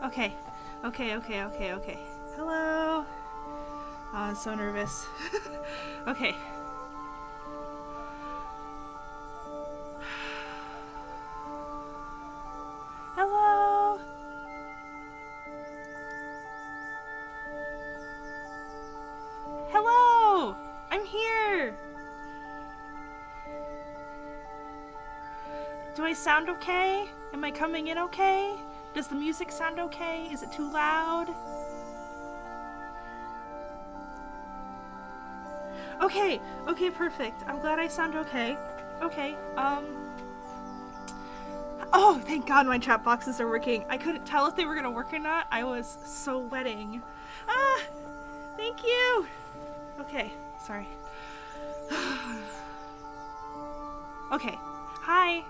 Okay. Okay. Hello. Oh, I'm so nervous. Okay. Hello. Hello. I'm here. Do I sound okay? Am I coming in okay? Does the music sound okay? Is it too loud? Okay, perfect. I'm glad I sound okay. Okay, oh, thank God my chat boxes are working. I couldn't tell if they were gonna work or not. I was so wetting. Ah, thank you. Okay, sorry. Okay, hi.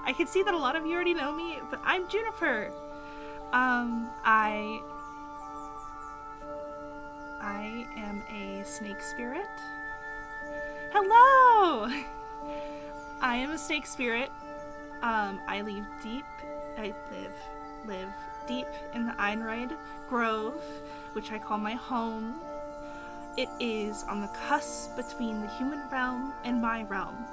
I can see that a lot of you already know me, but I'm Juniper. I am a snake spirit. Hello! I am a snake spirit. I live deep in the Einride Grove, which I call my home. It is on the cusp between the human realm and my realm.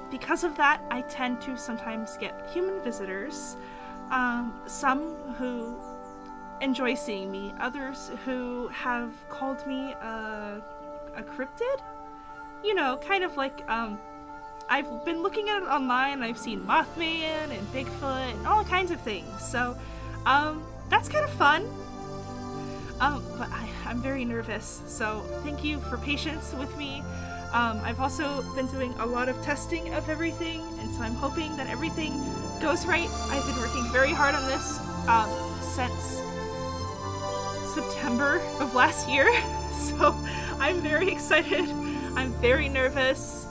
Because of that, I tend to sometimes get human visitors, some who enjoy seeing me, others who have called me a cryptid? You know, kind of like, I've been looking at it online, and I've seen Mothman and Bigfoot and all kinds of things, so, that's kind of fun. But I'm very nervous, so thank you for patience with me. I've also been doing a lot of testing of everything, and so I'm hoping that everything goes right. I've been working very hard on this since September of last year, so I'm very excited. I'm very nervous.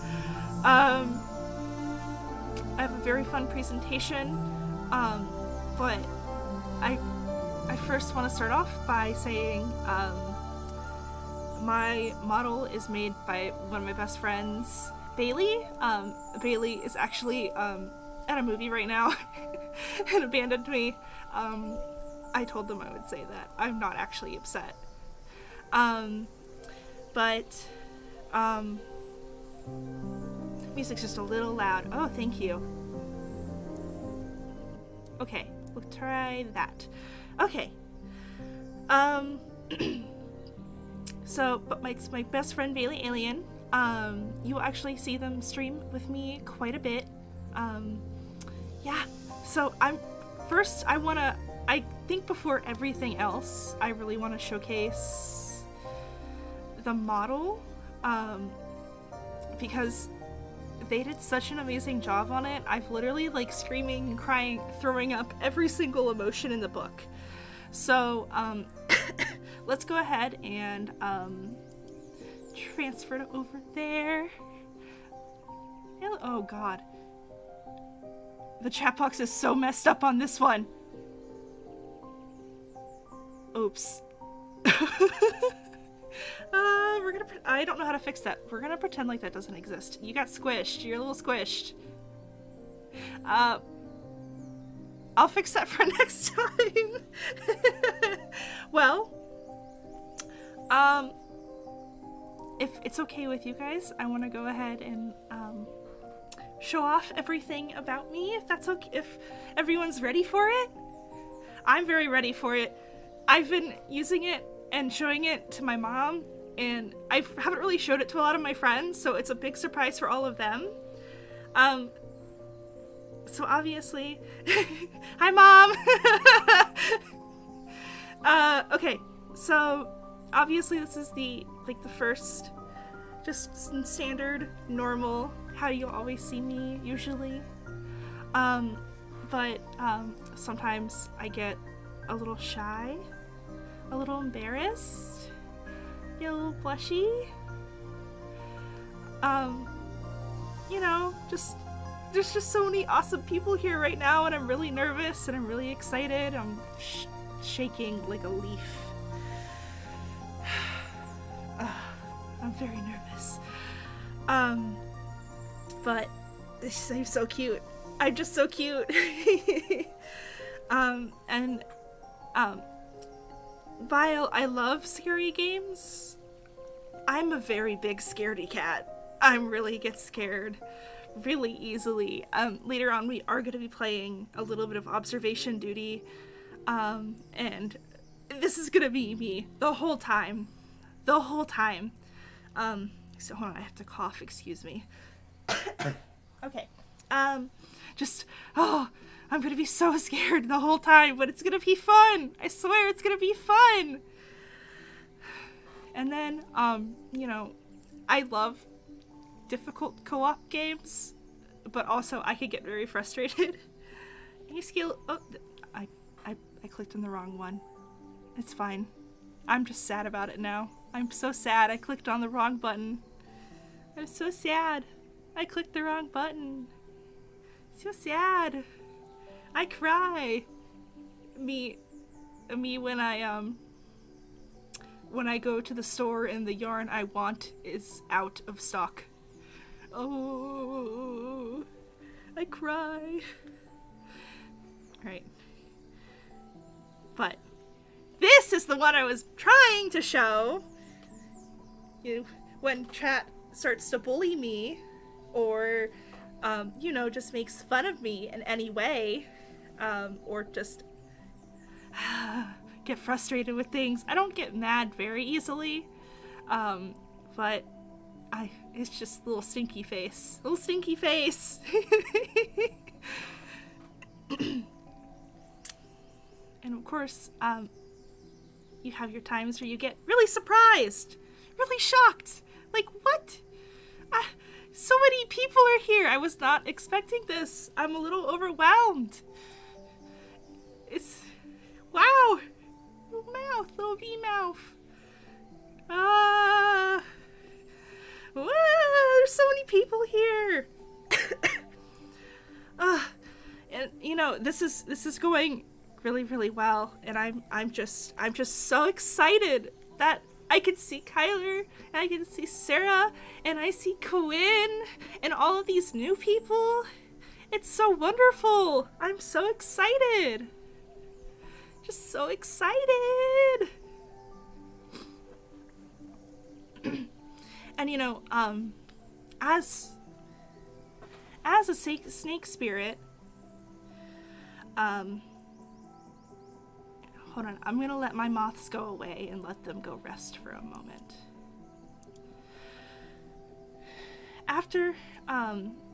I have a very fun presentation, but I first want to start off by saying my model is made by one of my best friends, Bailey. Bailey is actually at a movie right now and abandoned me. I told them I would say that. I'm not actually upset. Music's just a little loud. Oh, thank you. Okay, we'll try that. Okay. So, but my best friend Bailey Alien, you will actually see them stream with me quite a bit. Yeah, so I think before everything else, I really want to showcase the model, because they did such an amazing job on it. I've literally, like, screaming, crying, throwing up every single emotion in the book. So, let's go ahead and transfer it over there. Oh god. The chat box is so messed up on this one. Oops. I don't know how to fix that. We're gonna pretend like that doesn't exist. You got squished. You're a little squished. I'll fix that for next time. Well, if it's okay with you guys, I want to go ahead and show off everything about me, if that's okay, if everyone's ready for it. I'm very ready for it. I've been using it and showing it to my mom, and I haven't really showed it to a lot of my friends, so it's a big surprise for all of them. So obviously, hi Mom! Okay, so obviously this is the first, just standard, normal, how you always see me, usually. But sometimes I get a little shy, a little embarrassed, get a little blushy. You know, there's just so many awesome people here right now, and I'm really nervous and I'm really excited. I'm shaking like a leaf. I'm very nervous. But this is so cute. I'm just so cute. And while I love scary games, I'm a very big scaredy cat. I really get scared really easily. Later on we are going to be playing a little bit of observation duty, and this is going to be me the whole time. So hold on, I have to cough, excuse me. Okay. I'm gonna be so scared the whole time, but it's gonna be fun. I swear it's gonna be fun. And then, you know, I love difficult co-op games, but also I could get very frustrated. Any skill? Oh, I clicked on the wrong one. It's fine. I'm just sad about it now. I'm so sad I clicked on the wrong button. I'm so sad. I clicked the wrong button. So sad. I cry. Me when I go to the store and the yarn I want is out of stock. Oh, I cry. Alright. But this is the one I was trying to show. When chat starts to bully me, or you know, just makes fun of me in any way, or just get frustrated with things. I don't get mad very easily, but it's just little stinky face. Little stinky face. And of course, you have your times where you get really surprised, really shocked. Like, what? So many people are here. I was not expecting this. I'm a little overwhelmed. Wow. Little mouth, little V mouth. There's so many people here. And you know, this is going really, really well, and I'm just so excited that I can see Kyler, and I can see Sarah, and I see Quinn, and all of these new people. It's so wonderful. I'm so excited. Just so excited. And you know, as a snake spirit, hold on, I'm gonna let my moths go away and let them go rest for a moment. After,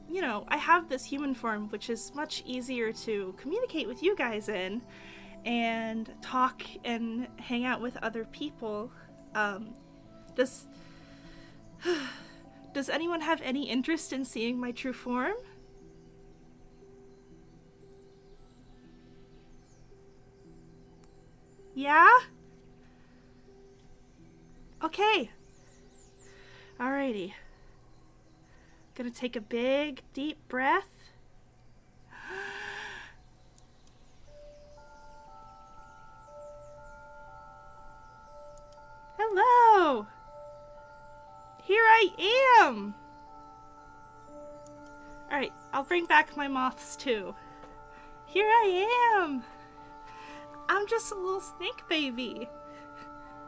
you know, I have this human form, which is much easier to communicate with you guys in, and talk and hang out with other people. Does anyone have any interest in seeing my true form? Yeah? Okay. Alrighty. Gonna take a big, deep breath. Hello! Here I am! Alright, I'll bring back my moths too. Here I am! I'm just a little snake baby.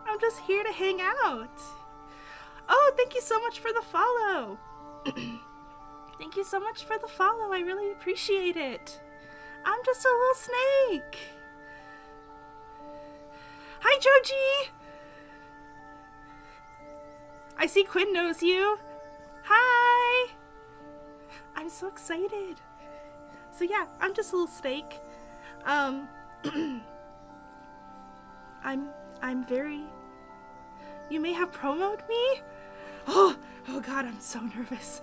I'm just here to hang out. Oh, thank you so much for the follow. Thank you so much for the follow. I really appreciate it. I'm just a little snake. Hi, Joji. I see Quinn knows you. Hi. I'm so excited. So yeah, I'm just a little snake. I'm very... You may have promoted me? Oh god, I'm so nervous.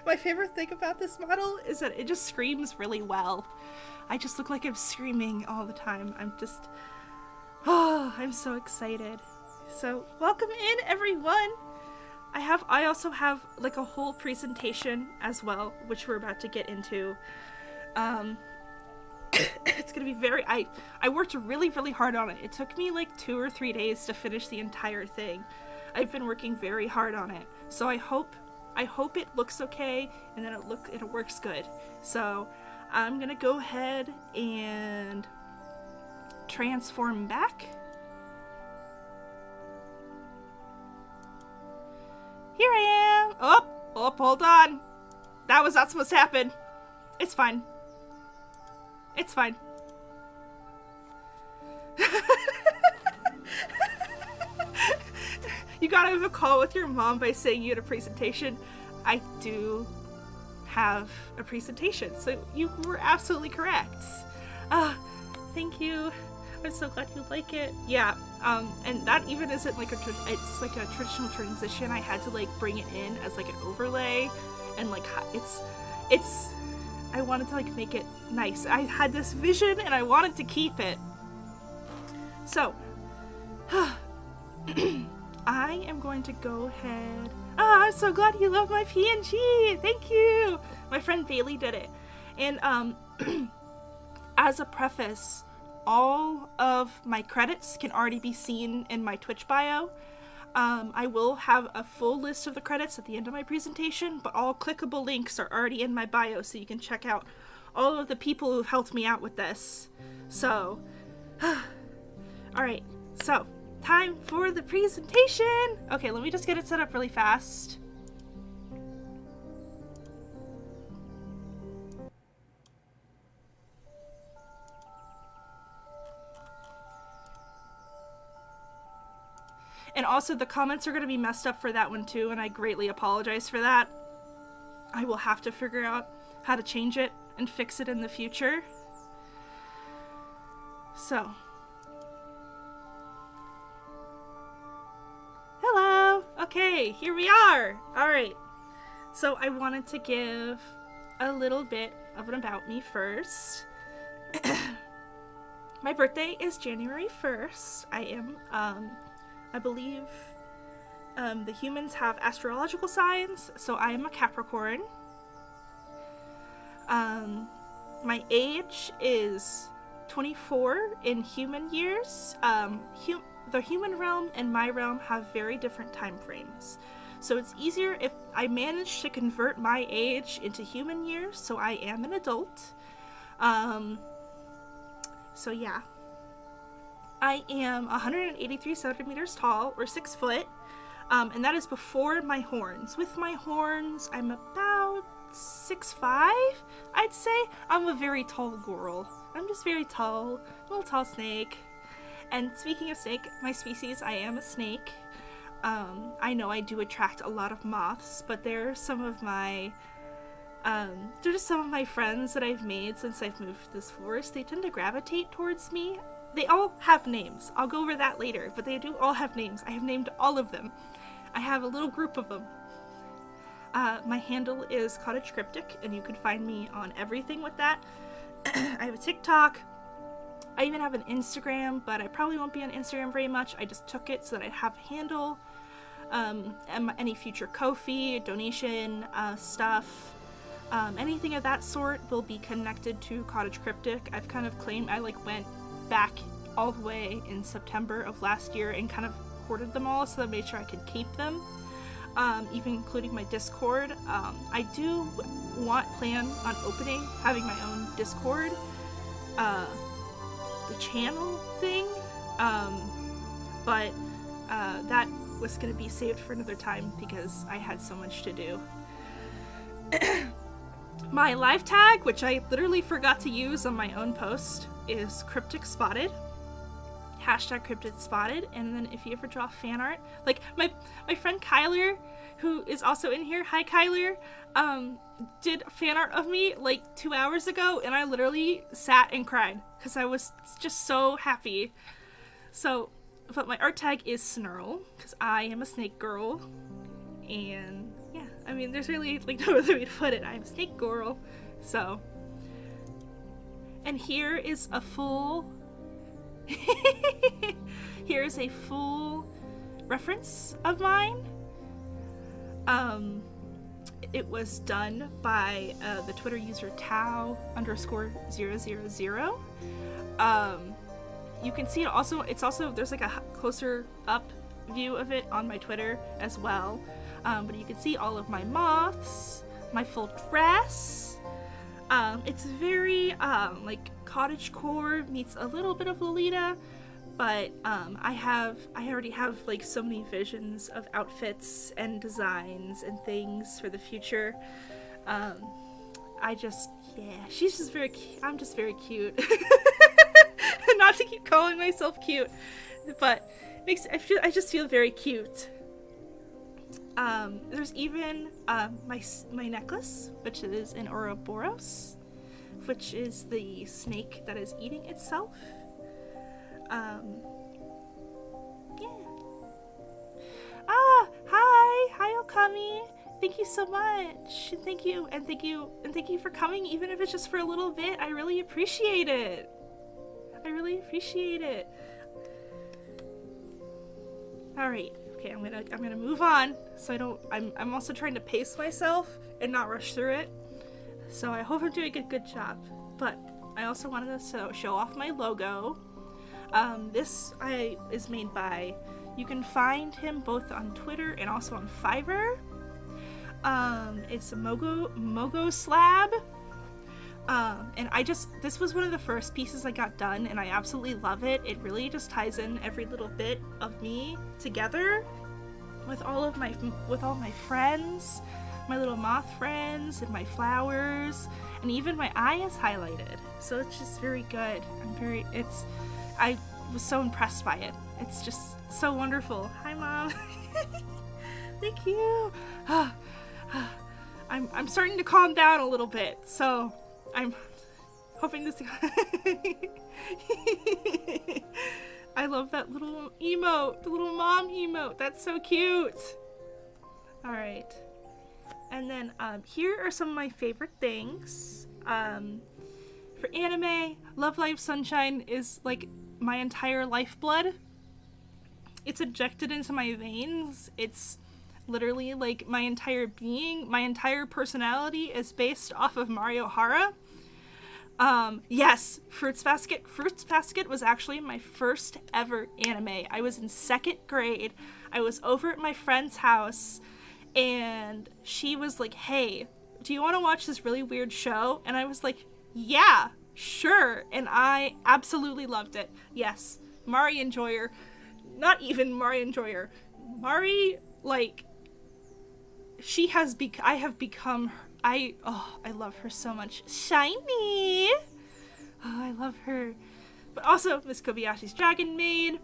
My favorite thing about this model is that it just screams really well. I just look like I'm screaming all the time. I'm so excited. So, welcome in, everyone! I also have like a whole presentation as well, which we're about to get into. It's gonna be very, I worked really, really hard on it. It took me like 2 or 3 days to finish the entire thing. I've been working very hard on it. So I hope it looks okay, and then it works good. So I'm gonna go ahead and transform back. Here I am. Oh, hold on. That was not supposed to happen. It's fine. It's fine. You gotta have a call with your mom by saying you had a presentation. I do have a presentation, so you were absolutely correct. Thank you. I'm so glad you like it. Yeah, and that even isn't like it's like a traditional transition. I had to like bring it in as like an overlay, and like it's I wanted to like make it nice. I had this vision and I wanted to keep it. So I am going to go ahead. I'm so glad you love my PNG. Thank you. My friend Bailey did it. And as a preface, all of my credits can already be seen in my Twitch bio. I will have a full list of the credits at the end of my presentation, but all clickable links are already in my bio, so you can check out all of the people who've helped me out with this. So, alright, so time for the presentation! Okay, let me just get it set up really fast. And also the comments are going to be messed up for that one too, and I greatly apologize for that. I will have to figure out how to change it and fix it in the future. So. Hello! Okay, here we are! Alright. So I wanted to give a little bit of an about me first. My birthday is January 1st. I am, I believe the humans have astrological signs, so I am a Capricorn. My age is 24 in human years. The human realm and my realm have very different time frames. So it's easier if I manage to convert my age into human years, so I am an adult. So yeah. I am 183 centimeters tall, or 6 foot, and that is before my horns. With my horns, I'm about 6'5", I'd say. I'm a very tall girl. I'm just very tall, little tall snake. And speaking of snake, my species, I am a snake. I know I do attract a lot of moths, but they're some of my, they're just some of my friends that I've made since I've moved to this forest. They tend to gravitate towards me. They all have names. I'll go over that later, but they do all have names. I have named all of them. I have a little group of them. My handle is Cottage Cryptic, and you can find me on everything with that. I have a TikTok. I even have an Instagram, but I probably won't be on Instagram very much. I just took it so that I'd have a handle. And any future Ko-fi, donation stuff, anything of that sort will be connected to Cottage Cryptic. I've kind of claimed, I like went back all the way in September of last year and kind of hoarded them all so that I made sure I could keep them, even including my Discord. I do plan on having my own Discord, the channel thing, but that was going to be saved for another time because I had so much to do. My live tag, which I literally forgot to use on my own post, is Cryptic Spotted. Hashtag Cryptid Spotted. And then if you ever draw fan art, like my friend Kyler, who is also in here, hi Kyler, did fan art of me like 2 hours ago, and I literally sat and cried because I was just so happy. So, but my art tag is Snarl because I am a snake girl, and yeah, I mean, there's really like no other way to put it. I'm a snake girl. So, and here is a full here's a full reference of mine. it was done by the Twitter user Tau_000. You can see it also, there's like a closer up view of it on my Twitter as well. But you can see all of my moths, my full dress. It's very like cottagecore meets a little bit of Lolita, but I already have like so many visions of outfits and designs and things for the future. She's just very cute. I'm just very cute. Not to keep calling myself cute, but I just feel very cute. There's even my necklace, which is an Ouroboros, which is the snake that is eating itself. Yeah. Hi Okami. Thank you so much. Thank you for coming, even if it's just for a little bit. I really appreciate it. All right. Okay, I'm gonna move on. So I'm also trying to pace myself and not rush through it. So I hope I'm doing a good job. But I also wanted to show off my logo. This is made by. You can find him both on Twitter and also on Fiverr. It's a Mogo Slab. And this was one of the first pieces I got done, and I absolutely love it. It really just ties in every little bit of me together with all my friends, my little moth friends, and my flowers, and even my eye is highlighted. So it's just very good. I was so impressed by it. It's just so wonderful. Hi, Mom. Thank you. I'm starting to calm down a little bit, so I'm hoping this. I love that little emote, the little mom emote. That's so cute. All right, and then here are some of my favorite things. For anime, Love Live Sunshine is like my entire lifeblood. It's injected into my veins. It's literally like my entire being, my entire personality is based off of Mario Hara. Yes, Fruits Basket. Fruits Basket was actually my first ever anime. I was in 2nd grade. I was over at my friend's house, and she was like, hey, do you want to watch this really weird show? And I was like, yeah, sure. And I absolutely loved it. Yes, Mari Enjoyer. Not even Mari Enjoyer. Mari, like, I love her so much. Shiny! Oh, I love her. But also, Miss Kobayashi's Dragon Maid,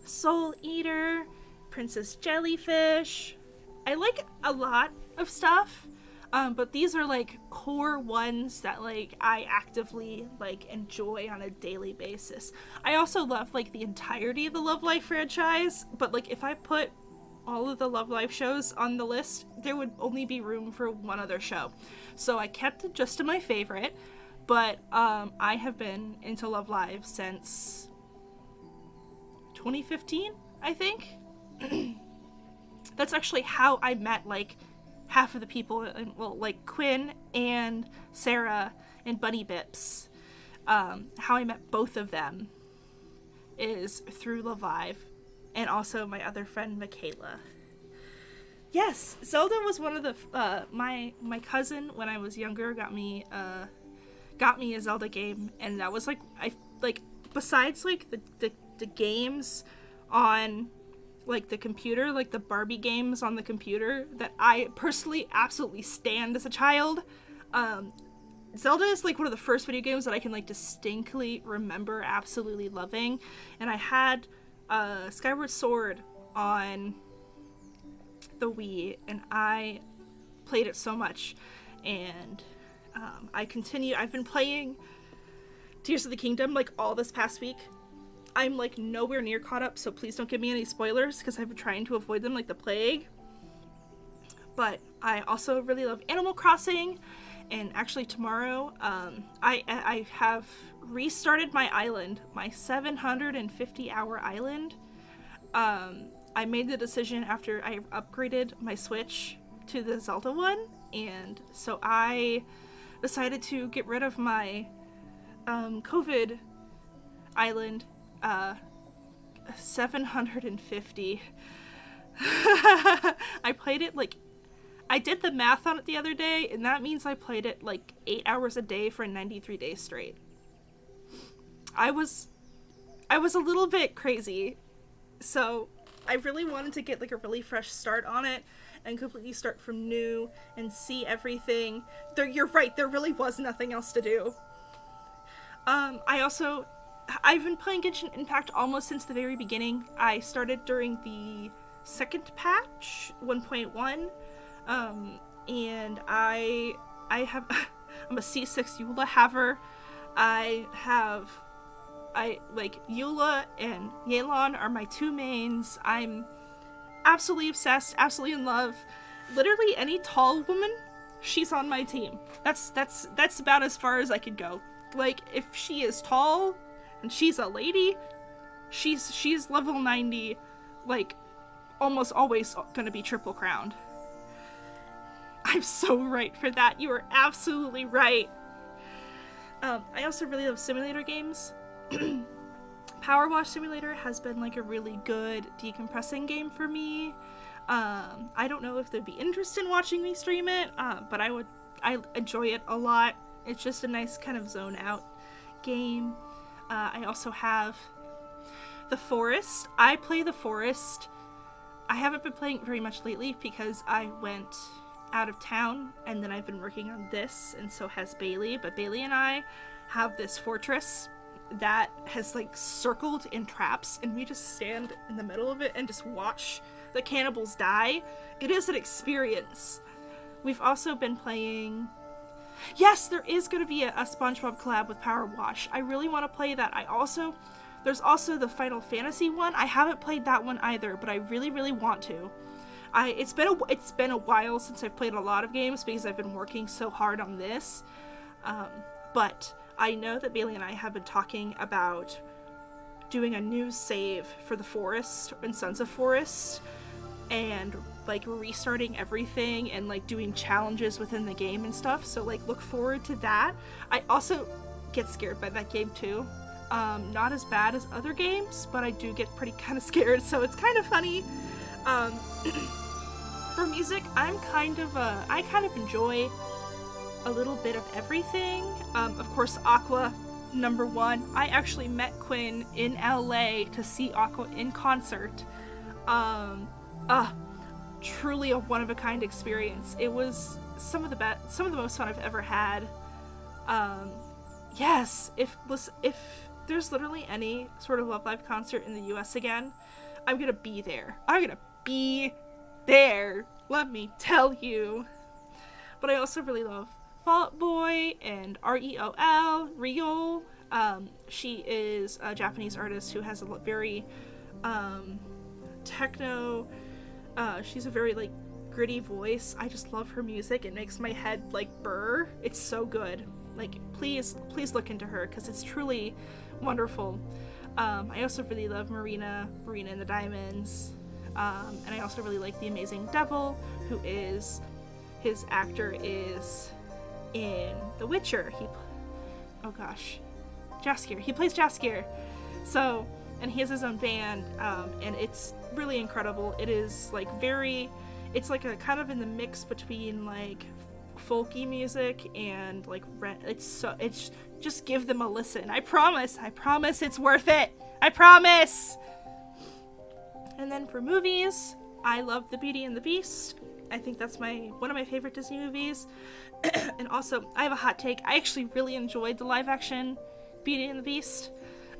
Soul Eater, Princess Jellyfish. I like a lot of stuff, but these are like core ones that like I actively like enjoy on a daily basis. I also love like the entirety of the Love Live franchise, but like if I put all of the Love Live shows on the list, there would only be room for one other show. So I kept it just to my favorite, but I have been into Love Live since 2015, I think. That's actually how I met like half of the people, well, like Quinn and Sarah and Bunny Bips. How I met both of them is through Love Live. And also my other friend, Michaela. Yes, Zelda was one of the, my cousin, when I was younger, got me a Zelda game, and that was, like, besides, like, the games on, like, the computer, like, the Barbie games on the computer, that I personally absolutely stand as a child, Zelda is, like, one of the first video games that I can, like, distinctly remember absolutely loving, and I had Skyward Sword on the Wii, and I played it so much, and I've been playing Tears of the Kingdom like all this past week. I'm like nowhere near caught up, so please don't give me any spoilers because I've been trying to avoid them like the plague. But I also really love Animal Crossing, and actually tomorrow I have restarted my island, my 750-hour island. I made the decision after I upgraded my Switch to the Zelda one, and so I decided to get rid of my COVID island 750. I played it like, I did the math on it the other day, and that means I played it like 8 hours a day for 93 days straight. I was a little bit crazy, so I really wanted to get like a really fresh start on it and completely start from new and see everything. You're right, there really was nothing else to do. I've been playing Genshin Impact almost since the very beginning. I started during the second patch, 1.1, and I'm a C6 Eula haver. Eula and Yelan are my two mains. I'm absolutely obsessed, absolutely in love. Literally any tall woman, she's on my team. That's about as far as I could go. Like, if she is tall and she's a lady, she's level 90, like, almost always gonna be triple crowned. I'm so right for that. You are absolutely right. I also really love simulator games. Power Wash Simulator has been like a really good decompressing game for me. I don't know if there'd be interest in watching me stream it, but I enjoy it a lot. It's just a nice kind of zone out game. I also have The Forest. I play The Forest. I haven't been playing it very much lately because I went out of town, and then I've been working on this, and so has Bailey. But Bailey and I have this fortress that has like circled in traps, and we just stand in the middle of it and just watch the cannibals die. It is an experience. We've also been playing... Yes, there is going to be a SpongeBob collab with Power Wash. I really want to play that. There's also the Final Fantasy one. I haven't played that one either, but I really, really want to. It's been a while since I've played a lot of games because I've been working so hard on this. But I know that Bailey and I have been talking about doing a new save for the Forest and Sons of Forest, and like restarting everything and like doing challenges within the game and stuff. So like look forward to that. I also get scared by that game too. Not as bad as other games, but I do get pretty kind of scared, so it's kind of funny. For music, I kind of enjoy a little bit of everything. Of course, Aqua, #1. I actually met Quinn in LA to see Aqua in concert. Truly a one-of-a-kind experience. It was some of the most fun I've ever had. Yes, if there's literally any sort of Love Live concert in the US again, I'm gonna be there. I'm gonna be there, let me tell you. But I also really love Fall Out Boy and REOL, Reol. She is a Japanese artist who has a very techno, she's a very like gritty voice. I just love her music. It makes my head like burr. It's so good. Like, please look into her because it's truly wonderful. I also really love Marina and the Diamonds. And I also really like The Amazing Devil, who is, his actor is in The Witcher. Jaskier. He plays Jaskier. So, and he has his own band, and it's really incredible. It is like it's like a kind of in the mix between like folky music and like it's just give them a listen. I promise it's worth it. I promise. And then for movies, I love The Beauty and the Beast. I think that's one of my favorite Disney movies. And also, I have a hot take. I actually really enjoyed the live action Beauty and the Beast.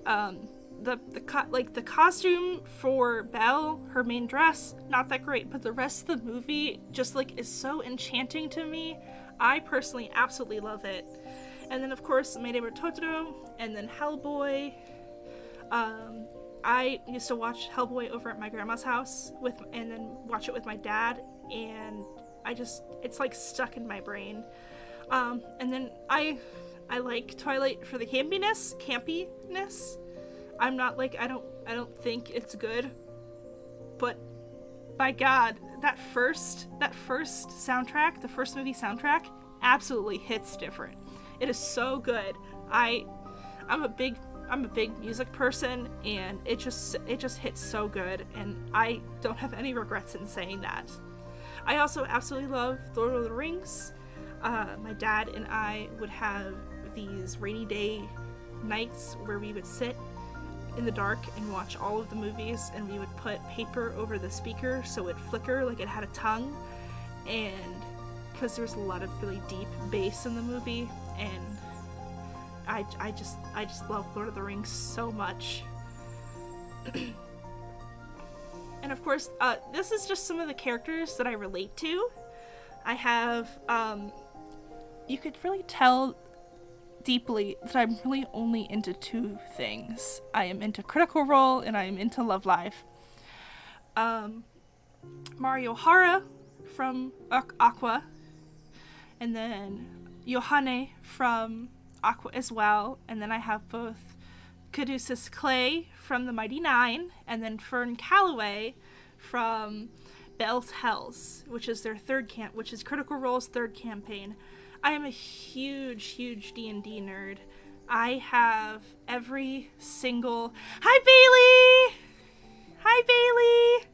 The costume for Belle, her main dress, not that great, but the rest of the movie just like is so enchanting to me. I personally absolutely love it. And then of course, My Neighbor Totoro, and then Hellboy. I used to watch Hellboy over at my grandma's house and then watch it with my dad, and it's like stuck in my brain. And then I like Twilight for the campiness. I'm not like, I don't think it's good, but by God, that first soundtrack, the first movie soundtrack, absolutely hits different. It is so good. I'm a big music person, and it just hits so good, and I don't have any regrets in saying that. I also absolutely love Lord of the Rings. My dad and I would have these rainy day nights where we would sit in the dark and watch all of the movies, and we would put paper over the speaker so it'd flicker like it had a tongue, and because there's a lot of really deep bass in the movie, and I just love Lord of the Rings so much. And of course, this is just some of the characters that I relate to. I have, you could really tell deeply that I'm really only into two things. I am into Critical Role, and I am into Love Live. Mario Hara from Aqua, and then Yohane from Aqua as well, and then I have both Caduceus Clay from the Mighty Nine, and then Fern Calloway from Bell's Hells, which is their which is Critical Role's third campaign. I am a huge D&D nerd. I have every single... Hi, Bailey! Hi, Bailey!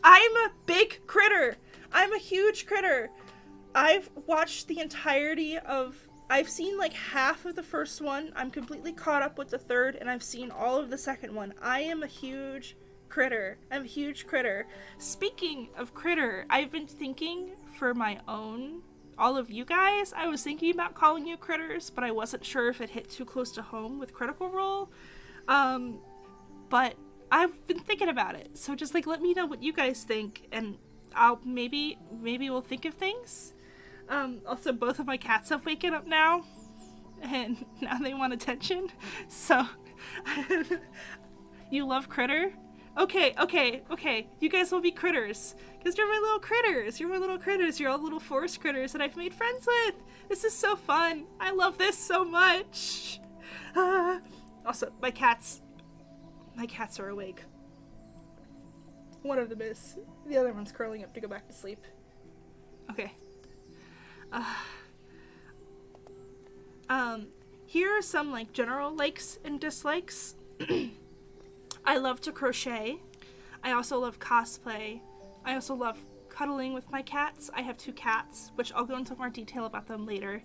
I'm a big critter. I'm a huge critter. I've watched the entirety of... I've seen like half of the first one. I'm completely caught up with the third, and I've seen all of the second one. I am a huge critter. I'm a huge critter. Speaking of critter, I've been thinking for my own... all of you guys, I was thinking about calling you critters, but I wasn't sure if it hit too close to home with Critical Role. But I've been thinking about it, so just like let me know what you guys think, and I'll maybe we'll think of things. Also, both of my cats have waken up now, and now they want attention, so you love critter? Okay, you guys will be critters, because you're my little critters, you're all little forest critters that I've made friends with. This is so fun. I love this so much. Also, my cats are awake. One of them is. The other one's curling up to go back to sleep. Okay. Here are some like general likes and dislikes. I love to crochet. I also love cosplay. I also love cuddling with my cats. I have 2 cats, which I'll go into more detail about them later.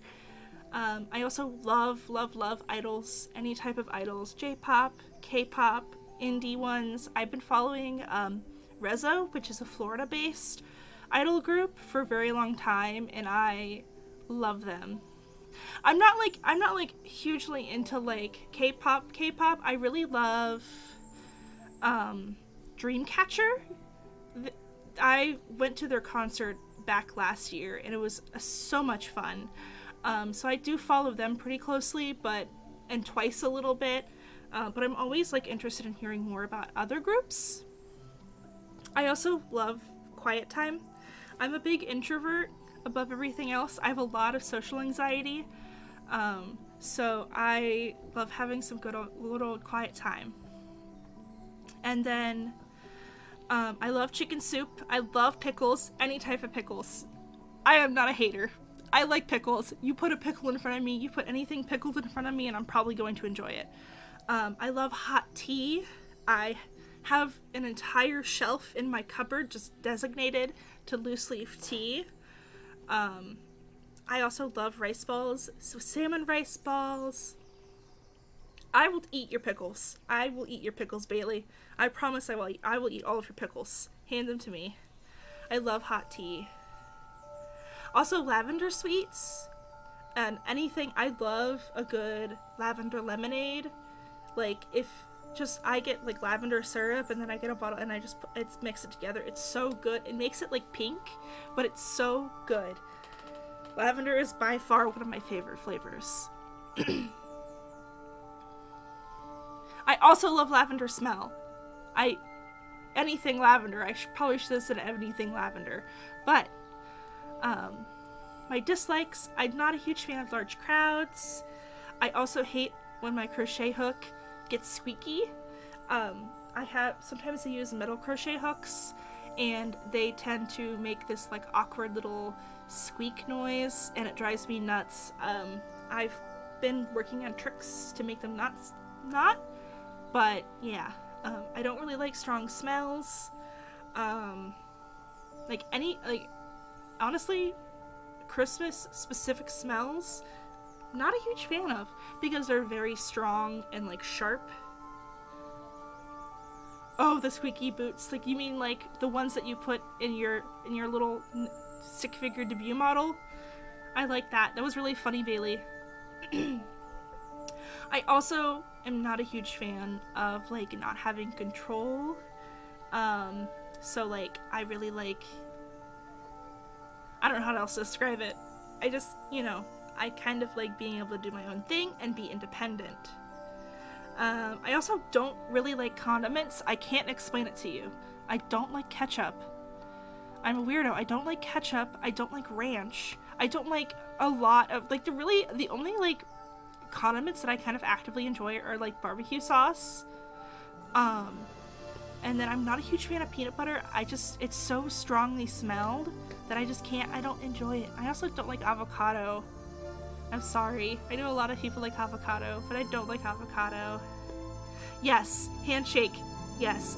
I also love idols, any type of idols. J-pop, K-pop, indie ones. I've been following Rezo, which is a Florida-based idol group, for a very long time, and I love them. I'm not like hugely into like K-pop. I really love Dreamcatcher. I went to their concert back last year, and it was so much fun. So I do follow them pretty closely, and Twice a little bit, but I'm always like interested in hearing more about other groups. I also love quiet time. I'm a big introvert above everything else. I have a lot of social anxiety, so I love having some good old quiet time. And then I love chicken soup. I love pickles, any type of pickles. I am not a hater. I like pickles. You put a pickle in front of me, you put anything pickled in front of me, and I'm probably going to enjoy it. I love hot tea. I have an entire shelf in my cupboard just designated to loose leaf tea. I also love rice balls, so salmon rice balls. I will eat your pickles. I will eat your pickles, Bailey. I promise I will eat all of your pickles. Hand them to me. I love hot tea. Also, lavender sweets and anything. I love a good lavender lemonade. Like, if just I get like lavender syrup and then I get a bottle and I just mix it together. It's so good. It makes it like pink, but it's so good. Lavender is by far one of my favorite flavors. I also love lavender smell. Anything lavender. I probably should have said anything lavender. But, my dislikes, I'm not a huge fan of large crowds. I also hate when my crochet hook gets squeaky. Sometimes I use metal crochet hooks, and they tend to make this like awkward little squeak noise, and it drives me nuts. I've been working on tricks to make them not, but yeah. I don't really like strong smells. Honestly, Christmas specific smells, not a huge fan of, because they're very strong and like sharp. Oh, the squeaky boots. Like, you mean like the ones that you put in your little stick figure debut model? I like that. That was really funny, Bailey. I also am not a huge fan of like not having control. So like I really like, I don't know how else to describe it. I just, you know, I kind of like being able to do my own thing and be independent. I also don't really like condiments. I can't explain it to you. I don't like ketchup. I'm a weirdo. I don't like ketchup. I don't like ranch. I don't like a lot of, like, the only, like, condiments that I kind of actively enjoy are, like, barbecue sauce. And then I'm not a huge fan of peanut butter. It's so strongly smelled that I just can't, I don't enjoy it. I also don't like avocado. I'm sorry. I know a lot of people like avocado, but I don't like avocado. Yes, handshake. Yes,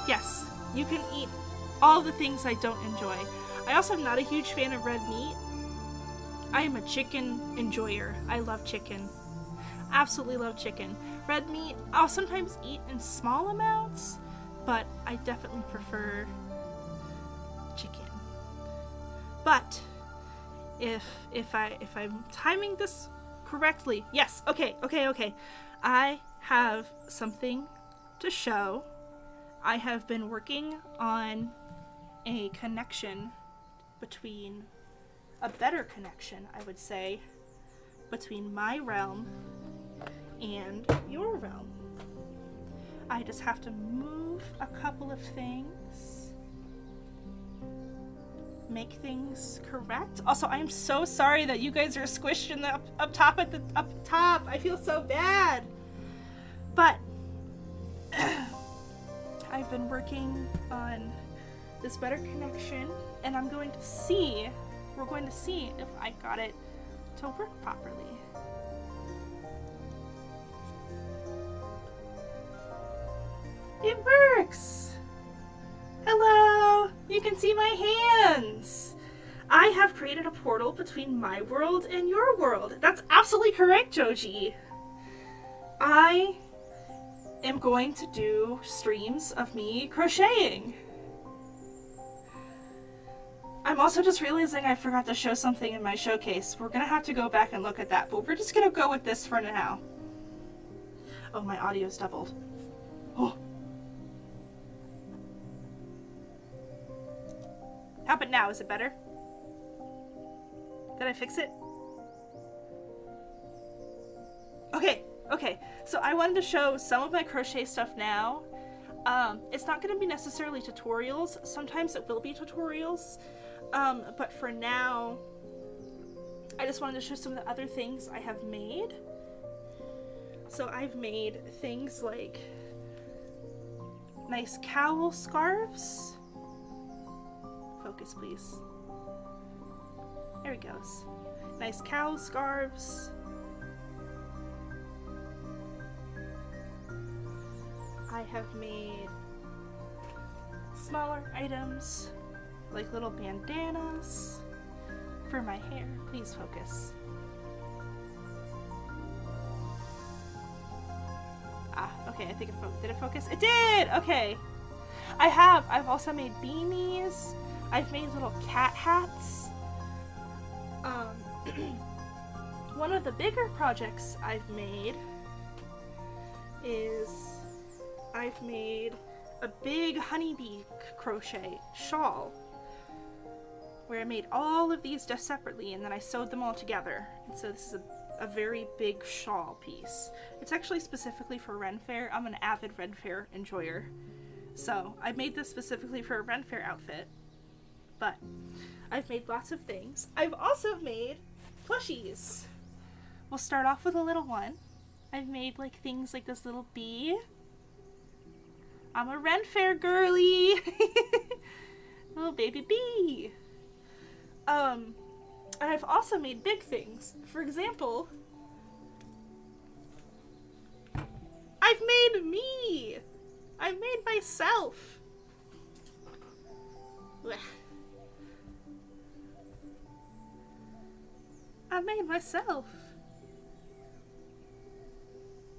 yes, you can eat all the things I don't enjoy. I also am not a huge fan of red meat. I am a chicken enjoyer. I love chicken. Absolutely love chicken. Red meat, I'll sometimes eat in small amounts, but I definitely prefer chicken. But if I'm timing this correctly, yes, okay. I have something to show. I have been working on a connection between, a better connection, I would say, between my realm and your realm. I just have to move a couple of things, make things correct. Also, I am so sorry that you guys are squished in the up top. I feel so bad. But I've been working on this better connection, and we're going to see if I got it to work properly. It works! Hello! You can see my hands! I have created a portal between my world and your world. That's absolutely correct, Joji. I am going to do streams of me crocheting. I'm also just realizing I forgot to show something in my showcase. We're gonna have to go back and look at that, but we're just gonna go with this for now. Oh, my audio's doubled. Oh. How about now? Is it better? Did I fix it? Okay. So I wanted to show some of my crochet stuff now. It's not going to be necessarily tutorials. Sometimes it will be tutorials. But for now, I just wanted to show some of the other things I have made. So I've made things like nice cowl scarves. Focus, please. There he goes. Nice cowl scarves. I have made smaller items, like little bandanas for my hair. Please focus. Okay, I think did it focus? It did! Okay. I've also made beanies. I've made little cat hats. One of the bigger projects I've made is I've made a big honeybee crochet shawl where I made all of these just separately and then I sewed them all together. And so this is a very big shawl piece. It's actually specifically for Ren Fair. I'm an avid Ren Fair enjoyer. So I made this specifically for a Ren Fair outfit. But I've made lots of things. I've also made plushies. We'll start off with a little one. I've made like things like this little bee. I'm a Ren Fair girly. Little baby bee. And I've also made big things. For example, I've made me. I've made myself. Blech. I made myself.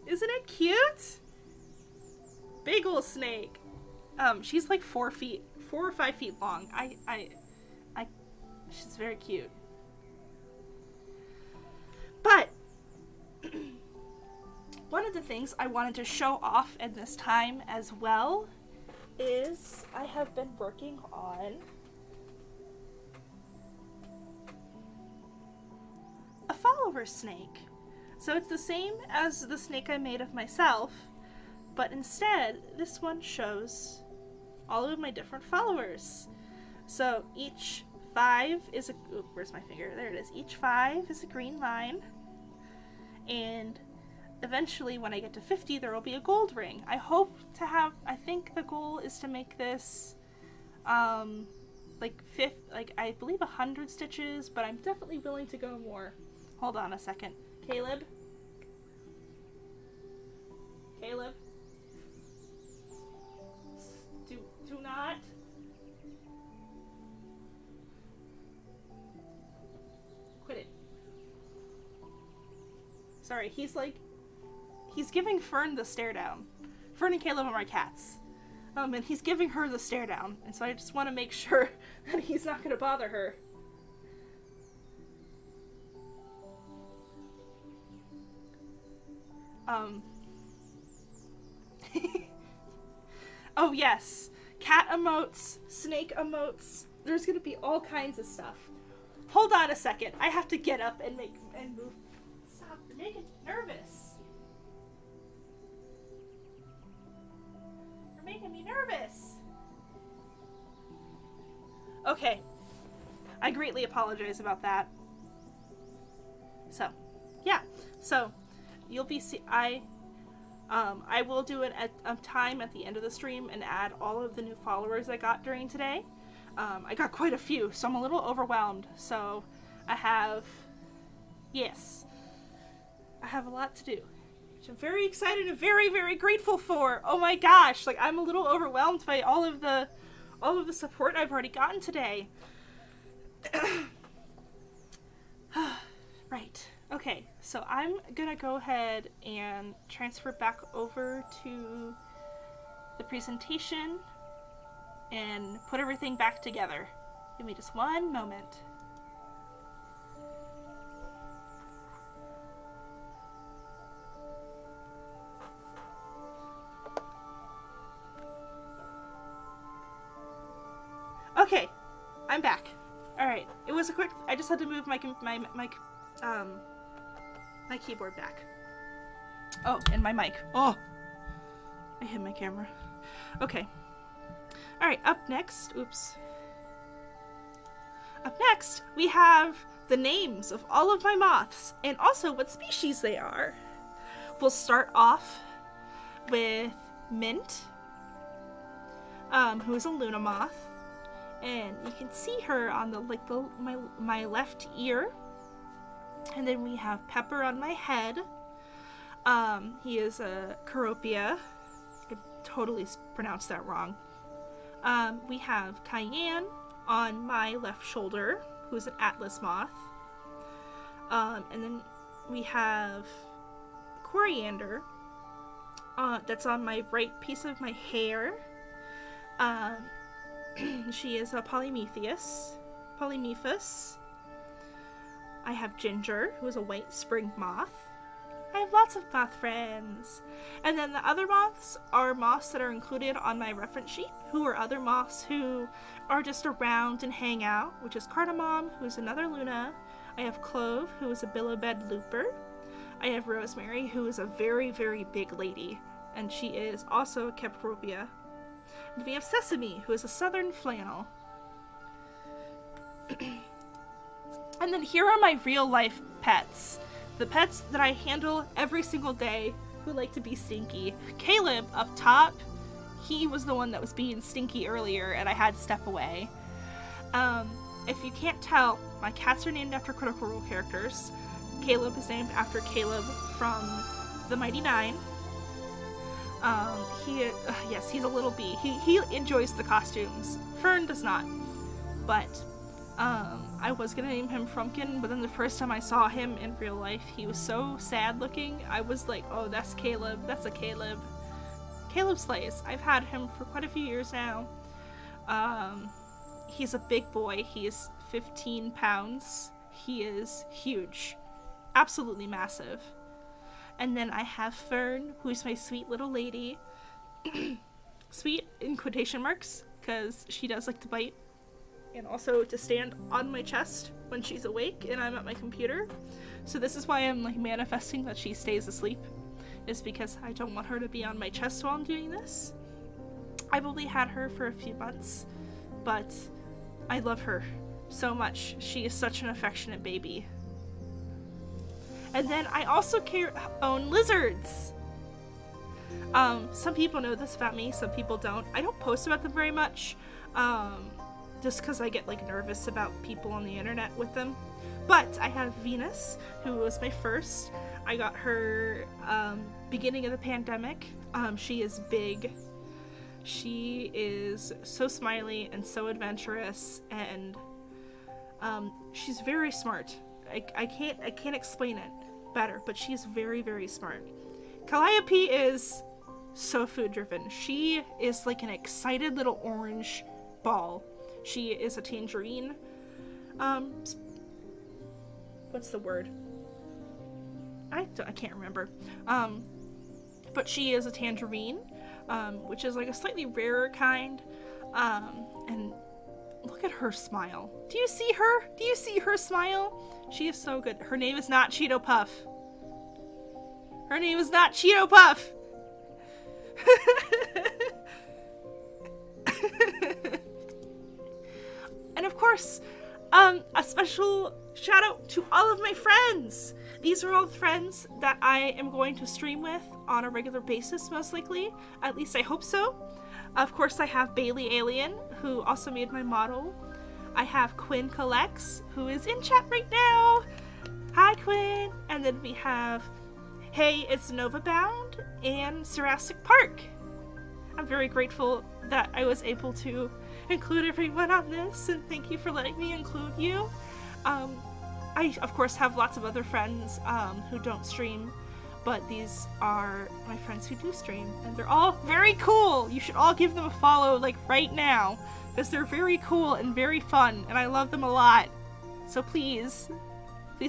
Isn't it cute? Big ol' snake. She's like 4 or 5 feet long. She's very cute. But one of the things I wanted to show off at this time as well is I have been working on a follower snake. So it's the same as the snake I made of myself, but instead this one shows all of my different followers. So each 5 is a, ooh, where's my finger? There it is. Each 5 is a green line, and eventually when I get to 50 there will be a gold ring. I hope to have, I think the goal is to make this like I believe 100 stitches, but I'm definitely willing to go more. Hold on a second. Caleb? Caleb? Do not. Quit it. Sorry, he's giving Fern the stare down. Fern and Caleb are my cats. And he's giving her the stare down, and so I just want to make sure that he's not going to bother her. Oh yes, cat emotes, snake emotes. There's gonna be all kinds of stuff. Hold on a second. I have to get up and move. Stop, you're making me nervous. You're making me nervous. Okay, I greatly apologize about that. So, yeah. So, you'll be I will do it at a time at the end of the stream and add all of the new followers I got during today. I got quite a few, so I'm a little overwhelmed. So I have a lot to do, which I'm very excited and very, very grateful for. Oh my gosh, like I'm a little overwhelmed by all of the support I've already gotten today. Right. Okay, so I'm gonna go ahead and transfer back over to the presentation and put everything back together. Give me just one moment. Okay, I'm back. Alright, it was a quick, I just had to move my keyboard back. Oh, and my mic. Oh! I hit my camera. Okay. Alright, up next, oops. Up next, we have the names of all of my moths, and also what species they are. We'll start off with Mint, who is a Luna moth, and you can see her on my left ear. And then we have Pepper on my head. He is a Caropia. I totally pronounced that wrong. We have Cayenne on my left shoulder, who's an Atlas moth. And then we have Coriander, that's on my right piece of my hair. She is a Polymephus. I have Ginger, who is a white spring moth. I have lots of moth friends. And then the other moths are moths that are included on my reference sheet, who are other moths who are just around and hang out, which is Cardamom, who is another Luna. I have Clove, who is a billowbed looper. I have Rosemary, who is a very, very big lady, and she is also a Capropia. And we have Sesame, who is a southern flannel. And then here are my real life pets. The pets that I handle every single day who like to be stinky. Caleb up top he was the one that was being stinky earlier, and I had to step away. If you can't tell, my cats are named after Critical Role characters. Caleb is named after Caleb from The Mighty Nine. Yes, he's a little bee. He enjoys the costumes. Fern does not. But, I was gonna name him Frumpkin, but then the first time I saw him in real life, he was so sad looking. I was like, oh, that's Caleb. That's a Caleb. Caleb slays. I've had him for quite a few years now. He's a big boy. He is 15 pounds. He is huge. Absolutely massive. And then I have Fern, who's my sweet little lady. Sweet in quotation marks, because she does like to bite. And also to stand on my chest when she's awake and I'm at my computer. So this is why I'm like manifesting that she stays asleep. Is because I don't want her to be on my chest while I'm doing this. I've only had her for a few months, but I love her so much. She is such an affectionate baby. And then I also own lizards. Some people know this about me, some people don't. I don't post about them very much, just because I get like nervous about people on the internet with them. But I have Venus, who was my first. I got her beginning of the pandemic. She is big. She is so smiley and so adventurous, and she's very smart. I can't explain it better, but she's very, very smart. Calliope is so food driven. She is like an excited little orange ball. She is a tangerine. What's the word? I can't remember. But she is a tangerine, which is like a slightly rarer kind. And look at her smile. Do you see her? Do you see her smile? She is so good. Her name is not Cheeto Puff. Her name is not Cheeto Puff. And of course, a special shout out to all of my friends. These are all the friends that I am going to stream with on a regular basis, most likely. At least I hope so. Of course, I have Bailey Alien, who also made my model. I have Quinn Collects, who is in chat right now. Hi, Quinn. And then we have Hey, It's Nova Bound and Jurassic Park. I'm very grateful that I was able to include everyone on this, and thank you for letting me include you. I, of course, have lots of other friends who don't stream, but these are my friends who do stream, and they're all very cool. You should all give them a follow, like, right now, because they're very cool and very fun, and I love them a lot. So please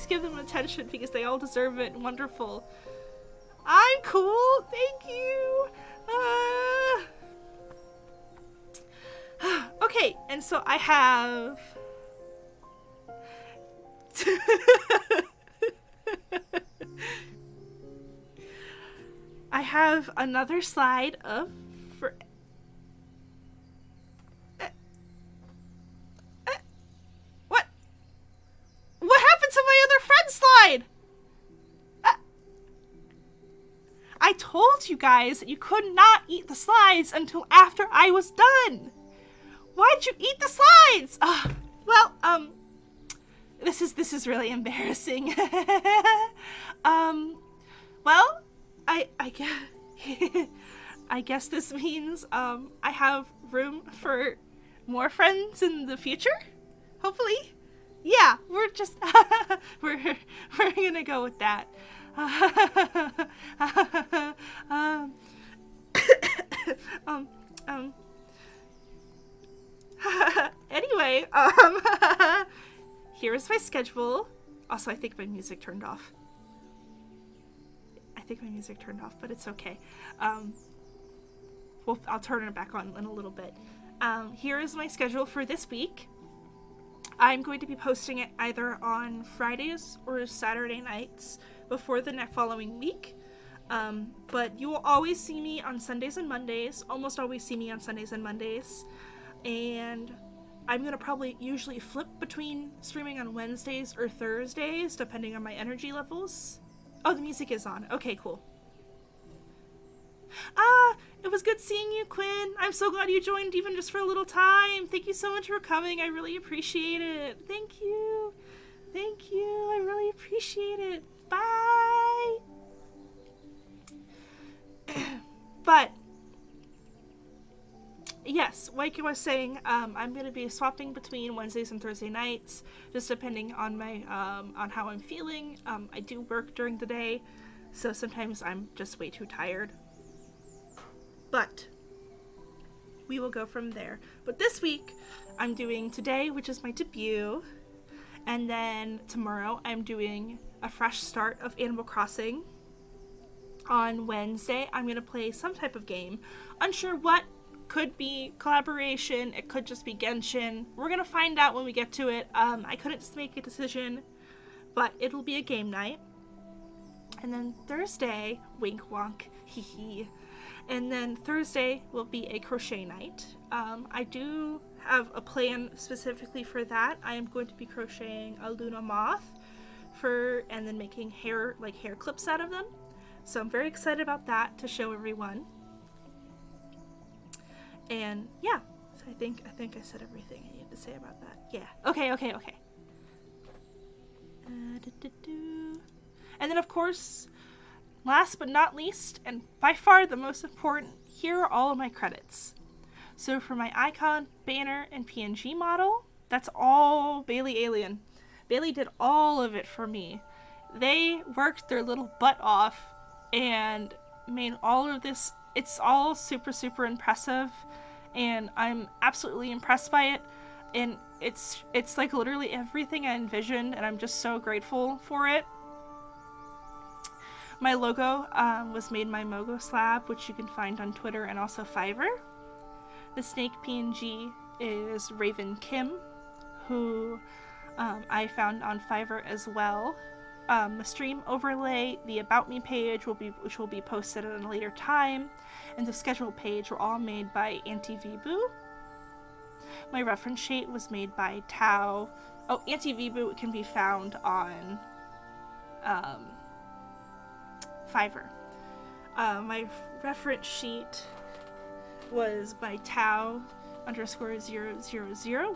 give them attention, because they all deserve it. Wonderful. I'm cool! Thank you! Okay, and so I have... I have another slide of... What? What happened to my other friend slide? I told you guys that you could not eat the slides until after I was done. Why'd you eat the slides? Well, this is really embarrassing. Well, I guess this means I have room for more friends in the future. Hopefully, yeah. We're just we're gonna go with that. Anyway, here's my schedule. Also, I think my music turned off. But it's okay. Well, I'll turn it back on in a little bit. Here is my schedule for this week. I'm going to be posting it either on Fridays or Saturday nights before the following week. But you will always see me on Sundays and Mondays. Almost always see me on Sundays and Mondays. And I'm gonna probably usually flip between streaming on Wednesdays or Thursdays, depending on my energy levels. Oh, the music is on. Okay, cool. It was good seeing you, Quinn. I'm so glad you joined even just for a little time. Thank you so much for coming. I really appreciate it. Thank you. Thank you. I really appreciate it. Bye. But yes, like I was saying, I'm gonna be swapping between Wednesdays and Thursday nights, just depending on my on how I'm feeling. I do work during the day, so sometimes I'm just way too tired. But we will go from there. But this week, I'm doing today, which is my debut, and then tomorrow I'm doing a fresh start of Animal Crossing. On Wednesday, I'm gonna play some type of game. Unsure what. Could be collaboration, it could just be Genshin. We're gonna find out when we get to it. I couldn't just make a decision, but it'll be a game night. And then Thursday, wink wonk, hee hee. And then Thursday will be a crochet night. I do have a plan specifically for that. I am going to be crocheting a Luna moth and then making hair clips out of them. So I'm very excited about that to show everyone. And yeah, so I think I said everything I need to say about that. Yeah. Okay. And then of course, last but not least, and by far the most important, here are all of my credits. So for my icon, banner, and PNG model, that's all Bailey Alien. Bailey did all of it for me. They worked their little butt off and made all of this. It's all super, super impressive, and I'm absolutely impressed by it. And it's like literally everything I envisioned, and I'm just so grateful for it. My logo was made by Mogo Slab, which you can find on Twitter and also Fiverr. The snake PNG is Raven Kim, who I found on Fiverr as well. The stream overlay, the About Me page, which will be posted at a later time, and the schedule page were all made by Auntie Vibu. My reference sheet was made by Tao. Oh, Auntie Vibu can be found on Fiverr. My reference sheet was by Tao_000,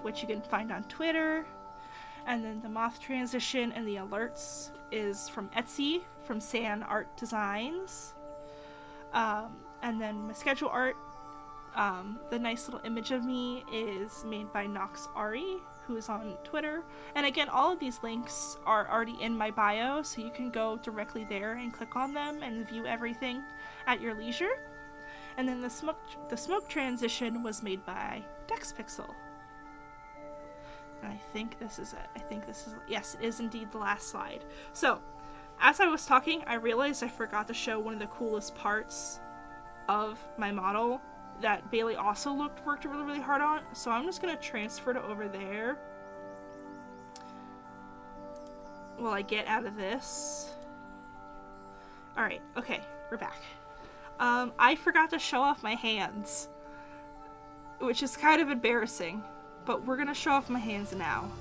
which you can find on Twitter. And then the moth transition and the alerts is from Etsy, from San Art Designs. And then my schedule art, the nice little image of me is made by Nox Ari, who is on Twitter. And again, all of these links are already in my bio, so you can go directly there and click on them and view everything at your leisure. And then the smoke transition was made by DexPixel. And I think this is it. Yes, it is indeed the last slide. So, as I was talking, I realized I forgot to show one of the coolest parts of my model that Bailey also worked really, really hard on. So I'm just gonna transfer it over there while I get out of this. Alright, okay, we're back. I forgot to show off my hands, which is kind of embarrassing. But we're gonna show off my hands now.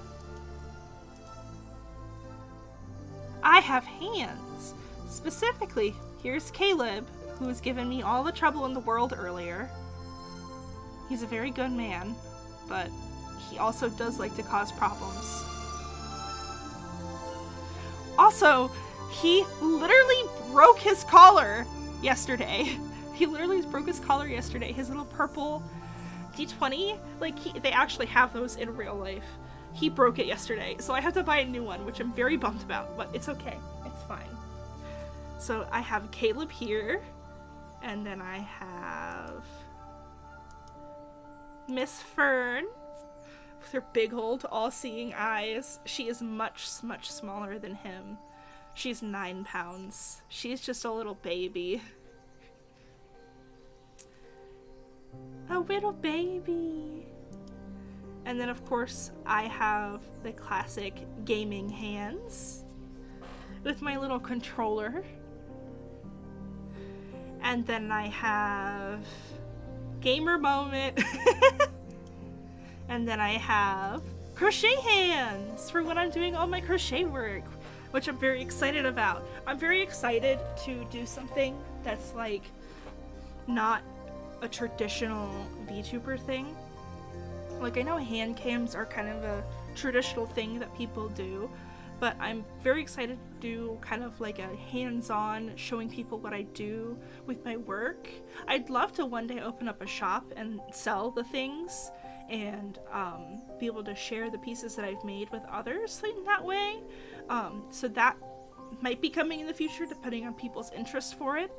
I have hands. Specifically, here's Caleb, who has given me all the trouble in the world earlier. He's a very good man, but he also does like to cause problems. Also, he literally broke his collar yesterday. He literally broke his collar yesterday. His little purple D20, like they actually have those in real life. He broke it yesterday, so I have to buy a new one, which I'm very bummed about, but it's okay. It's fine. So I have Caleb here, and then I have Miss Fern with her big old all-seeing eyes. She is much, much smaller than him. She's 9 pounds. She's just a little baby. A little baby. And then of course I have the classic gaming hands with my little controller. And then I have gamer moment. And then I have crochet hands for when I'm doing all my crochet work, which I'm very excited about. I'm very excited to do something that's like not a traditional VTuber thing. Like, I know hand cams are kind of a traditional thing that people do, but I'm very excited to do kind of like a hands-on showing people what I do with my work. I'd love to one day open up a shop and sell the things and be able to share the pieces that I've made with others in that way. So that might be coming in the future depending on people's interest for it.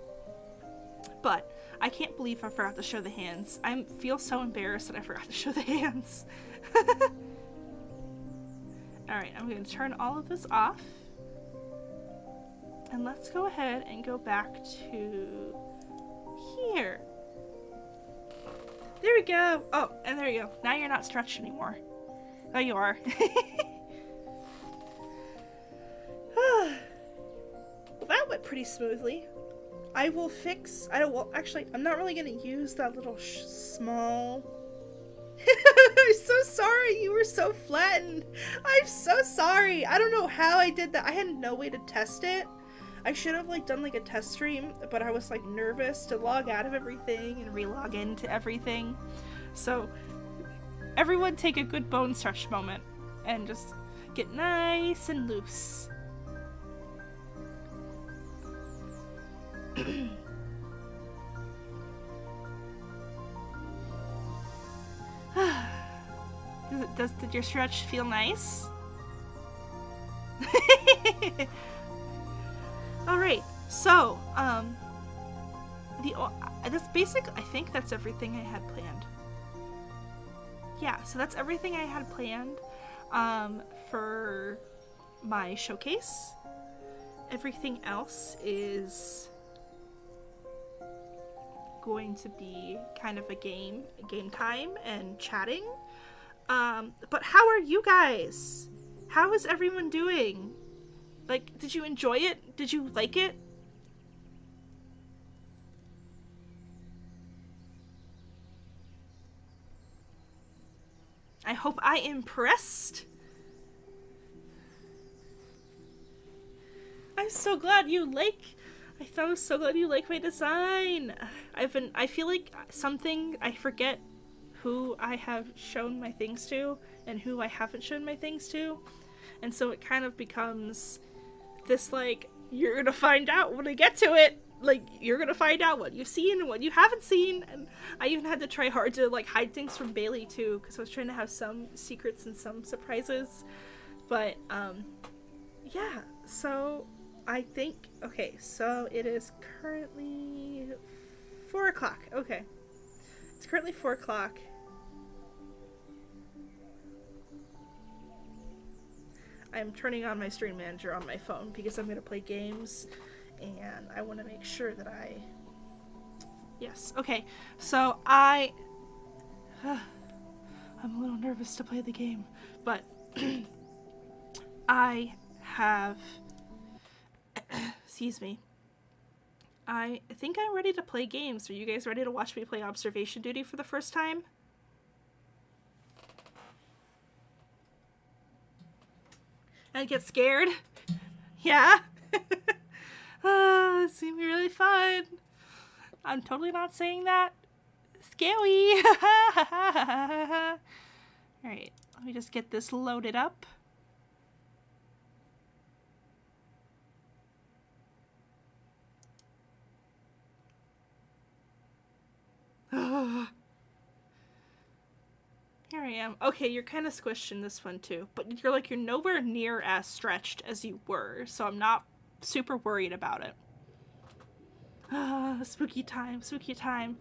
But I can't believe I forgot to show the hands. I feel so embarrassed that I forgot to show the hands. Alright, I'm going to turn all of this off. And let's go ahead and go back to here. There we go. Oh, and there you go. Now you're not stretched anymore. Oh, you are. Well, that went pretty smoothly. I will fix... well, actually, I'm not really going to use that little small... I'm so sorry, you were so flattened. I'm so sorry. I don't know how I did that. I had no way to test it. I should have like done like a test stream, but I was like nervous to log out of everything and re-log into everything. So everyone take a good bone stretch moment and just get nice and loose. Did your stretch feel nice? Alright, so, that's basic, I think that's everything I had planned. Yeah, so that's everything I had planned, for my showcase. Everything else is going to be kind of a game time and chatting. But how are you guys? How is everyone doing? Like, did you enjoy it? Did you like it? I hope I impressed. I'm so glad you like... I'm so glad you like my design. I feel like something, I forget who I have shown my things to and who I haven't shown my things to. And so it kind of becomes this, like, you're gonna find out when I get to it. Like, you're gonna find out what you've seen and what you haven't seen. And I even had to try hard to, like, hide things from Bailey, too, because I was trying to have some secrets and some surprises. But, yeah, so I think, okay, so it is currently 4 o'clock. Okay. It's currently 4 o'clock. I'm turning on my stream manager on my phone because I'm going to play games and I want to make sure that yes, okay, so I'm a little nervous to play the game, but I have, excuse me, I think I'm ready to play games. Are you guys ready to watch me play Observation Duty for the first time? And get scared? Yeah? It's gonna be really fun. I'm totally not saying that. Scary! Alright, let me just get this loaded up. Here I am. Okay, you're kind of squished in this one too, but you're nowhere near as stretched as you were, so I'm not super worried about it. Spooky time, spooky time.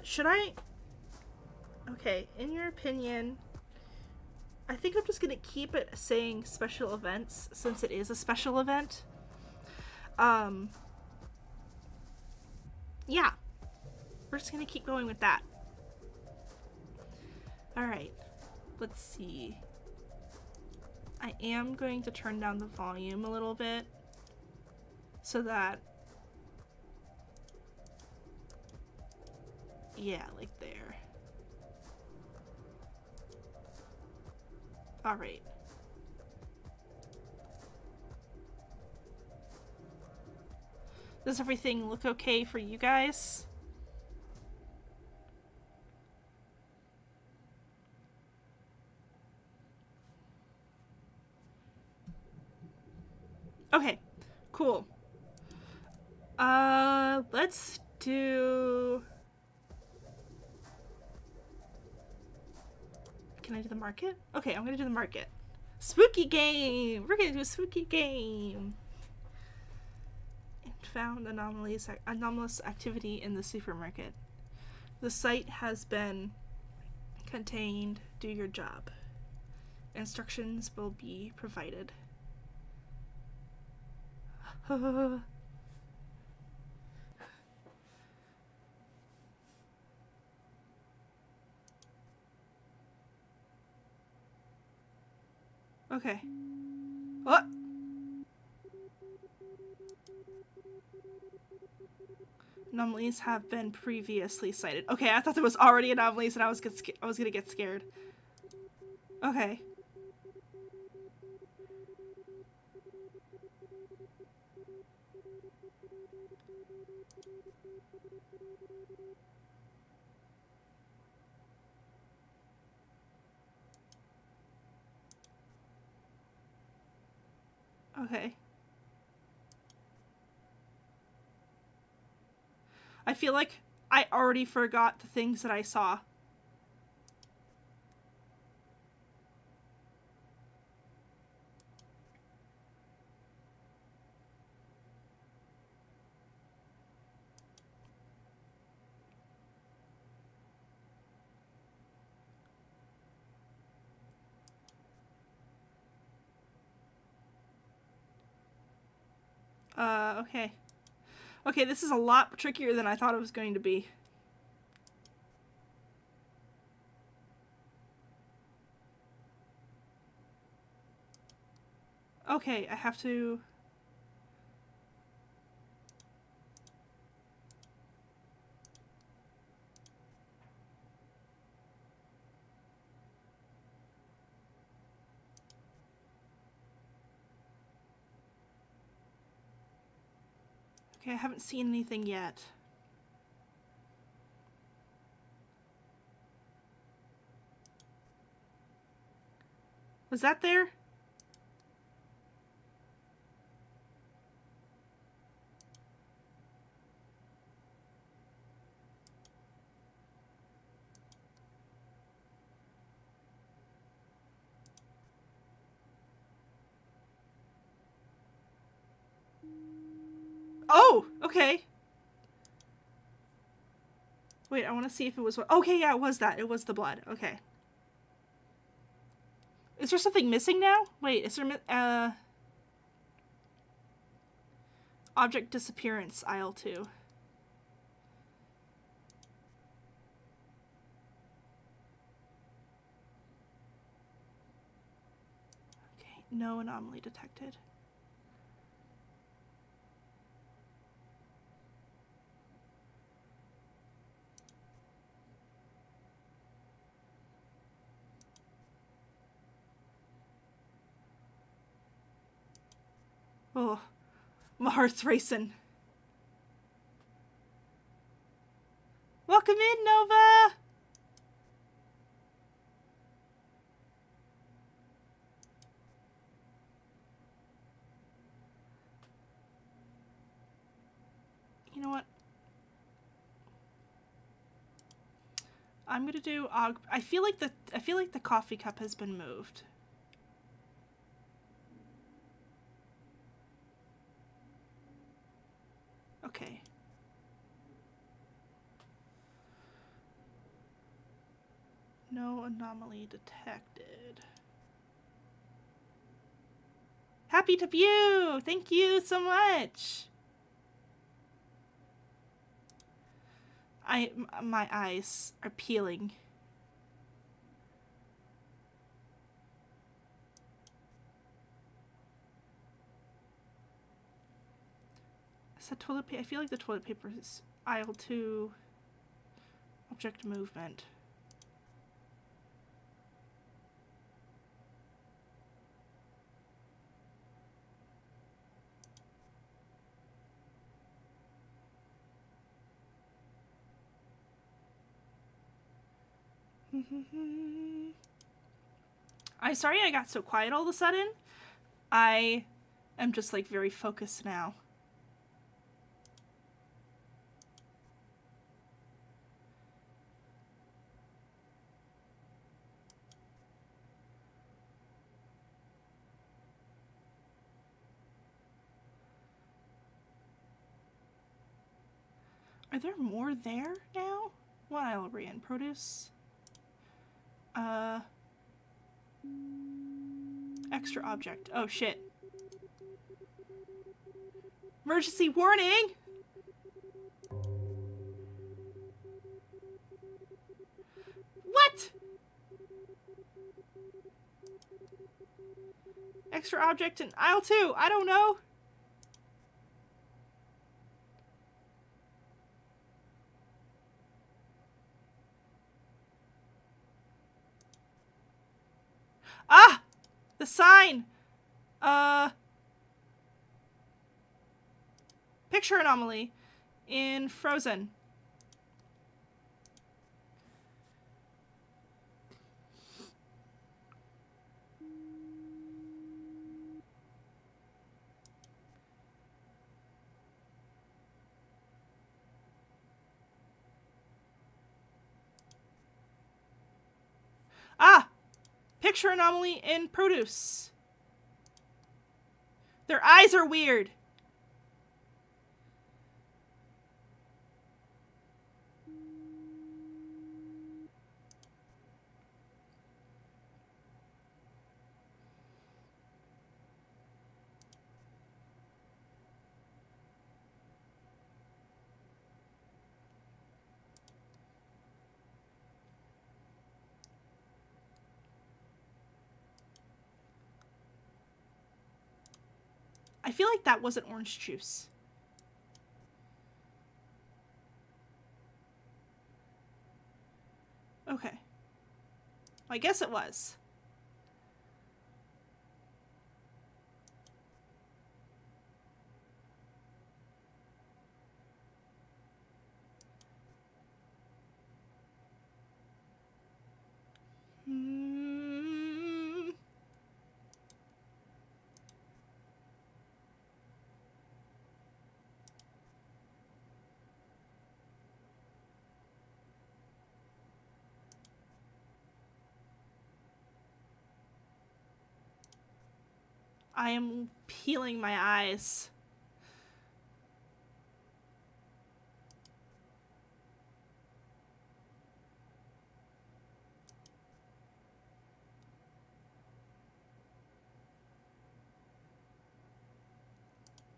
Should I? Okay, in your opinion, I think I'm just gonna keep it saying special events since it is a special event. Yeah, we're just gonna keep going with that. Alright, let's see. I am going to turn down the volume a little bit so that, yeah, like there. Alright. Does everything look okay for you guys? Okay, cool. Let's do... Can I do the market? Okay, I'm gonna do the market. Spooky game! We're gonna do a spooky game! And found anomalous activity in the supermarket. The site has been contained. Do your job. Instructions will be provided. Okay. What? Anomalies have been previously cited. Okay, I thought there was already anomalies and I was gonna get scared. Okay. Okay. I feel like I already forgot the things that I saw. Okay. Okay, this is a lot trickier than I thought it was going to be. Okay, I have to... Okay, I haven't seen anything yet. Was that there? Oh, okay. Wait, I want to see if it was... Okay, yeah, it was that. It was the blood. Okay. Is there something missing now? Wait, is there... Object disappearance, aisle 2. Okay, no anomaly detected. Oh, my heart's racing. Welcome in, Nova! You know what? I'm gonna do I feel like the coffee cup has been moved. Okay. No anomaly detected. Happy to view! Thank you so much! My eyes are peeling. Is that toilet paper? I feel like the toilet paper is aisle 2. Object movement. I'm sorry I got so quiet all of a sudden. I am just like very focused now. Are there more there now? Wild Ran produce. Extra object. Oh shit. Emergency warning! What? Extra object in aisle 2. I don't know. Ah! The sign! Picture anomaly in Frozen. Ah! Picture anomaly in produce. Their eyes are weird. I feel like that wasn't orange juice. Okay. I guess it was. I am peeling my eyes.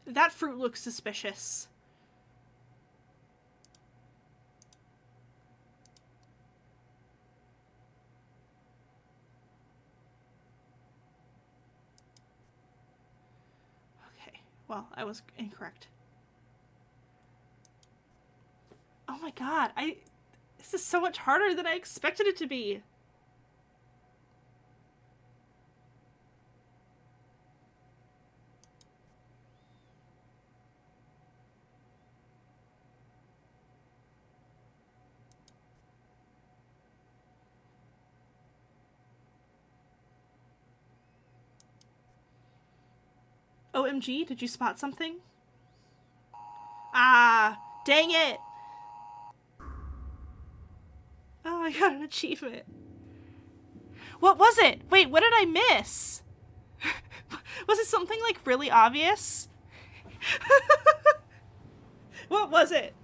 That fruit looks suspicious. Okay, well, I was incorrect. Oh my god, this is so much harder than I expected it to be. OMG, did you spot something? Ah, dang it! Oh, I got an achievement. What was it? Wait, what did I miss? Was it something like really obvious? What was it?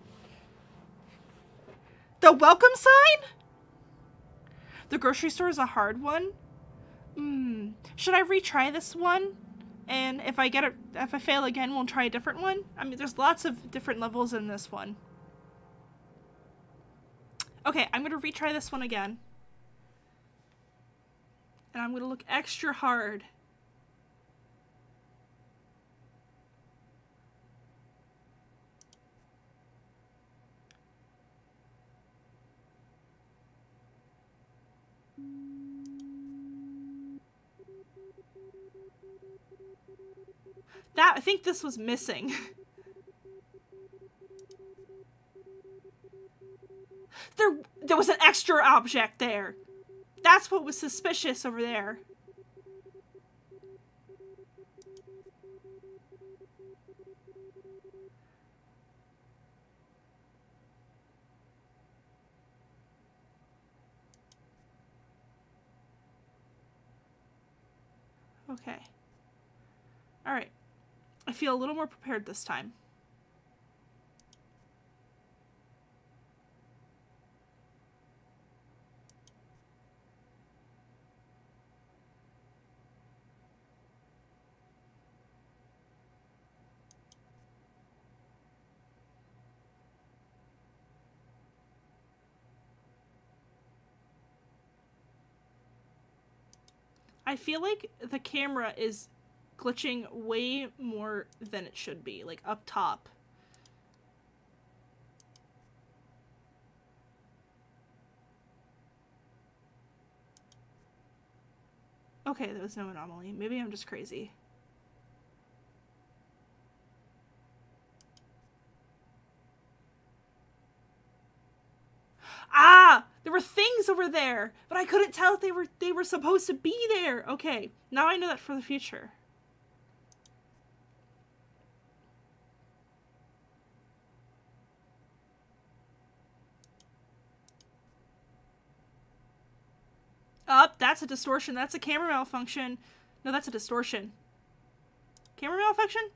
The welcome sign? The grocery store is a hard one. Should I retry this one? And if I fail again, we'll try a different one? I mean, there's lots of different levels in this one. Okay, I'm gonna retry this one again. And I'm gonna look extra hard. I think this was missing. There was an extra object there. That's what was suspicious over there. Okay. Alright. I feel a little more prepared this time. I feel like the camera is glitching way more than it should be, like up top. Okay, there was no anomaly. Maybe I'm just crazy. Ah! There were things over there, but I couldn't tell if they were supposed to be there. Okay, now I know that for the future. Up, that's a distortion. That's a camera malfunction. No, that's a distortion. Camera malfunction?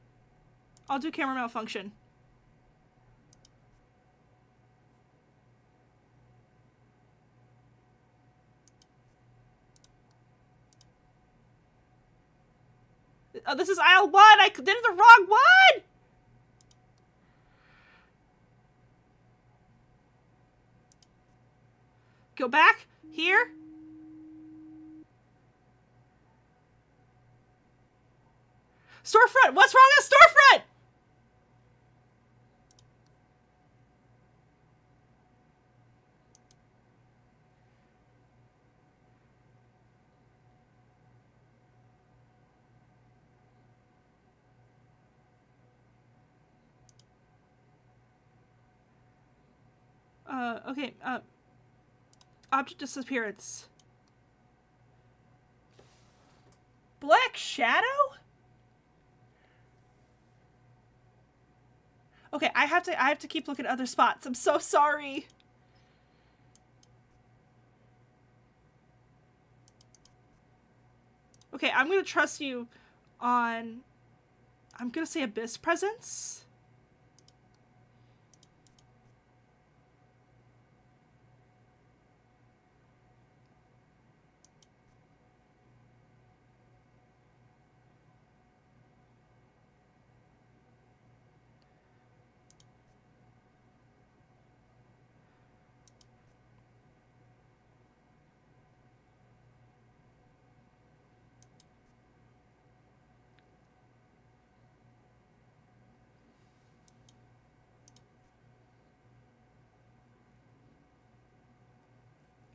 I'll do camera malfunction. Oh, this is aisle 1! I did the wrong one! Go back. Here. Storefront! What's wrong with storefront? Okay, object disappearance. Black shadow? Okay, I have to keep looking at other spots. I'm so sorry. Okay, I'm gonna trust you on, I'm gonna say Abyss Presence.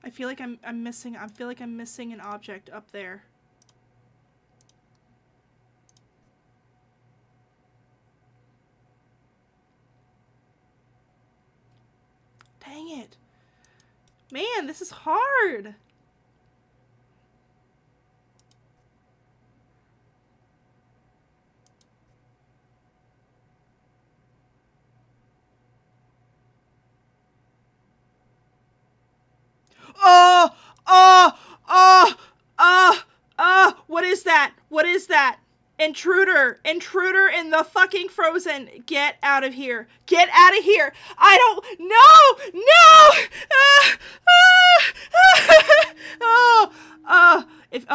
I feel like I'm missing an object up there. Dang it. Man, this is hard. What is that? What is that? Intruder! Intruder in the fucking Frozen! Get out of here! Get out of here! I don't... No! No! If...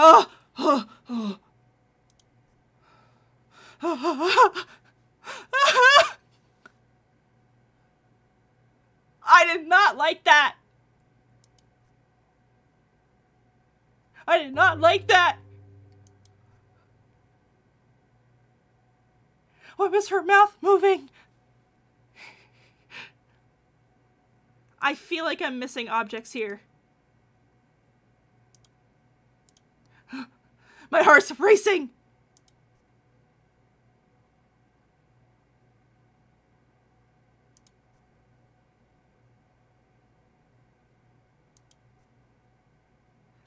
I did not like that! I did not like that! What was her mouth moving? I feel like I'm missing objects here. My heart's racing!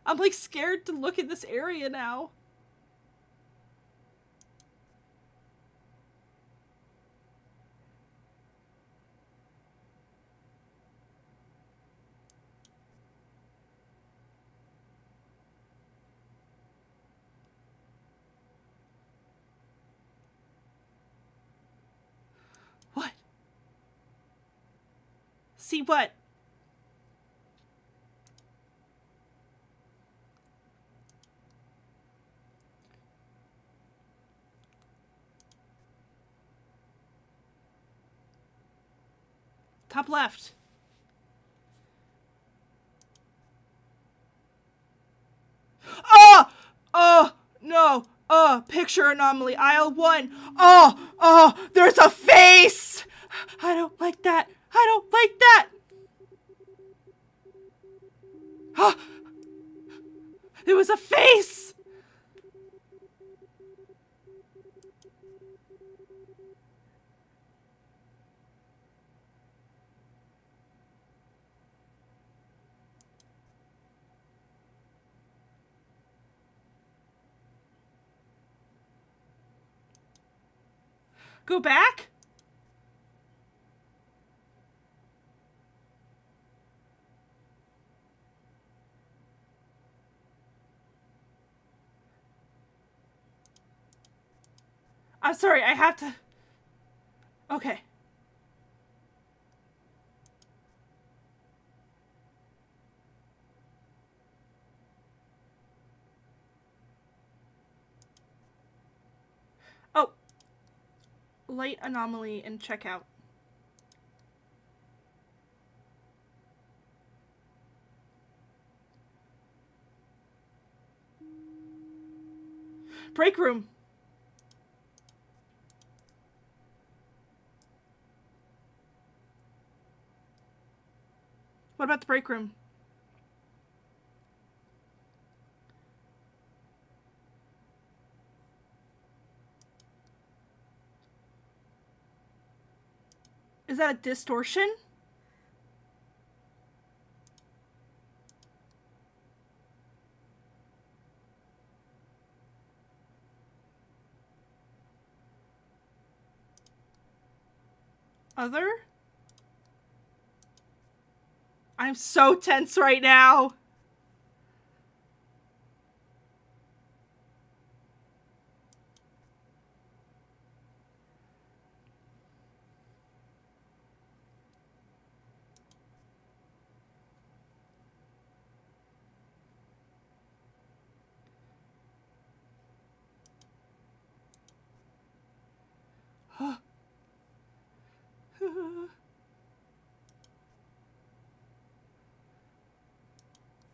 I'm like scared to look at this area now. What? See what? Top left. Oh! Oh! No! Oh! Picture anomaly. Aisle 1. Oh! Oh! There's a face! I don't like that. I don't like that! Oh! There was a face! Go back? I'm sorry, I have to... Okay. Oh. Light anomaly and checkout. Break room. What about the break room? Is that a distortion? Other? I'm so tense right now.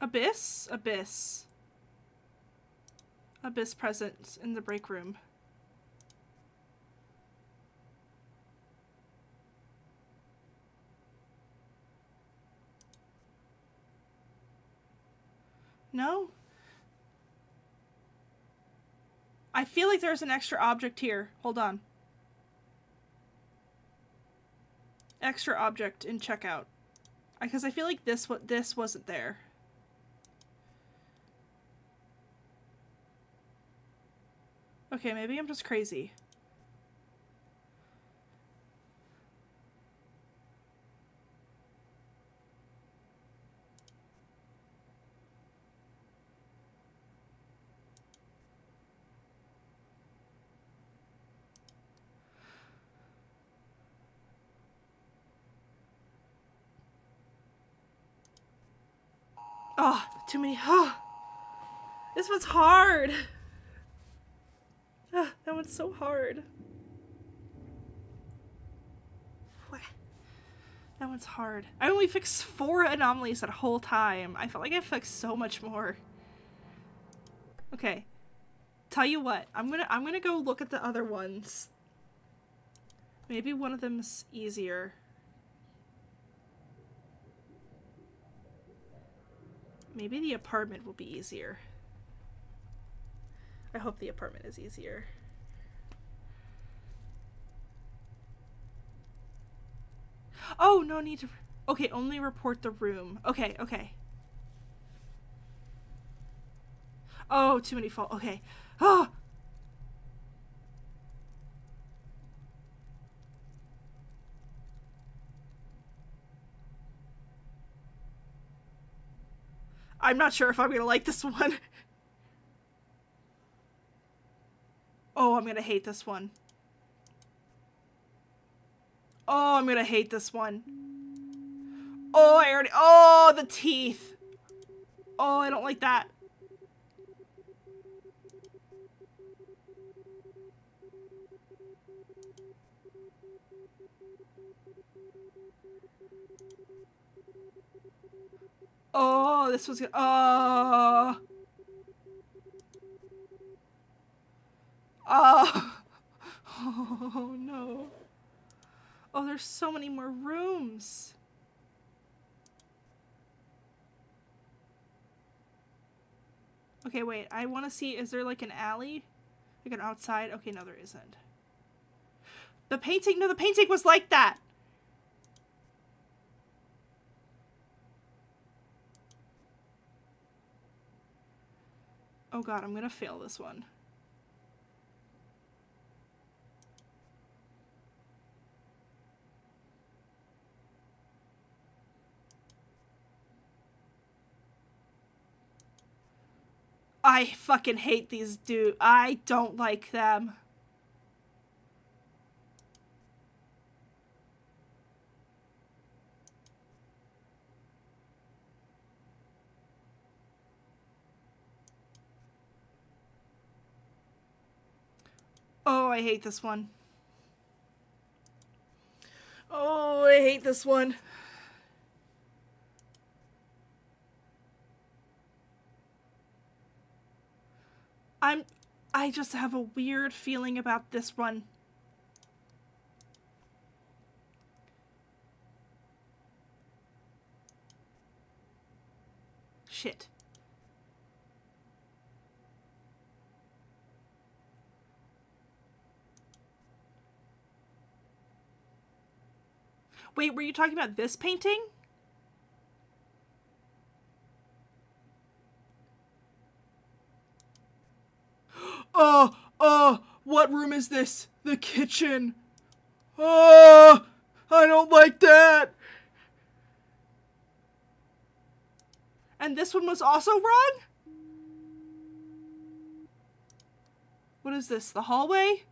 Abyss? Abyss. Abyss present in the break room. No? I feel like there's an extra object here. Hold on. Extra object in checkout. Because I feel like this wasn't there. Okay, maybe I'm just crazy. Oh, too many. Oh, this one's hard. That one's so hard. That one's hard. I only fixed 4 anomalies that whole time. I felt like I fixed so much more. Okay. Tell you what, I'm gonna go look at the other ones. Maybe one of them's easier. Maybe the apartment will be easier. I hope the apartment is easier. Oh, no need to... Okay, only report the room. Okay, okay. Oh, too many fall. Okay. Oh! I'm not sure if I'm gonna like this one. Oh, I'm gonna hate this one. Oh, I'm gonna hate this one. Oh, I already- Oh, the teeth! Oh, I don't like that. Oh, this was good. Oh. Oh. Oh, no. Oh, there's so many more rooms. Okay, wait. I want to see, is there like an alley? Like an outside? Okay, no, there isn't. The painting? No, the painting was like that. Oh god, I'm gonna fail this one. I fucking hate these dudes. I don't like them. Oh, I hate this one. Oh, I hate this one. I just have a weird feeling about this one. Shit. Wait, were you talking about this painting? What room is this? The kitchen. Oh, I don't like that. And this one was also wrong? What is this, the hallway?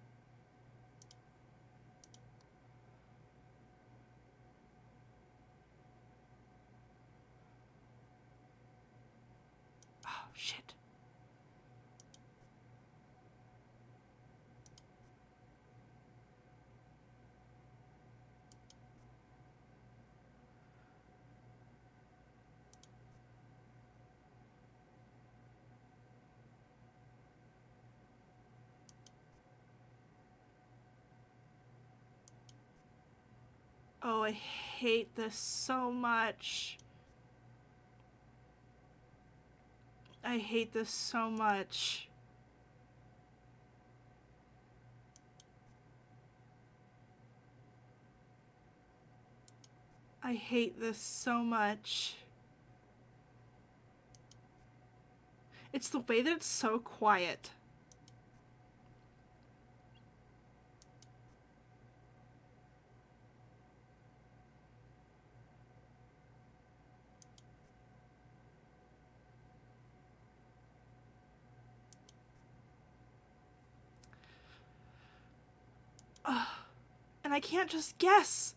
Oh, shit. Oh, I hate this so much. I hate this so much. I hate this so much. It's the way that it's so quiet. And I can't just guess.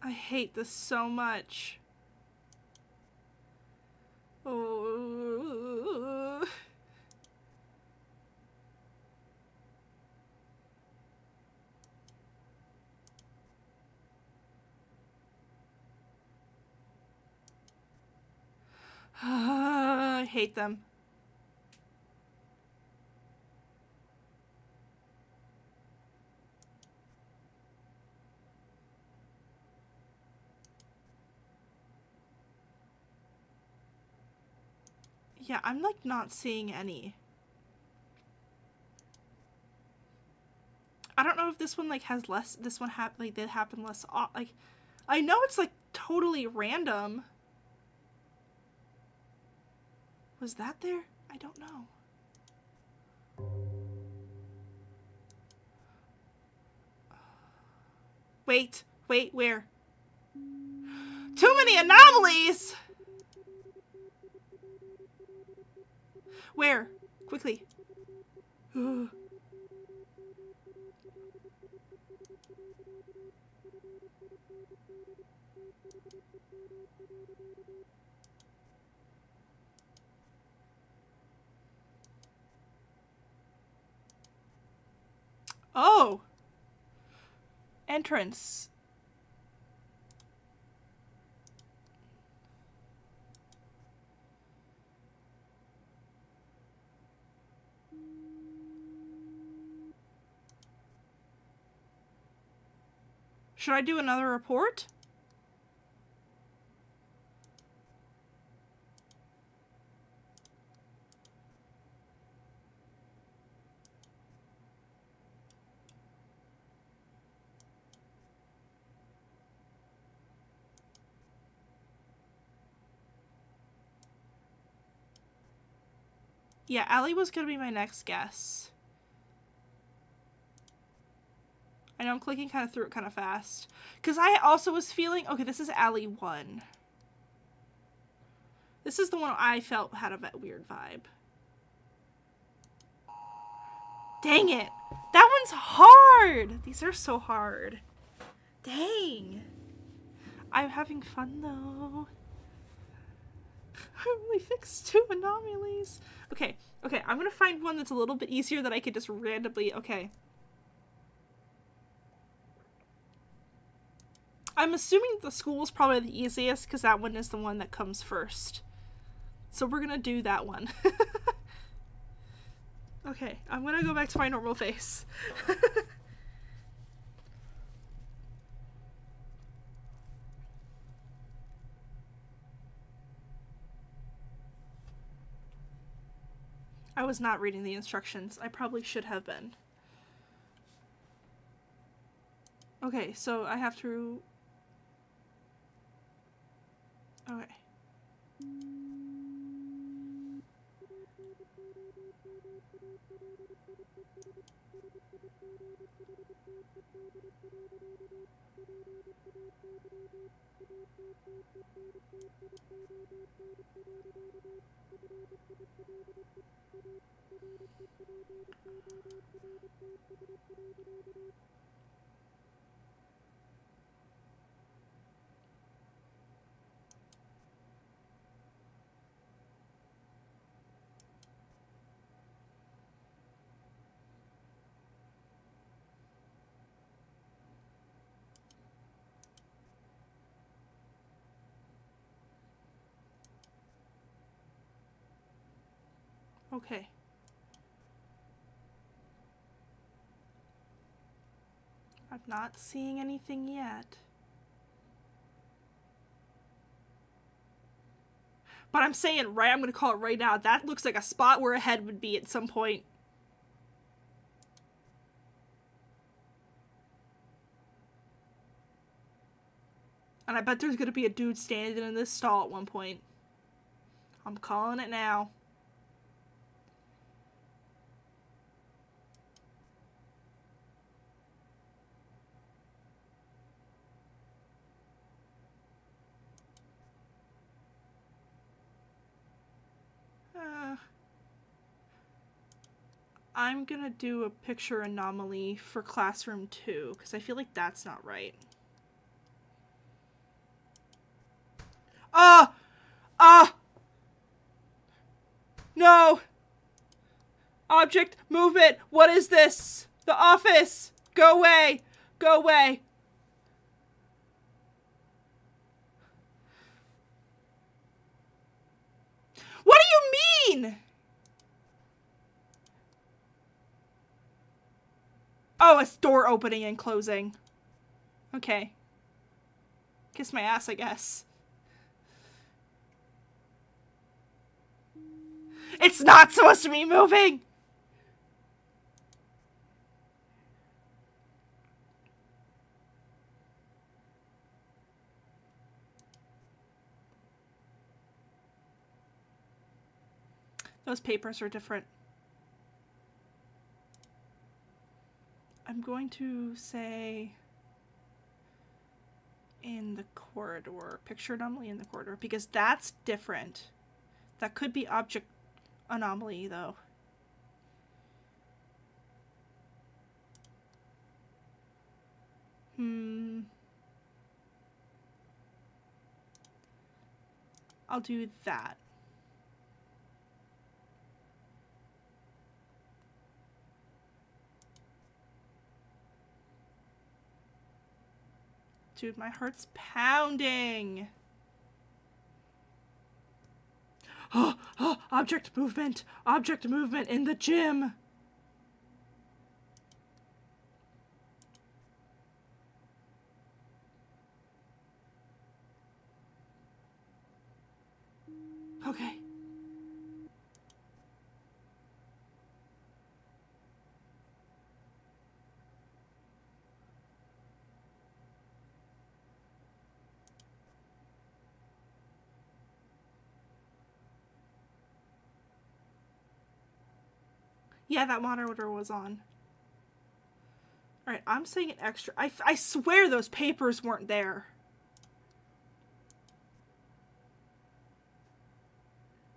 I hate this so much. Oh. I hate them. Yeah, I'm like not seeing any. if this one like has less. This one like they happen less. Like, I know it's like totally random. Was that there? I don't know. Wait, where? Too many anomalies! Where? Quickly. Oh! Entrance. Should I do another report? Yeah, Allie was gonna be my next guess. I know I'm clicking kind of through it kind of fast. Because I also was feeling... Okay, this is Allie 1. This is the one I felt had a weird vibe. Dang it! That one's hard! These are so hard. Dang. I'm having fun, though. I only fixed 2 anomalies. Okay, I'm gonna find one that's a little bit easier that I could just randomly... Okay. I'm assuming the school's probably the easiest because that one is the one that comes first. So we're gonna do that one. Okay, I'm gonna go back to my normal face. I was not reading the instructions. I probably should have been. Okay, so I have to... Okay. Okay. I'm not seeing anything yet. But I'm saying, right, I'm gonna call it right now. That looks like a spot where a head would be at some point. And I bet there's gonna be a dude standing in this stall at one point. I'm calling it now. I'm gonna do a picture anomaly for classroom 2 because I feel like that's not right. No! Object, move it! What is this? The office! Go away! Go away! What do you mean? Oh, it's door opening and closing. Okay. Kiss my ass, I guess. It's not supposed to be moving! Those papers are different. I'm going to say in the corridor. Picture anomaly in the corridor. Because that's different. That could be object anomaly, though. I'll do that. Dude, my heart's pounding. Oh, object movement. Object movement in the gym. Okay. Yeah, that monitor was on. Alright, I'm saying an extra. I swear those papers weren't there.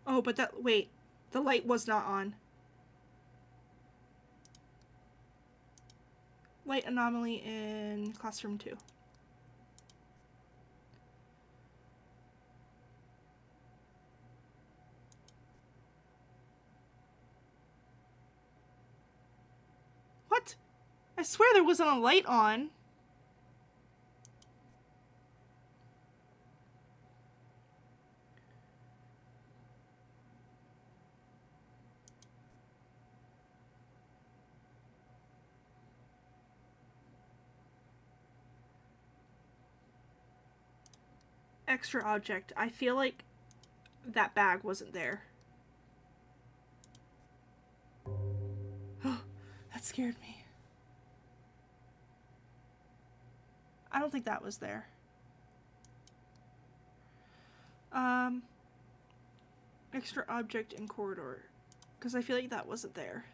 Oh, but that. Wait. The light was not on. Light anomaly in classroom 2. What? I swear there wasn't a light on. Extra object. I feel like that bag wasn't there. Oh, that scared me. I don't think that was there. Extra object in corridor. Because I feel like that wasn't there.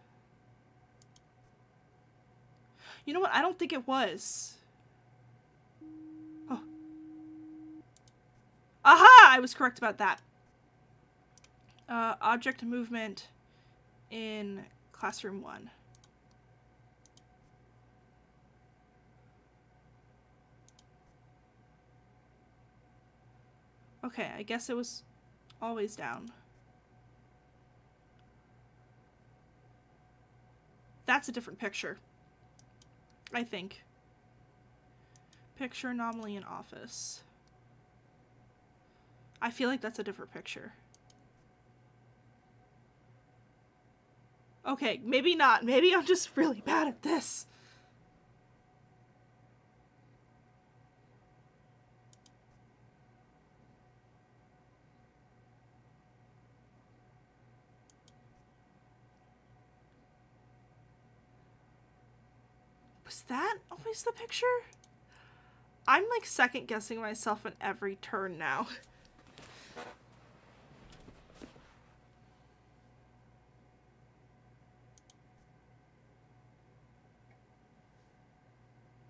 You know what? I don't think it was. Oh. Aha! I was correct about that. Object movement in classroom 1. Okay, I guess it was always down. That's a different picture. I think. Picture anomaly in office. I feel like that's a different picture. Okay, maybe not. Maybe I'm just really bad at this. Was that always the picture? I'm like second guessing myself in every turn now.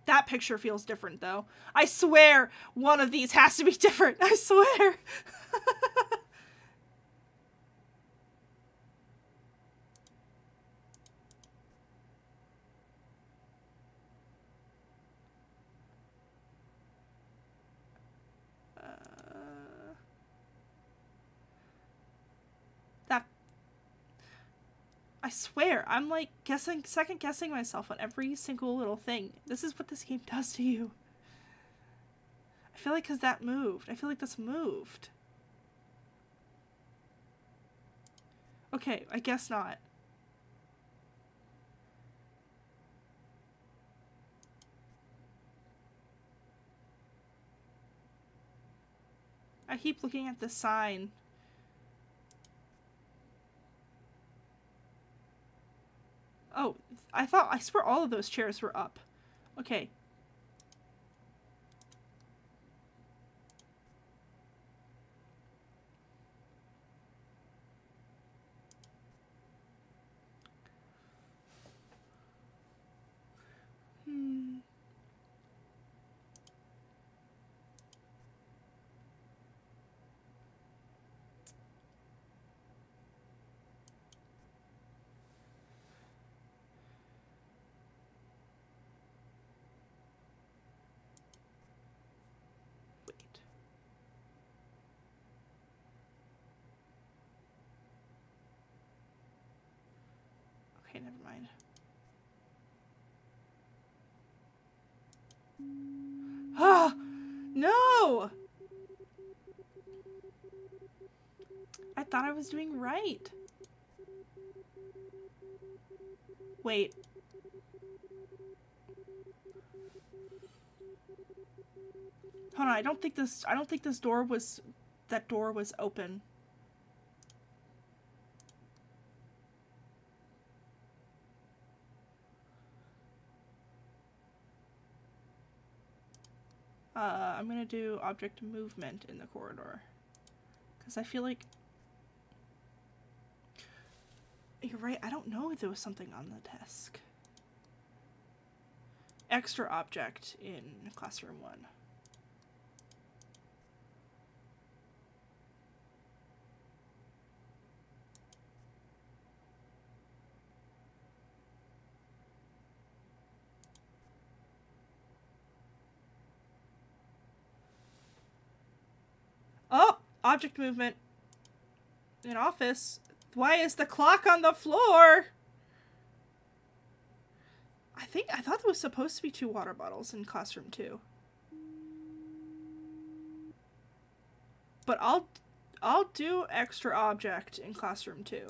That picture feels different though. I swear one of these has to be different. I swear. I swear, I'm like second guessing myself on every single little thing. This is what this game does to you. I feel like because that moved. I feel like this moved. Okay, I guess not. I keep looking at the sign. Oh, I swear all of those chairs were up. Okay. mind. Ah! No! I thought I was doing right. Wait. Hold on, I don't think this door was, that door was open. I'm gonna do object movement in the corridor. Because I feel like... You're right, I don't know if there was something on the desk. Extra object in classroom 1. Oh! Object movement. In office. Why is the clock on the floor? I thought there was supposed to be 2 water bottles in classroom 2. But I'll do extra object in classroom 2.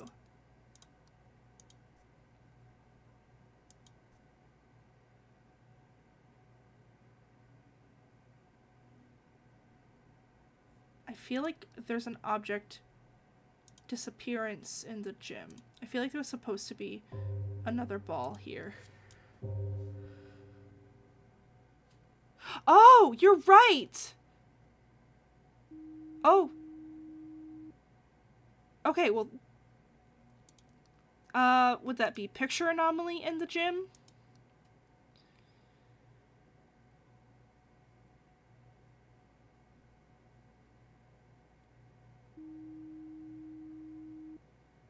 I feel like there's an object disappearance in the gym. I feel like there was supposed to be another ball here. Oh, you're right! Oh. Okay, well... would that be picture anomaly in the gym?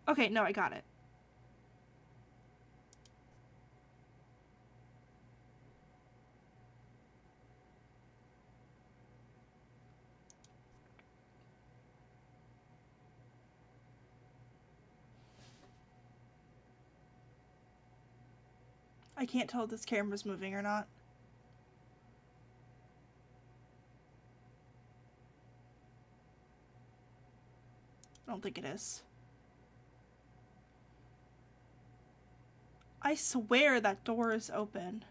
Okay, no, I got it. I can't tell if this camera's moving or not. I don't think it is. I swear that door is open.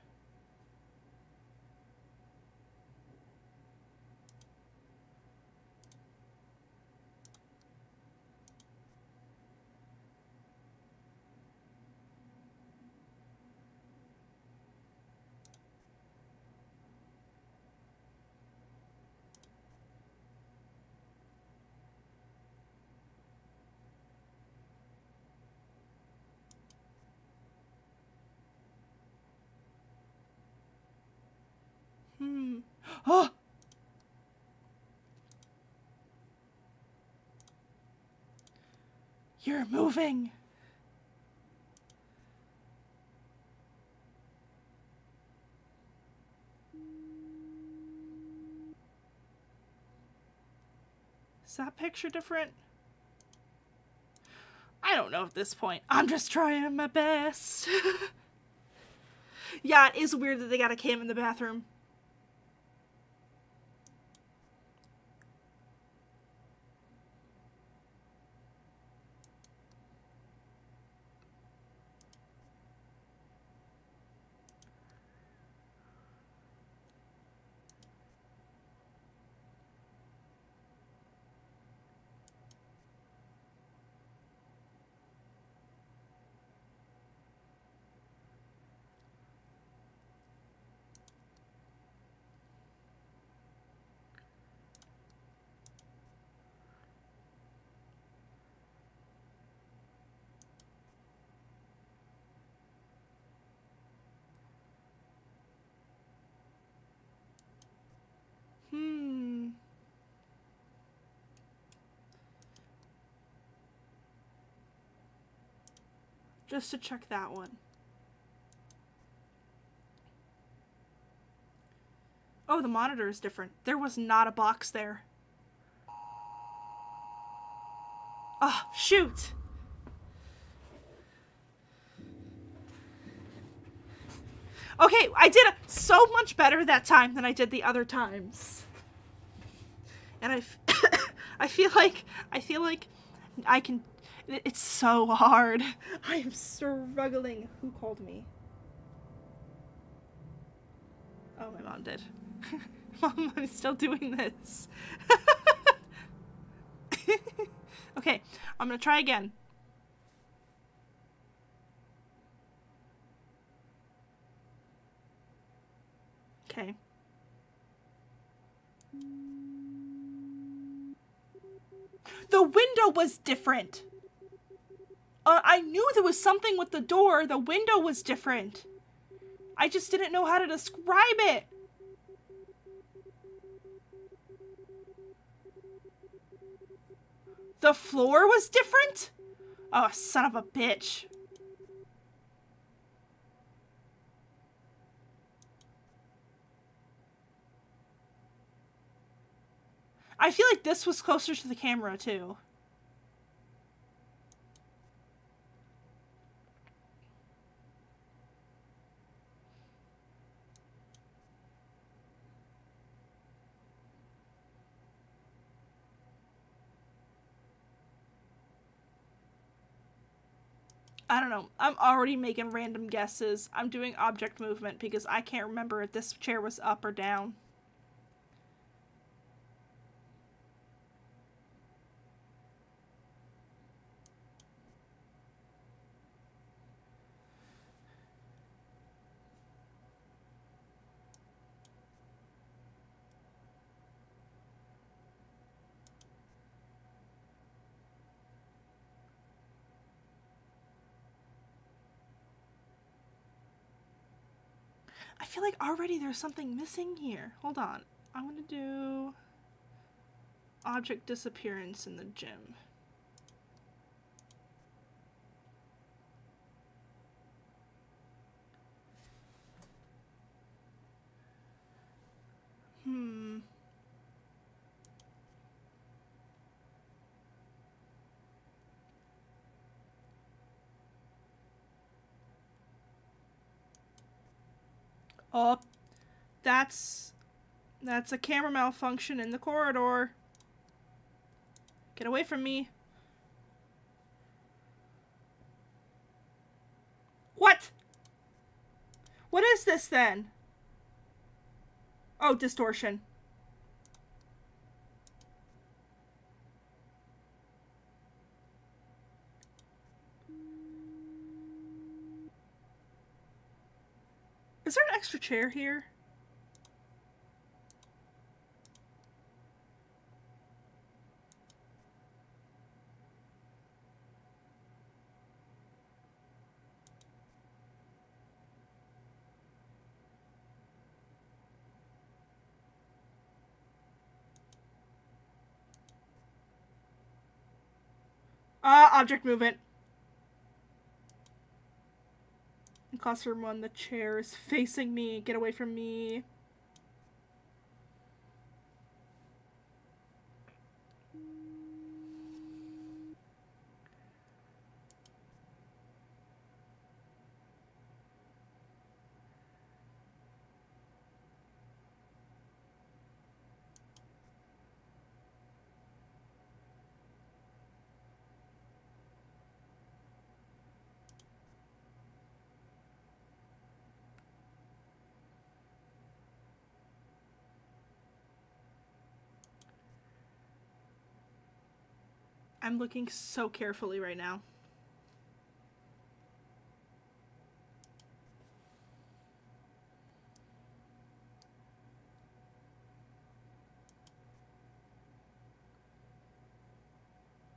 Oh! You're moving! Is that picture different? I don't know at this point. I'm just trying my best. Yeah, it is weird that they got a cam in the bathroom. Just to check that one. Oh, the monitor is different. There was not a box there. Oh, shoot! Okay, I did so much better that time than I did the other times. And I feel like I can. It's so hard. I am struggling. Who called me? Oh, my mom did. Mom, I'm still doing this. Okay, I'm gonna try again. Okay. The window was different. I knew there was something with the door. The window was different. I just didn't know how to describe it. The floor was different? Oh, son of a bitch. I feel like this was closer to the camera, too. I don't know. I'm already making random guesses. I'm doing object movement because I can't remember if this chair was up or down. I feel like already there's something missing here. Hold on. I'm gonna do object disappearance in the gym. Oh, that's a camera malfunction in the corridor. Get away from me. What? What is this then? Oh, distortion. Is there an extra chair here? Object movement. In classroom 1, the chair is facing me. Get away from me. I'm looking so carefully right now.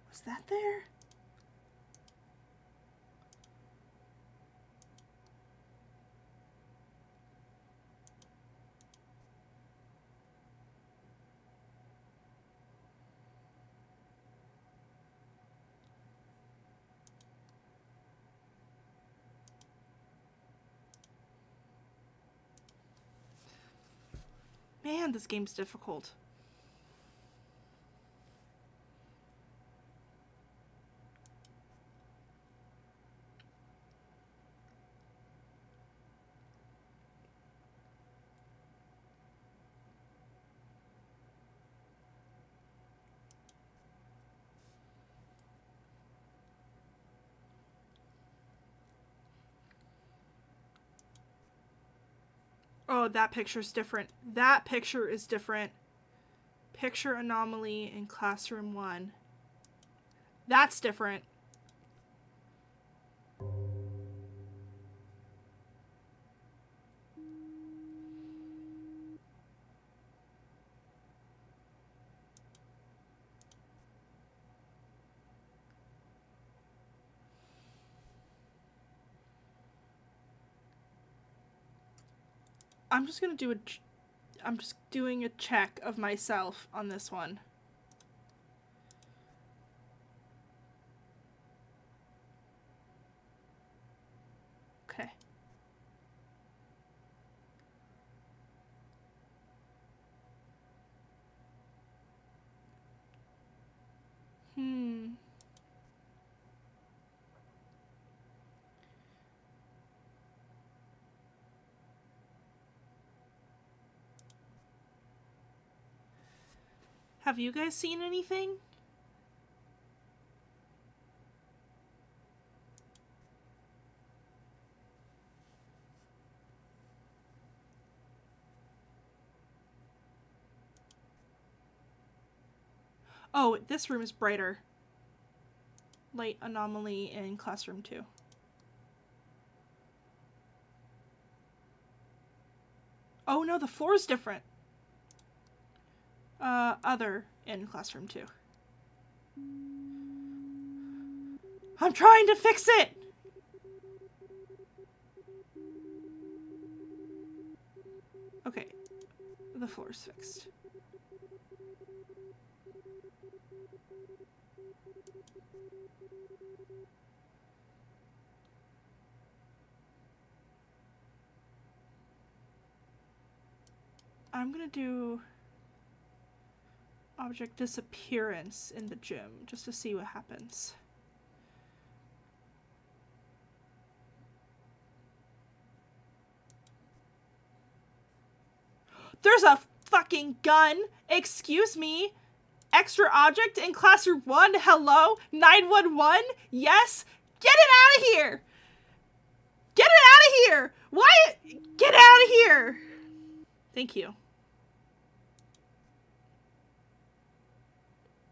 Was that there? Man, this game's difficult. Oh, that picture's different. That picture is different. Picture anomaly in classroom 1. That's different. I'm just gonna do I'm just doing a check of myself on this one. Okay. Have you guys seen anything? Oh, this room is brighter. Light anomaly in classroom 2. Oh no, the floor is different. Other in classroom 2. I'm trying to fix it! Okay. The floor's fixed. I'm gonna do object disappearance in the gym just to see what happens. There's a fucking gun! Excuse me? Extra object in classroom 1? Hello? 911? Yes? Get it out of here! Get it out of here! Why? Get out of here! Thank you.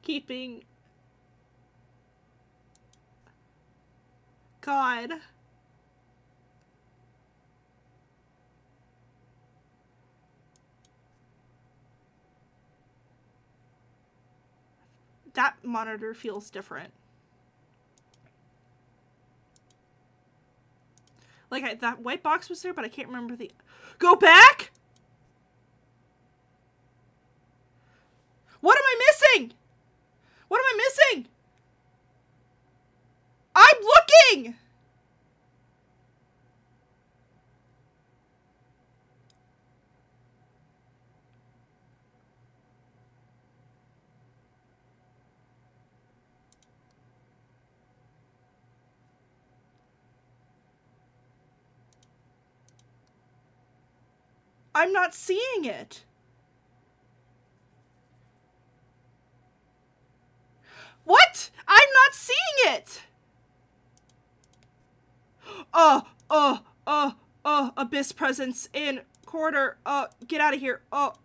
Keeping... God. That monitor feels different. Like, that white box was there, but I can't remember the... Go back?! What am I missing?! What am I missing?! I'm looking!! I'm not seeing it. What? I'm not seeing it. Abyss presence in corridor. Get out of here. I'm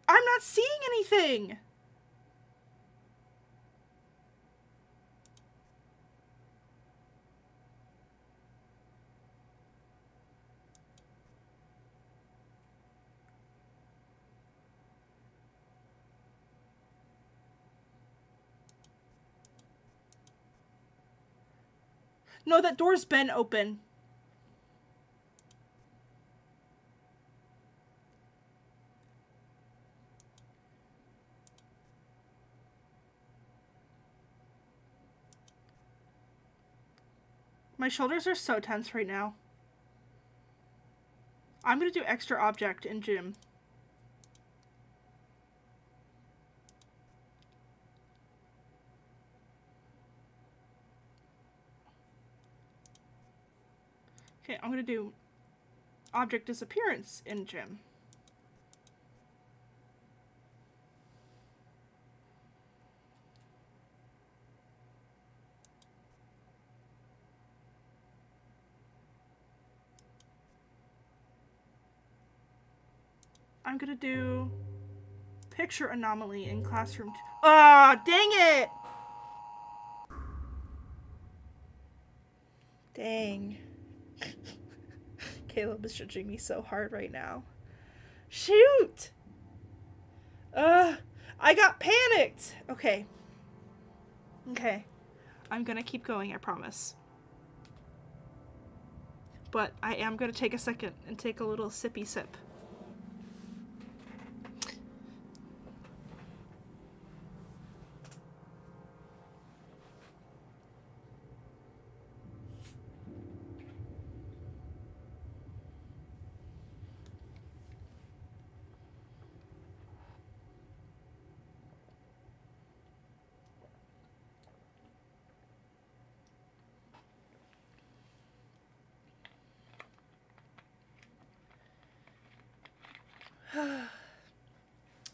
not seeing anything. No, that door's been open. My shoulders are so tense right now. I'm gonna do extra object in gym. Okay, I'm gonna do object disappearance in gym. I'm gonna do picture anomaly in classroom. Ah, dang it! Dang. Caleb is judging me so hard right now. Shoot! I got panicked! Okay. Okay. I'm gonna keep going, I promise. But I am gonna take a second and take a little sippy sip.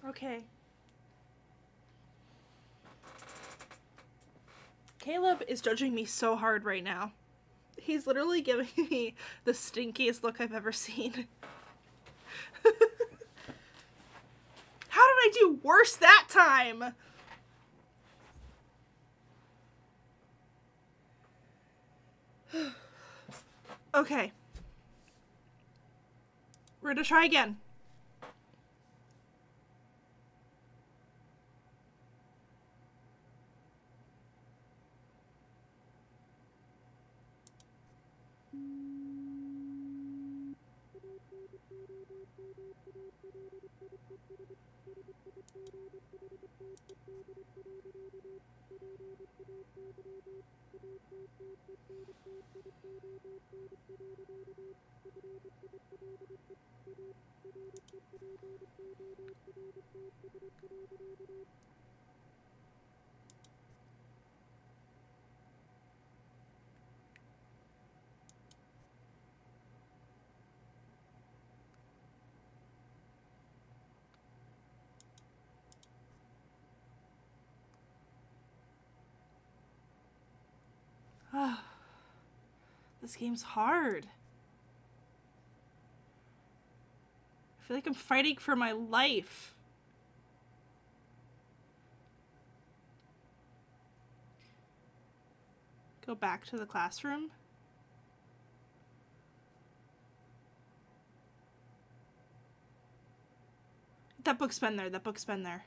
Okay. Caleb is judging me so hard right now. He's literally giving me the stinkiest look I've ever seen. How did I do worse that time? Okay. We're gonna try again. This game's hard. I feel like I'm fighting for my life. Go back to the classroom. That book's been there. That book's been there.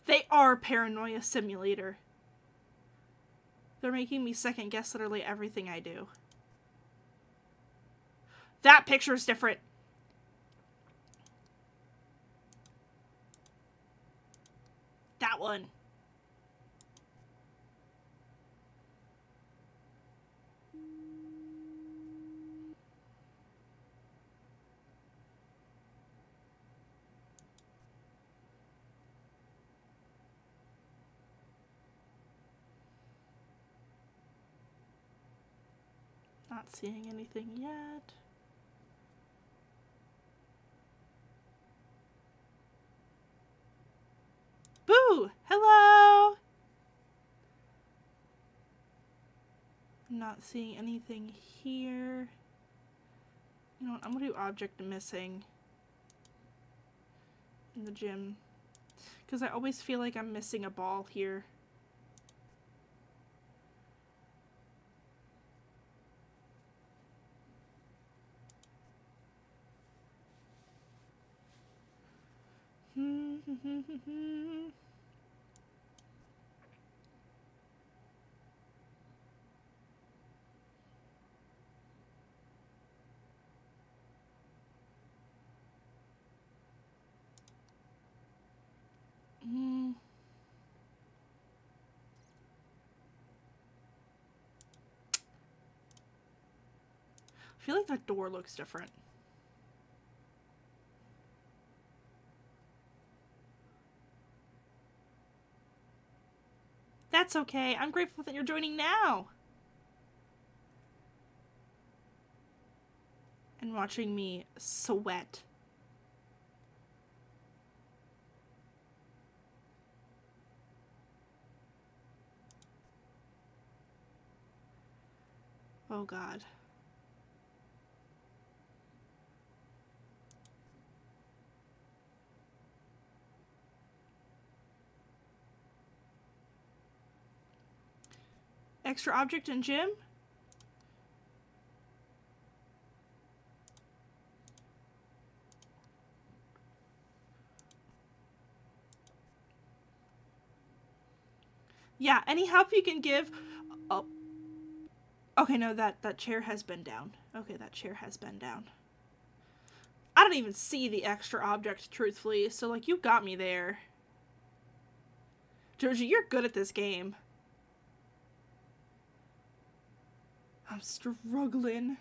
They are Paranoia Simulator. They're making me second guess literally everything I do. That picture's different. That one. Not seeing anything yet. Boo! Hello! Not seeing anything here. You know what? I'm gonna do object missing in the gym. Because I always feel like I'm missing a ball here. I feel like that door looks different. That's okay. I'm grateful that you're joining now. And watching me sweat. Oh God. Extra object in gym? Yeah, any help you can give. Oh. Okay, no, that chair has been down. Okay, that chair has been down. I don't even see the extra object, truthfully, so, like, you got me there. Georgie, you're good at this game. I'm struggling.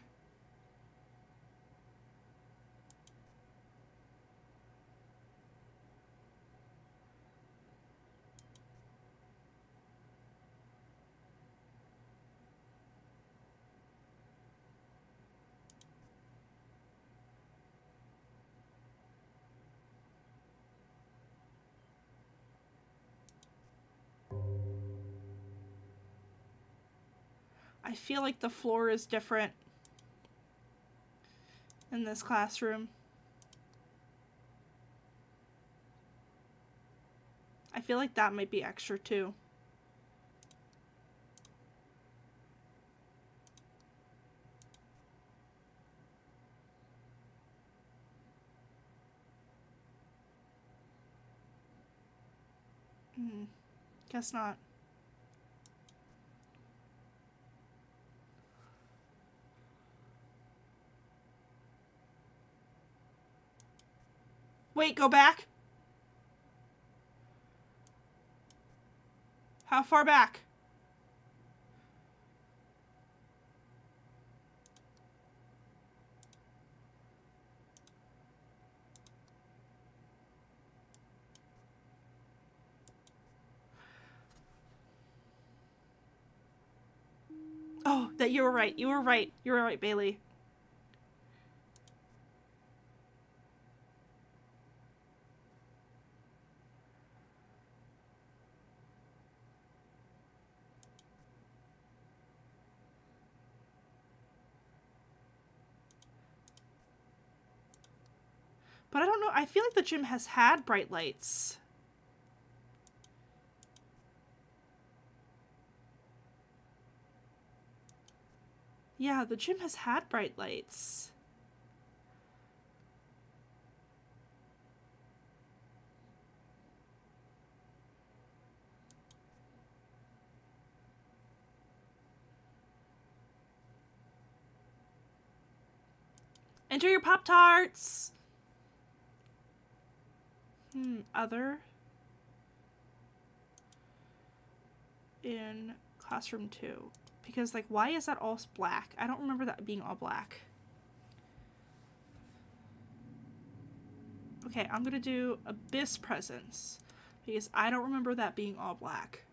I feel like the floor is different in this classroom. I feel like that might be extra too. Guess not. Wait, go back? How far back? Oh, that you were right. You were right. You were right, Bailey. But I don't know. I feel like the gym has had bright lights. Yeah, the gym has had bright lights. Enter your Pop-Tarts! Other. In classroom 2. Because, like, why is that all black? I don't remember that being all black. Okay, I'm gonna do Abyss Presence. Because I don't remember that being all black.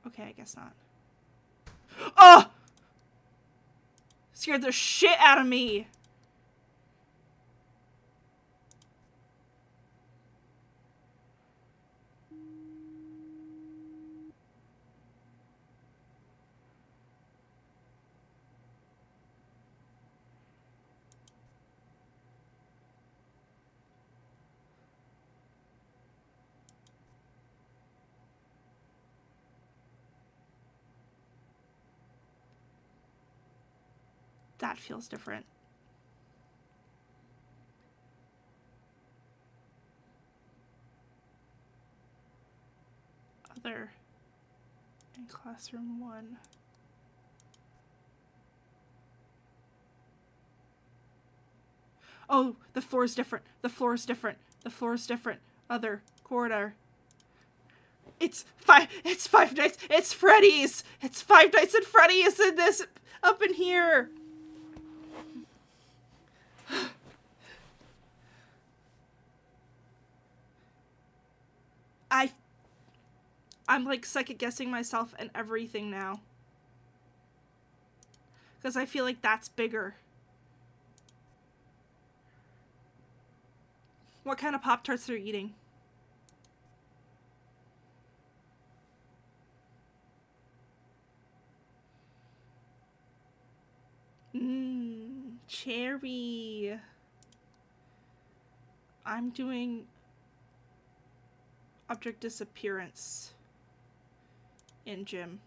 Okay, I guess not. Oh! Scared the shit out of me! That feels different. Other in classroom 1. Oh, the floor is different. The floor is different. The floor is different. Other corridor. It's Five Nights. It's Freddy's. It's Five Nights at Freddy's in this up in here. I'm like second guessing myself and everything now. Because I feel like that's bigger. What kind of Pop-Tarts are you eating? Cherry. I'm doing object disappearance in gym.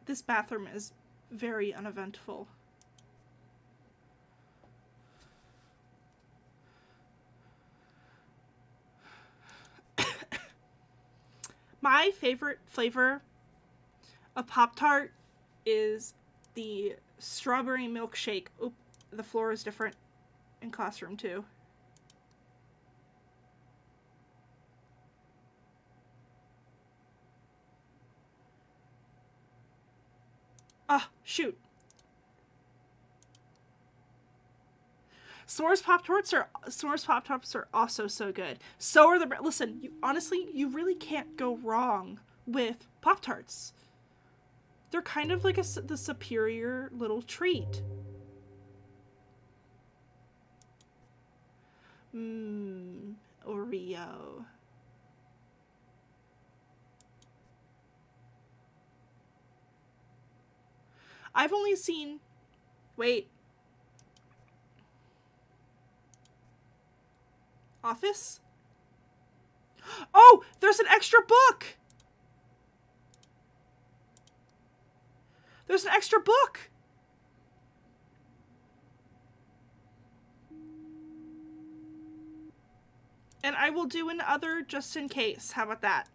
This bathroom is very uneventful. My favorite flavor of Pop-Tart is the strawberry milkshake. Oop, the floor is different in classroom too. Ah, shoot. S'mores Pop-Tarts are also so good. So are the... Listen, honestly, you really can't go wrong with Pop-Tarts. They're kind of like the superior little treat. Oreo. I've only seen... Wait. Office? Oh, there's an extra book! There's an extra book! And I will do another just in case. How about that?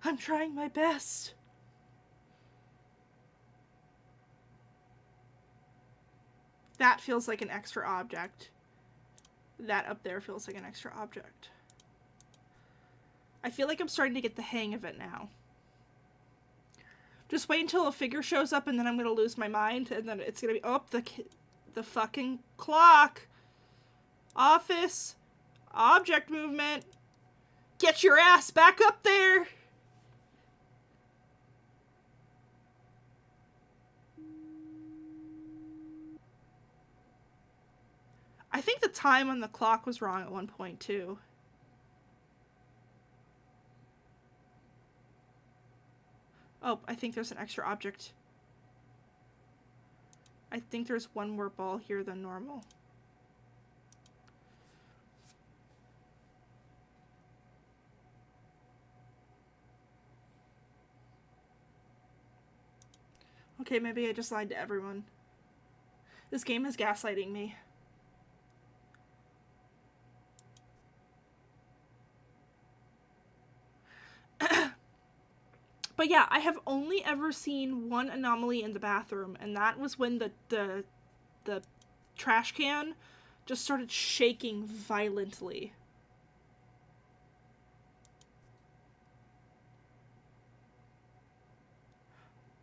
I'm trying my best. That feels like an extra object. That up there feels like an extra object. I feel like I'm starting to get the hang of it now. Just wait until a figure shows up and then I'm gonna lose my mind and then it's gonna be, oh, the fucking clock. Office. Object movement. Get your ass back up there. I think the time on the clock was wrong at one point, too. Oh, I think there's an extra object. I think there's one more ball here than normal. Okay, maybe I just lied to everyone. This game is gaslighting me. But yeah, I have only ever seen one anomaly in the bathroom, and that was when the trash can just started shaking violently.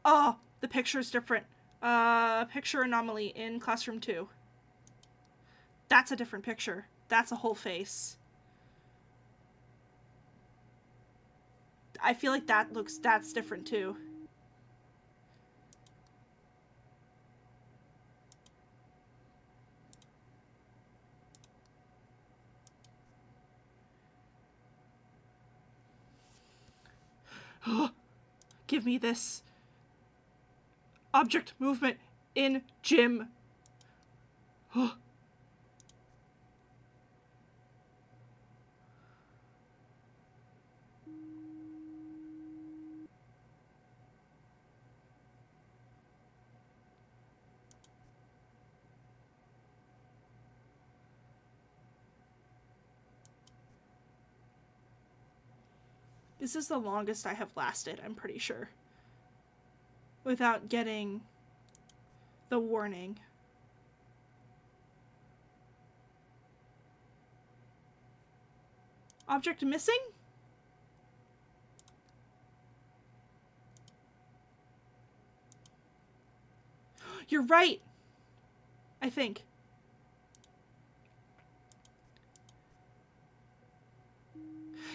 Oh, the picture's different. Picture anomaly in classroom 2. That's a different picture. That's a whole face. I feel like that's different too. Give me this. Object movement in gym. This is the longest I have lasted, I'm pretty sure. Without getting the warning. Object missing? You're right. I think.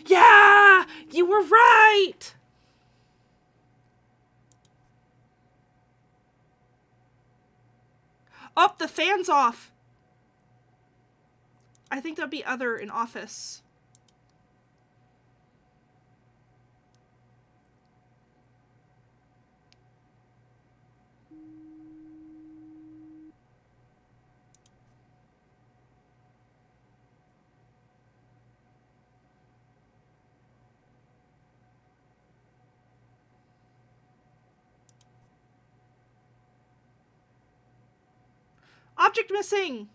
Yeah! You were right! Oh, the fan's off. I think there'll be other in office. Object missing!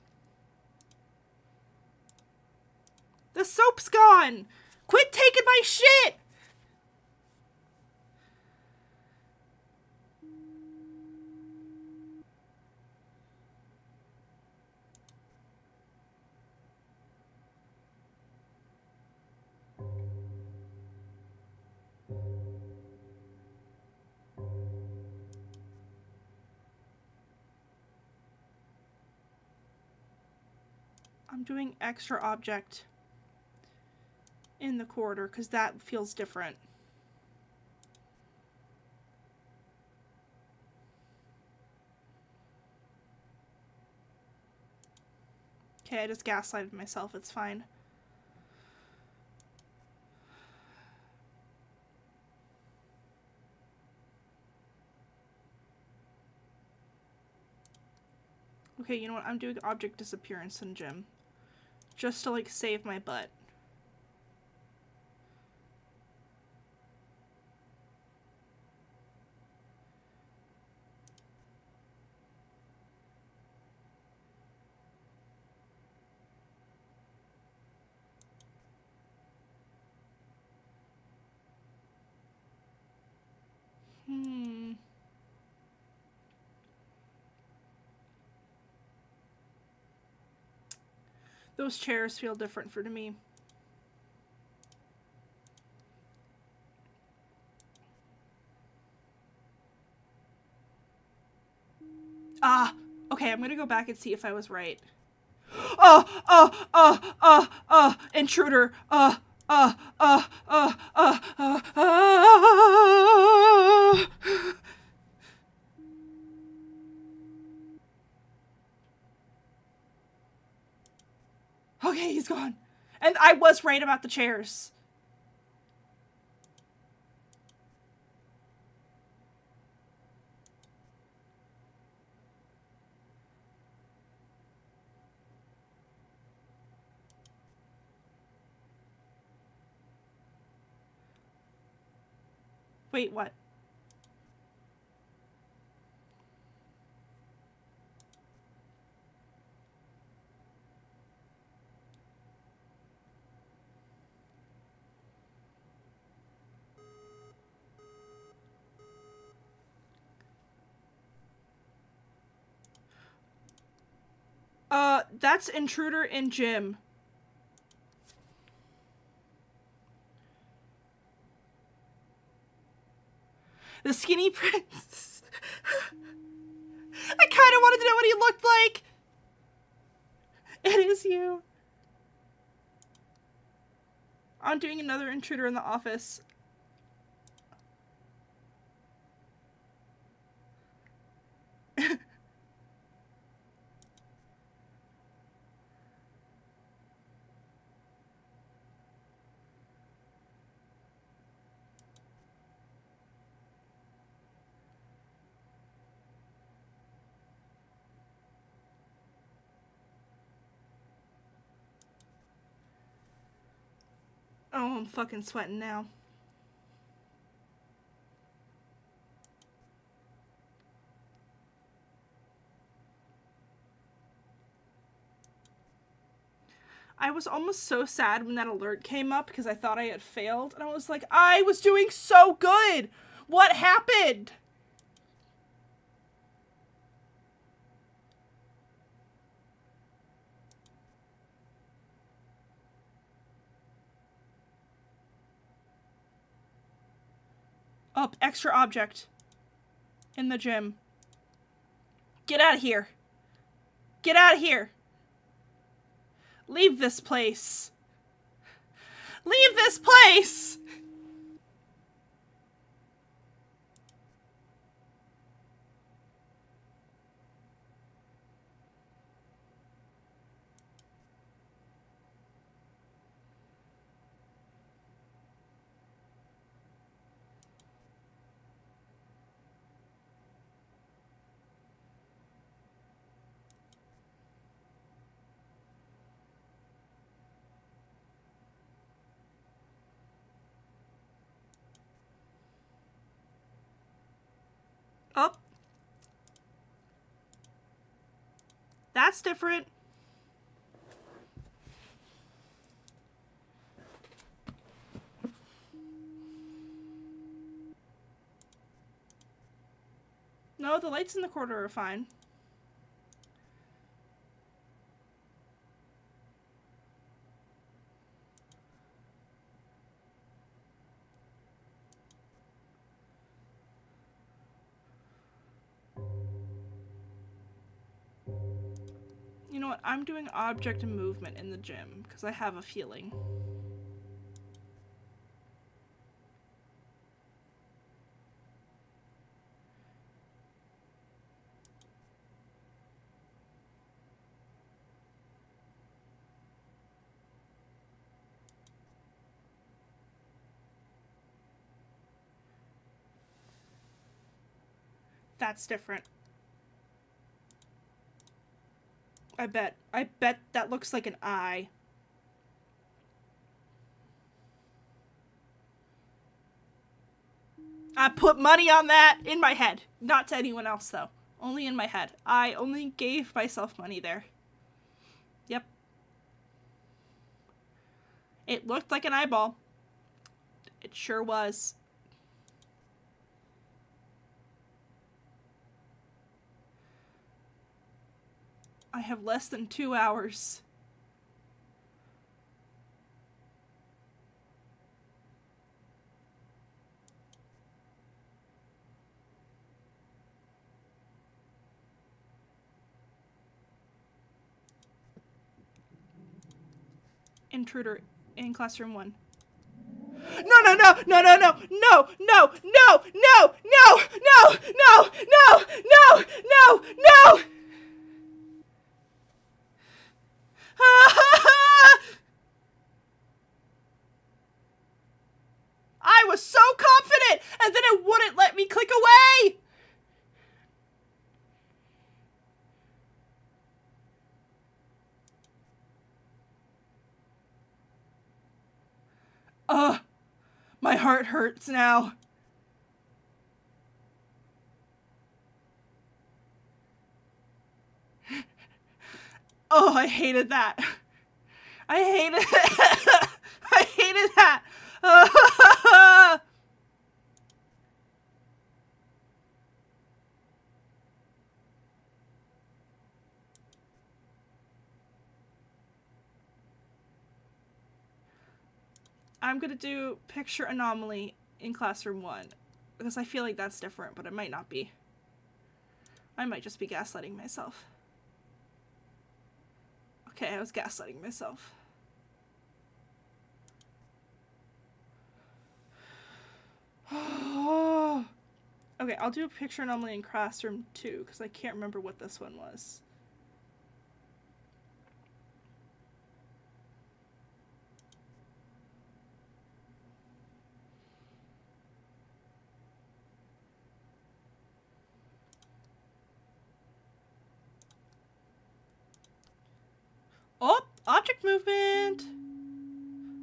The soap's gone! Quit taking my shit! I'm doing extra object in the corridor because that feels different. Okay, I just gaslighted myself. It's fine. Okay, you know what? I'm doing object disappearance in gym. Just to, like, save my butt. Those chairs feel different to me. Ah! Okay, I'm gonna go back and see if I was right. Intruder! Okay, he's gone. And I was right about the chairs. Wait, what? That's intruder in gym. The skinny prince. I kind of wanted to know what he looked like. It is you. I'm doing another intruder in the office. Oh, I'm fucking sweating now. I was almost so sad when that alert came up because I thought I had failed. And I was like, I was doing so good! What happened? Oh, extra object. In the gym. Get out of here. Get out of here. Leave this place. Leave this place! Oh. That's different. No, the lights in the corridor are fine. You know what? I'm doing object and movement in the gym because I have a feeling. That's different. I bet that looks like an eye. I put money on that in my head. Not to anyone else, though. Only in my head. I only gave myself money there. Yep. It looked like an eyeball. It sure was. I have less than 2 hours. Intruder in classroom 1. No, no, no, no, no, no, no, no, no, no, no, no, no, no, no, no, no. I was so confident, and then it wouldn't let me click away. My heart hurts now. Oh, I hated that. I hated it. I hated that. I'm gonna do picture anomaly in classroom 1 because I feel like that's different, but it might not be. I might just be gaslighting myself. Okay, I was gaslighting myself. Okay, I'll do a picture anomaly in classroom 2 because I can't remember what this one was. Oh, object movement.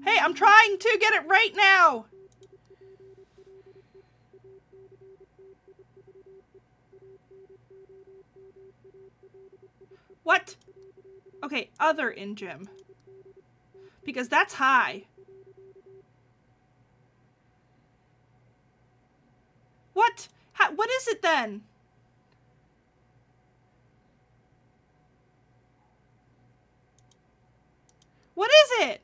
Hey, I'm trying to get it right now. What? Okay, other in gym. Because that's high. What? What is it then? What is it?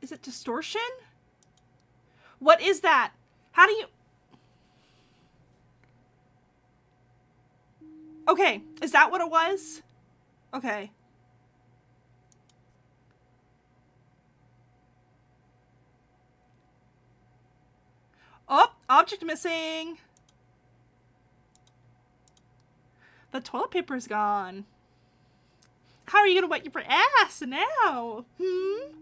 Is it distortion? What is that? How do you... Okay, is that what it was? Okay. Oh, object missing. The toilet paper's gone. How are you gonna wet your ass now? Hmm?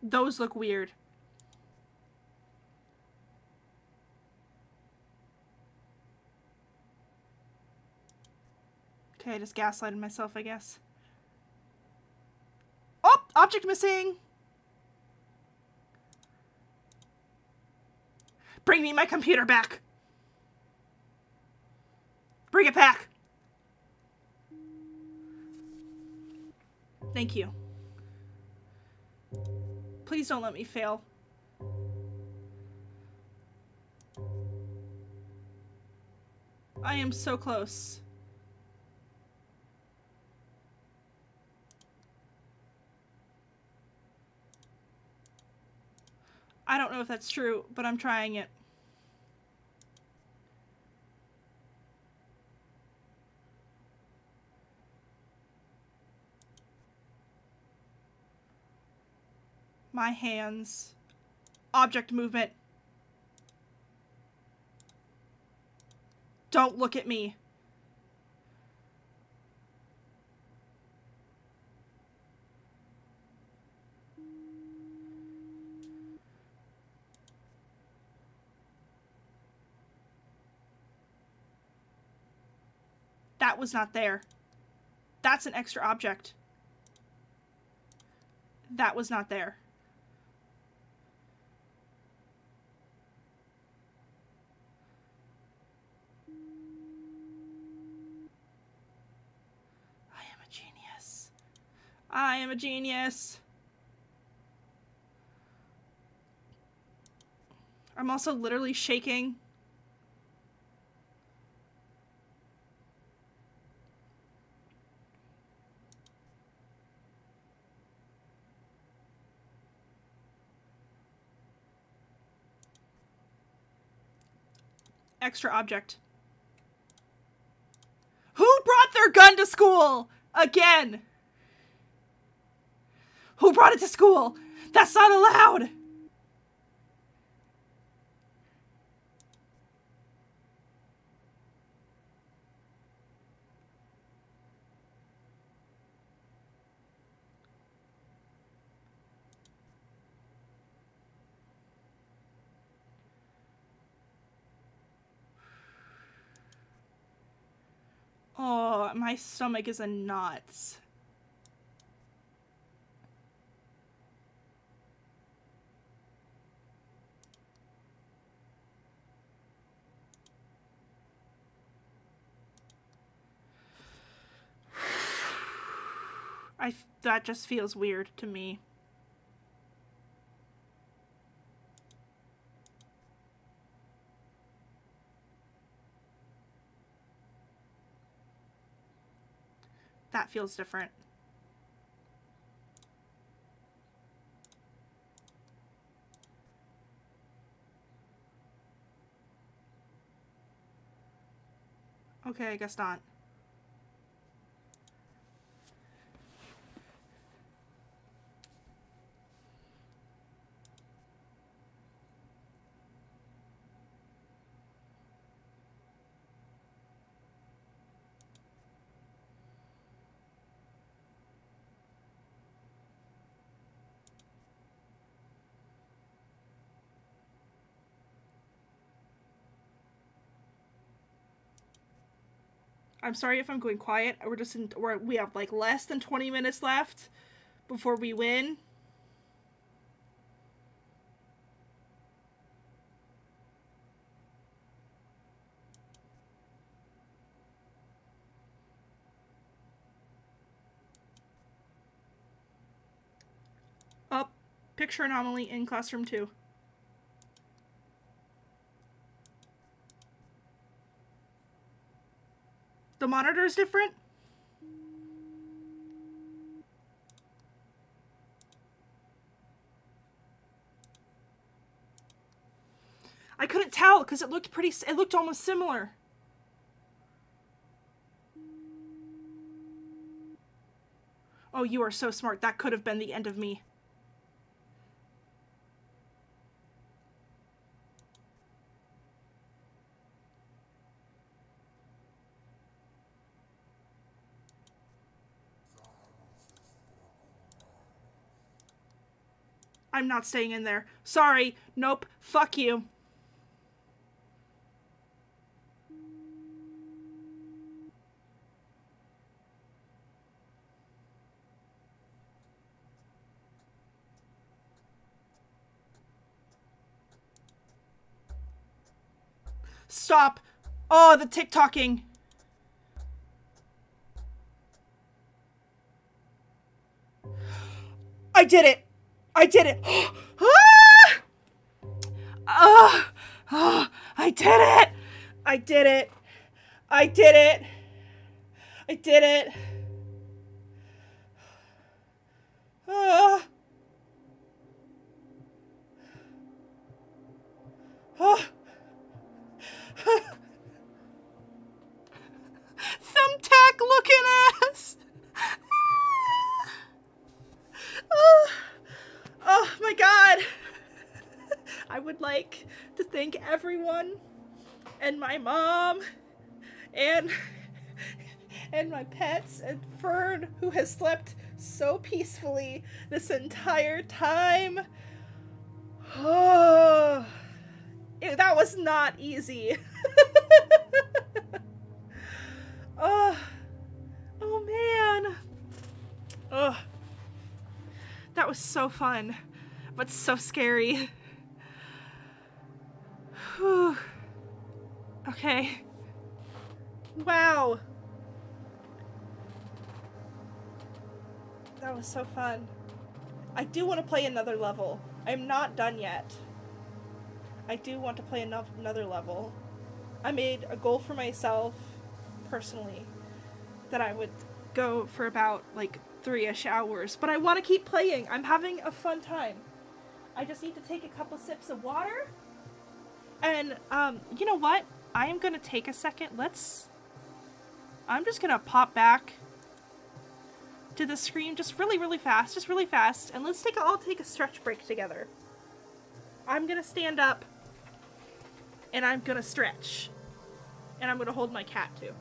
Those look weird. Okay, I just gaslighted myself, I guess. Oh! Object missing! Bring me my computer back! Bring it back! Thank you. Please don't let me fail. I am so close. I don't know if that's true, but I'm trying it. My hands. Object movement. Don't look at me. That was not there. That's an extra object. That was not there. I am a genius. I am a genius. I'm also literally shaking. Extra object. Who brought their gun to school? Again. Who brought it to school? That's not allowed. Oh, my stomach is in knots. That just feels weird to me. That feels different. Okay, I guess not. I'm sorry if I'm going quiet. We have like less than 20 minutes left before we win. Up. Picture anomaly in classroom 2. The monitor is different? I couldn't tell because it looked almost similar. Oh, you are so smart. That could have been the end of me. I'm not staying in there. Sorry. Nope. Fuck you. Stop. Oh, the TikToking. I did it. I did it. I did it. I did it. I did it. I did it. Thumbtack looking ass. Oh my god. I would like to thank everyone and my mom and my pets and Fern, who has slept so peacefully this entire time. Oh, that was not easy. Oh man. Oh, that was so fun, but so scary. Whew. Okay. Wow. That was so fun. I do want to play another level. I'm not done yet. I do want to play another level. I made a goal for myself, personally, that I would go for about, like, 3-ish hours. But I want to keep playing. I'm having a fun time. I just need to take a couple sips of water. And, you know what? I am going to take a second. I'm just going to pop back to the screen just really fast, and let's all take a stretch break together. I'm gonna stand up and I'm gonna stretch, and I'm gonna hold my cat too.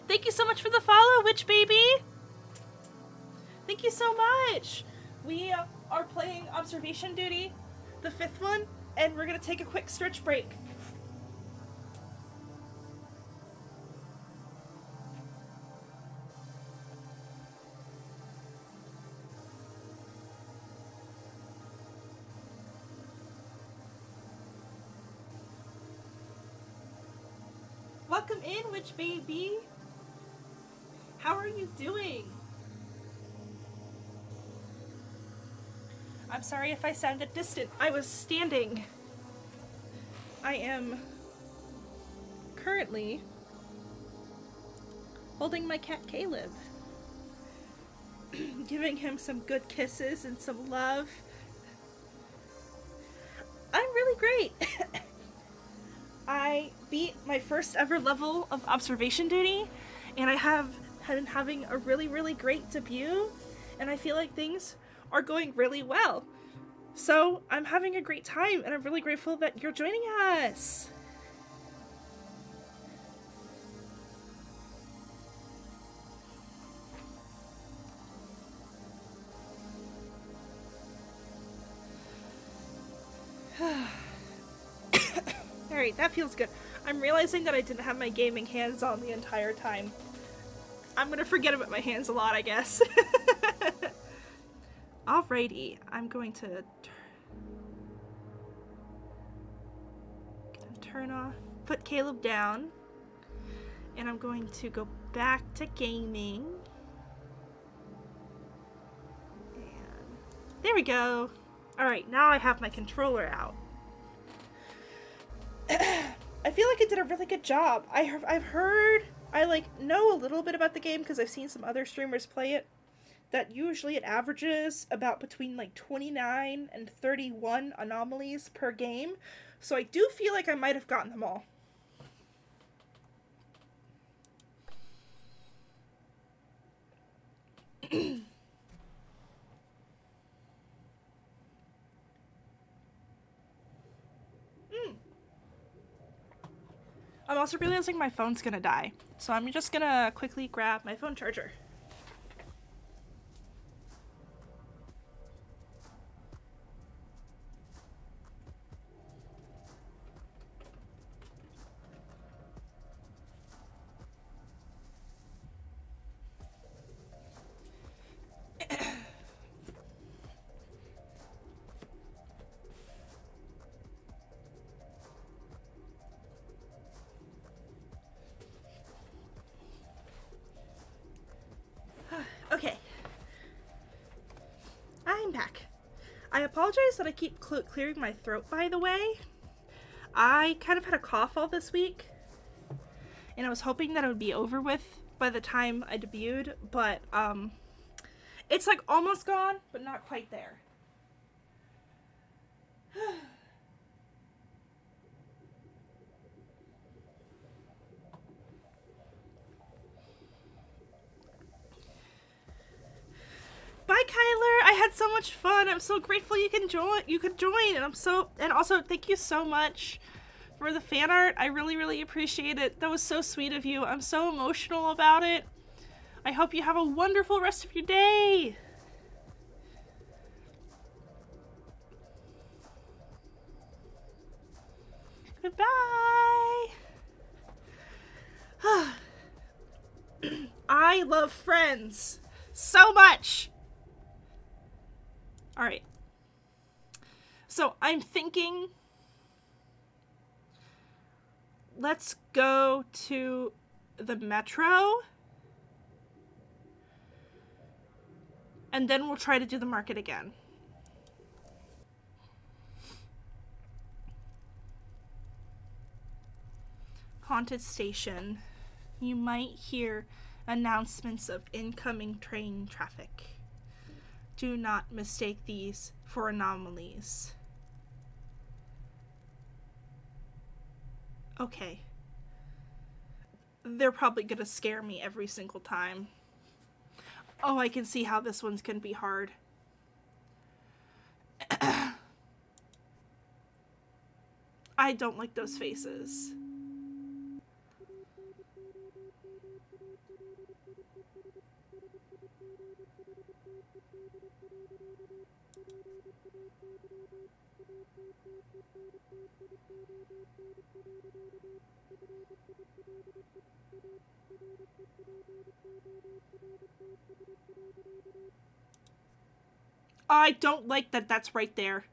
Thank you so much for the follow, Witch Baby. Thank you so much. We are playing Observation Duty, the 5th one, and we're gonna take a quick stretch break. Welcome in, Witch Baby. How are you doing? I'm sorry if I sounded distant. I was standing. I am currently holding my cat Caleb, giving him some good kisses and some love. I'm really great. I beat my first ever level of Observation Duty, and I have been having a really great debut, and I feel like things are going really well. So I'm having a great time, and I'm really grateful that you're joining us. Alright, that feels good. I'm realizing that I didn't have my gaming hands on the entire time. I'm gonna forget about my hands a lot, I guess. Alrighty, I'm going to turn off, put Caleb down, and I'm going to go back to gaming. And there we go. Alright, now I have my controller out. I feel like I did a really good job. I've heard, I like know a little bit about the game because I've seen some other streamers play it, that usually it averages about between like 29 and 31 anomalies per game. So I do feel like I might have gotten them all. I'm also realizing my phone's gonna die. So I'm just gonna quickly grab my phone charger. Okay. I'm back. I apologize that I keep clearing my throat, by the way. I kind of had a cough all this week, and I was hoping that it would be over with by the time I debuted, but it's like almost gone, but not quite there. Bye, Kyler. I had so much fun. I'm so grateful you could join, and also thank you so much for the fan art. I really, really appreciate it. That was so sweet of you. I'm so emotional about it. I hope you have a wonderful rest of your day. Goodbye. I love Friends so much. All right. So I'm thinking, let's go to the metro, and then we'll try to do the market again. Haunted station. You might hear announcements of incoming train traffic. Do not mistake these for anomalies. Okay. They're probably gonna scare me every single time. Oh, I can see how this one's gonna be hard. I don't like those faces. I don't like that that's right there.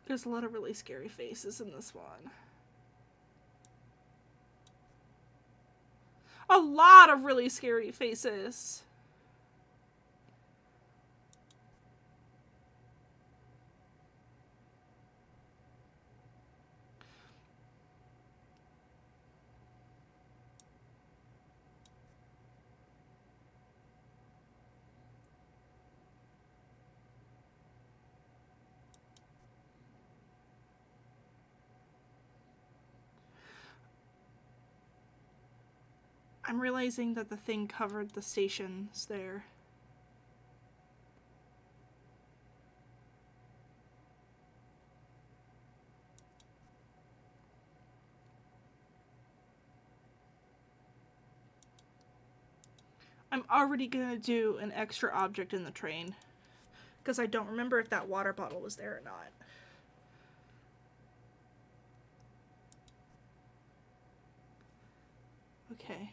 There's a lot of really scary faces in this one. A lot of really scary faces. I'm realizing that the thing covered the stations there. I'm already gonna do an extra object in the train. Because I don't remember if that water bottle was there or not. Okay.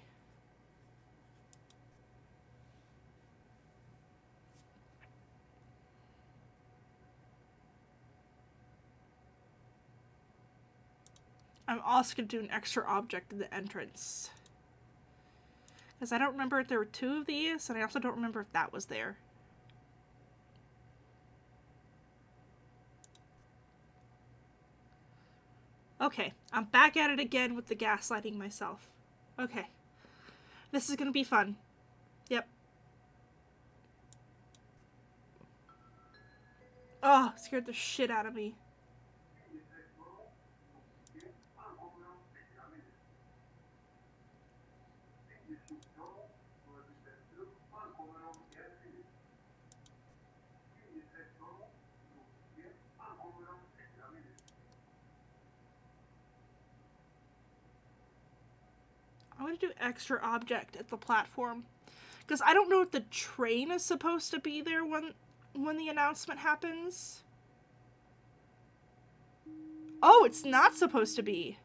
I'm also going to do an extra object in the entrance. Because I don't remember if there were 2 of these, and I also don't remember if that was there. Okay, I'm back at it again with the gaslighting myself. Okay. This is going to be fun. Yep. Oh, scared the shit out of me. I'm going to do extra object at the platform. Because I don't know if the train is supposed to be there when the announcement happens. Oh, it's not supposed to be.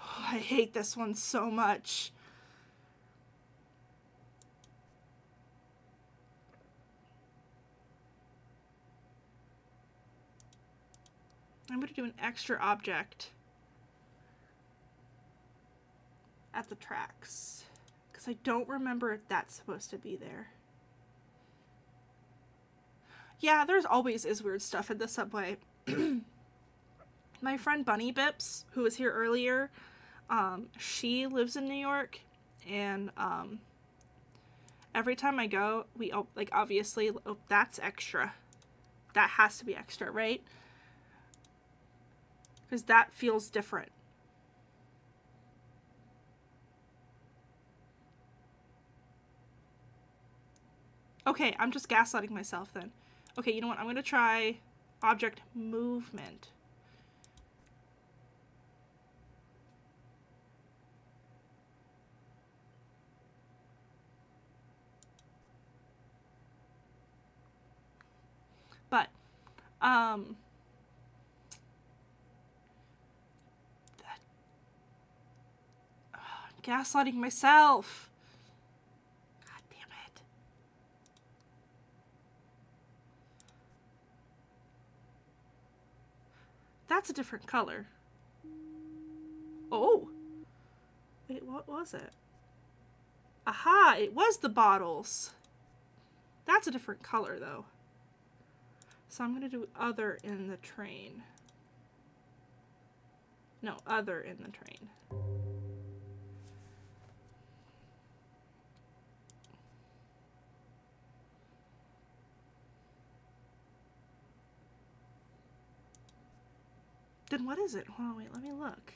Oh, I hate this one so much. I'm going to do an extra object at the tracks. Because I don't remember if that's supposed to be there. Yeah, there's always is weird stuff in the subway. My friend Bunny Bips, who was here earlier, she lives in New York, and every time I go, we, like, obviously, oh, that's extra. That has to be extra, right? Because that feels different. Okay, I'm just gaslighting myself then. Okay, you know what? I'm going to try object movement. But, gaslighting myself. God damn it. That's a different color. Oh. Wait, what was it? Aha, it was the bottles. That's a different color, though. So I'm going to do other in the train. No, other in the train. Then what is it? Oh, wait, let me look.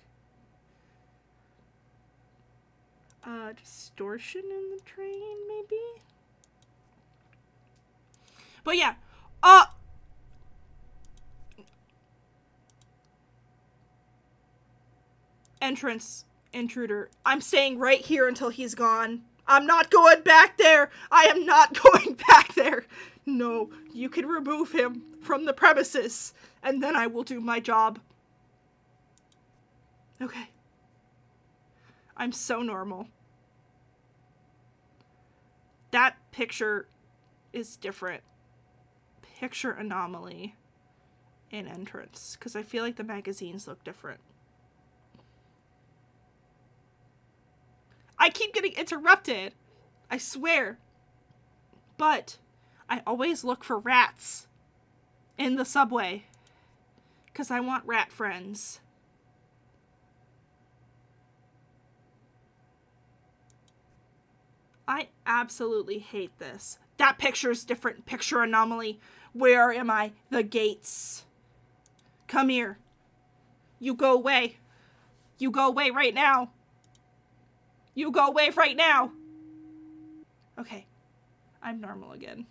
Distortion in the train, maybe? But yeah, entrance, intruder. I'm staying right here until he's gone. I'm not going back there. I am not going back there. No, you can remove him from the premises, and then I will do my job. Okay. I'm so normal. That picture is different. Picture anomaly in entrance, because I feel like the magazines look different. I keep getting interrupted. I swear. But I always look for rats in the subway, because I want rat friends. I absolutely hate this. That picture's different. Picture anomaly. Where am I? The gates. Come here. You go away. You go away right now. You go away right now. Okay. I'm normal again.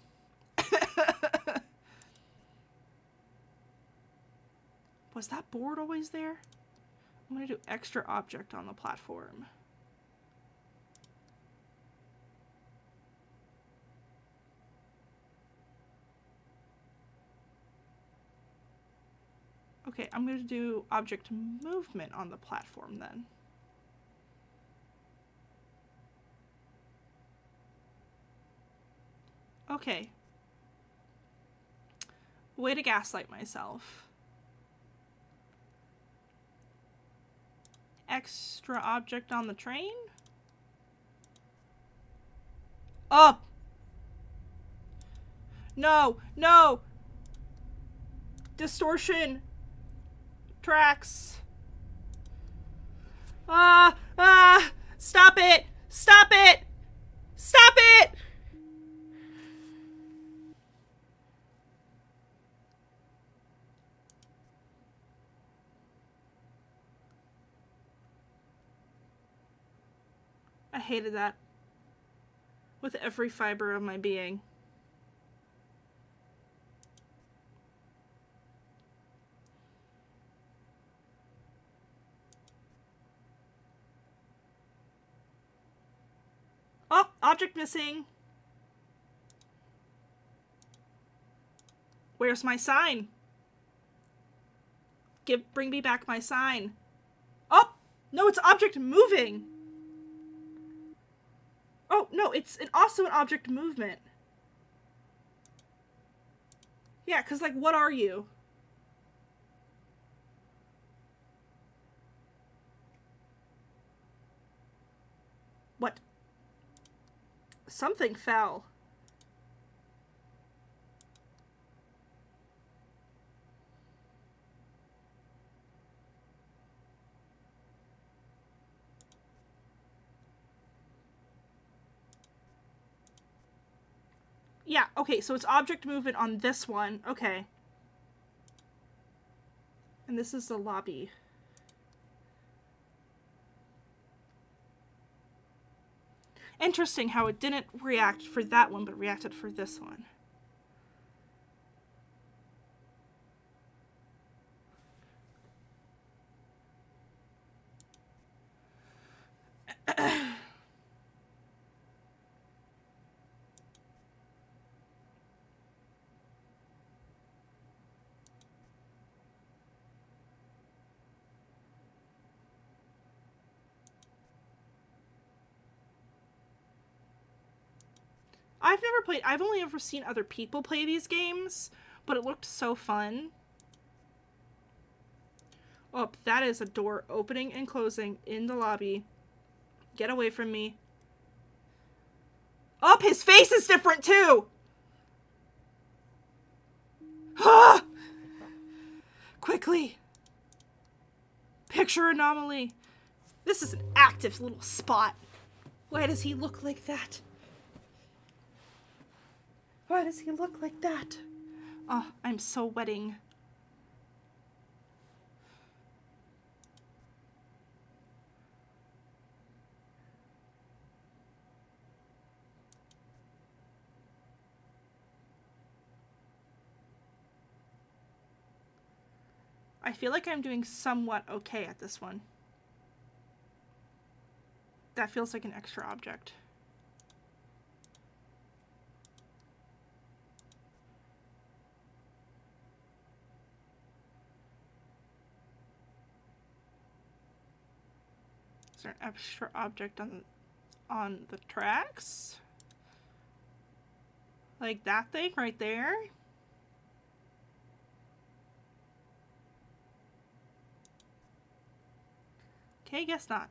was that board always there? I'm gonna do extra object on the platform. Okay, I'm gonna do object movement on the platform then. Okay. Way to gaslight myself. Extra object on the train? Up! No! No! Distortion! Tracks! Stop it! Stop it! Stop it! I hated that with every fiber of my being. Oh, object missing. Where's my sign? Bring me back my sign. Oh, no, it's object moving. Oh, no, it's also an object movement. Yeah, because, like, what are you? What? Something fell. Yeah, okay, so it's object movement on this one. Okay. And this is the lobby. Interesting how it didn't react for that one, but reacted for this one. I've only ever seen other people play these games, but it looked so fun. Oh, that is a door opening and closing in the lobby. Get away from me. Oh, his face is different too! Ah! Quickly! Picture anomaly. This is an active little spot. Why does he look like that? Why does he look like that? Oh, I'm so wetting. I feel like I'm doing somewhat okay at this one. That feels like an extra object. Is there an extra object on the tracks? Like that thing right there? Okay, guess not.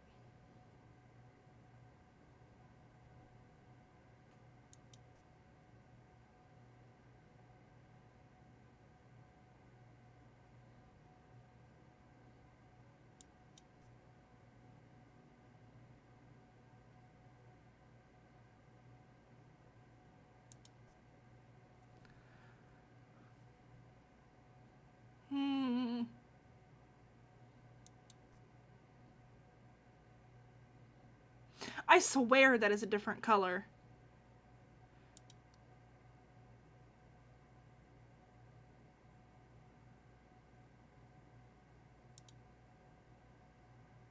I swear that is a different color.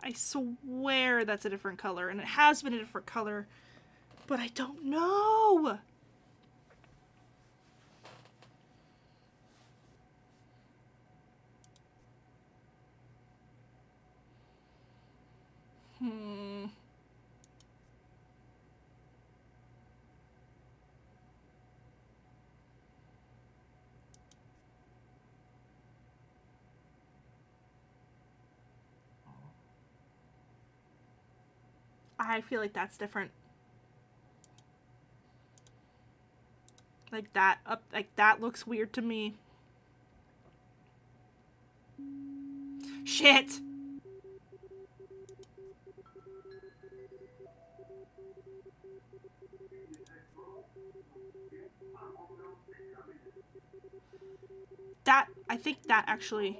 I swear that's a different color, and it has been a different color, but I don't know. I feel like that's different. Like that looks weird to me. Shit! I think that actually,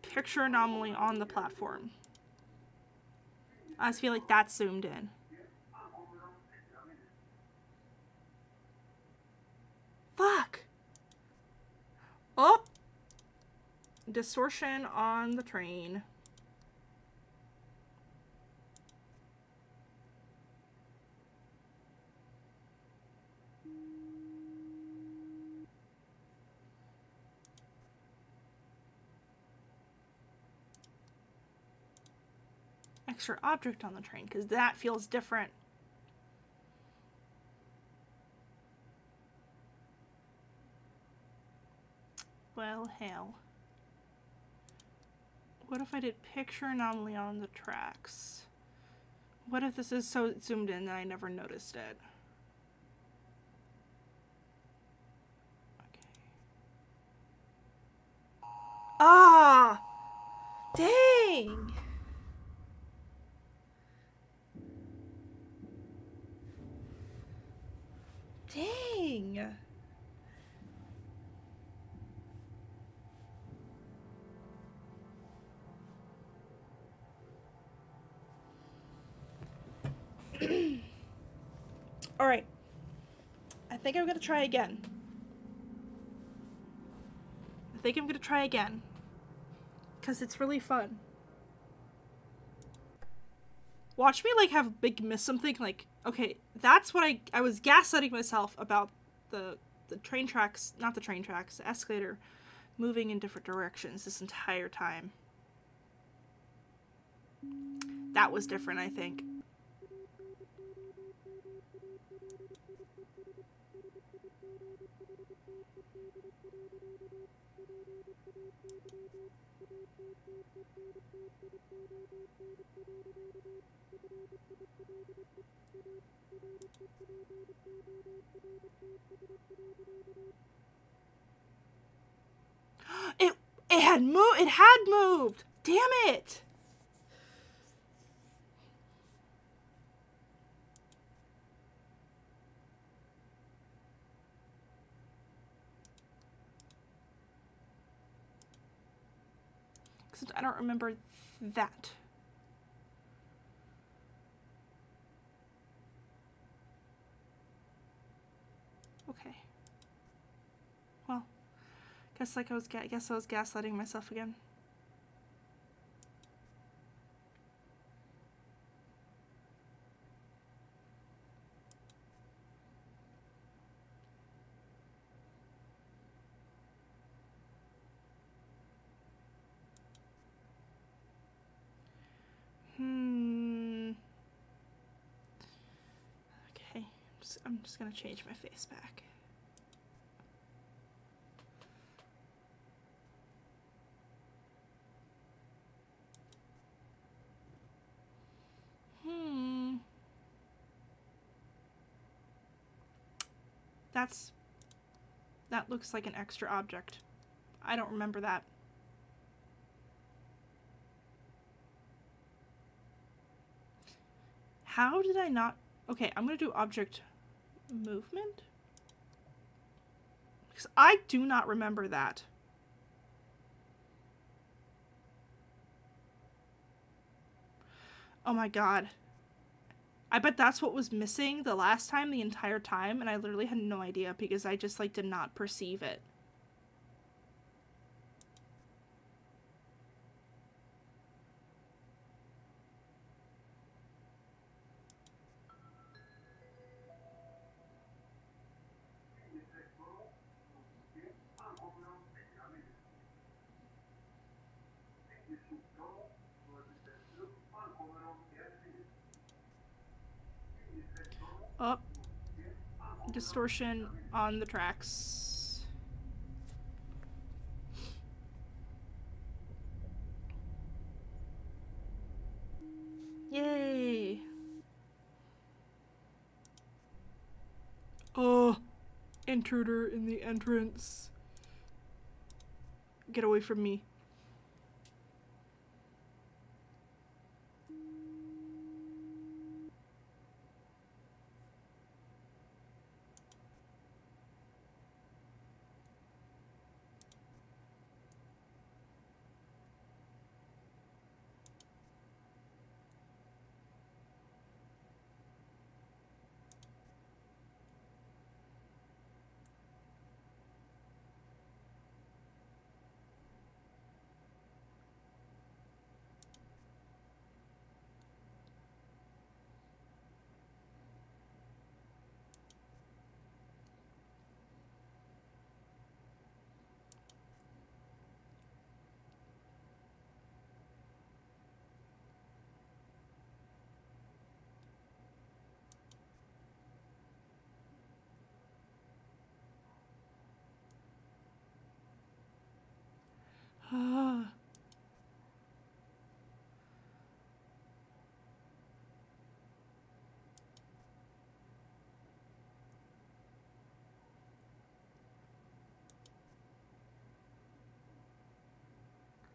picture anomaly on the platform. I just feel like that's zoomed in. Fuck! Oh! Distortion on the train. Extra object on the train, because that feels different. Well, hell. What if I did picture anomaly on the tracks? What if this is so zoomed in that I never noticed it? Okay. Ah! Dang! Dang! Alright. I think I'm gonna try again. Because it's really fun. Watch me, like, have big miss something, like, okay, that's what I was gaslighting myself about the train tracks, not the train tracks, the escalator moving in different directions this entire time. That was different, I think. It had moved. Damn it. Except I don't remember that. Okay. Well, guess I was gaslighting myself again. Okay. I'm just gonna change my face back. That looks like an extra object. I don't remember that. How did I not? Okay, I'm gonna do object movement. Because I do not remember that. Oh my god. I bet that's what was missing the last time, the entire time, and I literally had no idea because I just, like, did not perceive it. Up. Distortion on the tracks. Yay. Oh, intruder in the entrance. Get away from me.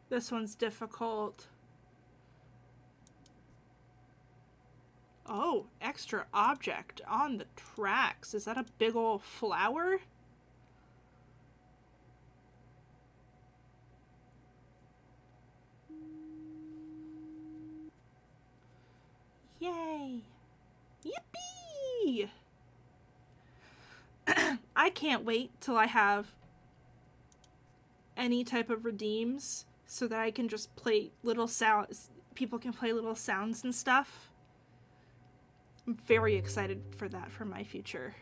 This one's difficult. Oh, extra object on the tracks. Is that a big old flower? Yay! Yippee! I can't wait till I have any type of redeems so that I can just play little sounds. People can play little sounds and stuff. I'm very excited for that for my future.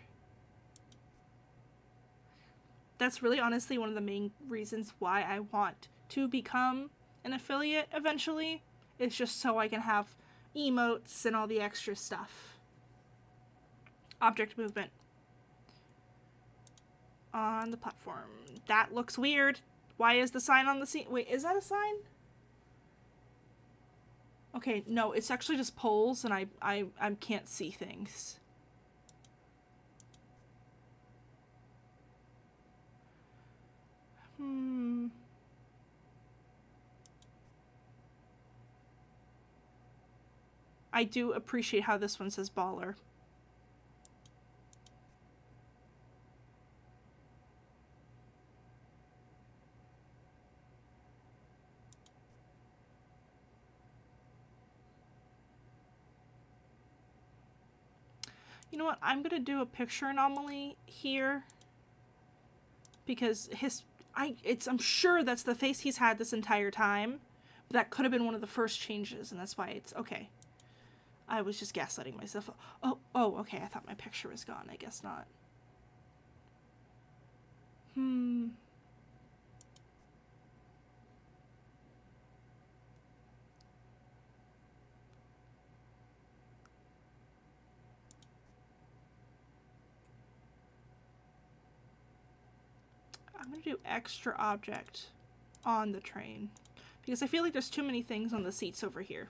That's really honestly one of the main reasons why I want to become an affiliate eventually. It's just so I can have emotes and all the extra stuff. Object movement on the platform. That looks weird. Why is the sign on the scene? Wait, is that a sign? Okay, no, it's actually just poles and I can't see things. I do appreciate how this one says baller. You know what? I'm gonna do a picture anomaly here because I'm sure that's the face he's had this entire time. But that could have been one of the first changes, and that's why it's okay. I was just gaslighting myself. Oh, okay. I thought my picture was gone. I guess not. I'm gonna do extra object on the train because I feel like there's too many things on the seats over here.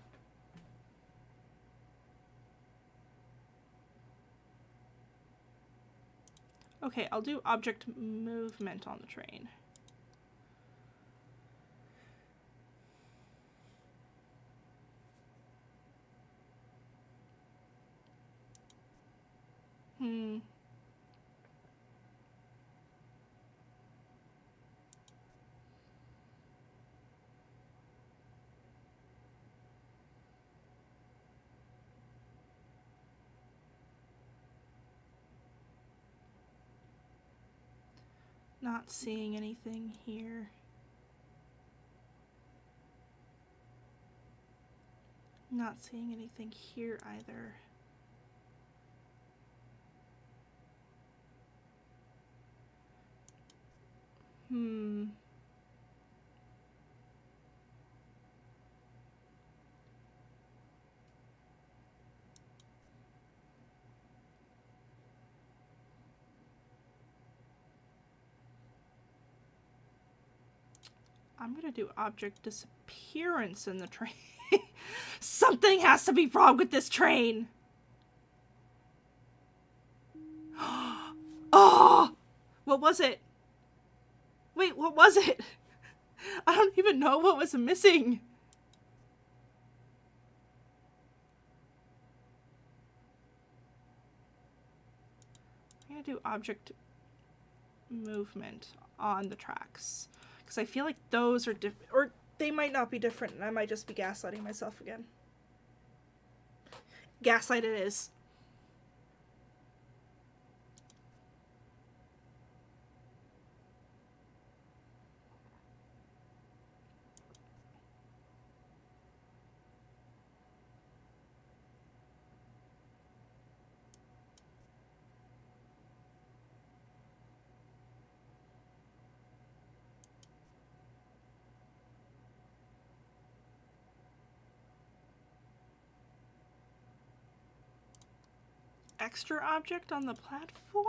Okay, I'll do object movement on the train. Not seeing anything here. Not seeing anything here either. I'm gonna do object disappearance in the train. Something has to be wrong with this train. Oh! What was it? Wait, what was it? I don't even know what was missing. I'm gonna do object movement on the tracks. Because I feel like those are different, or they might not be different, and I might just be gaslighting myself again. Gaslight it is. Extra object on the platform?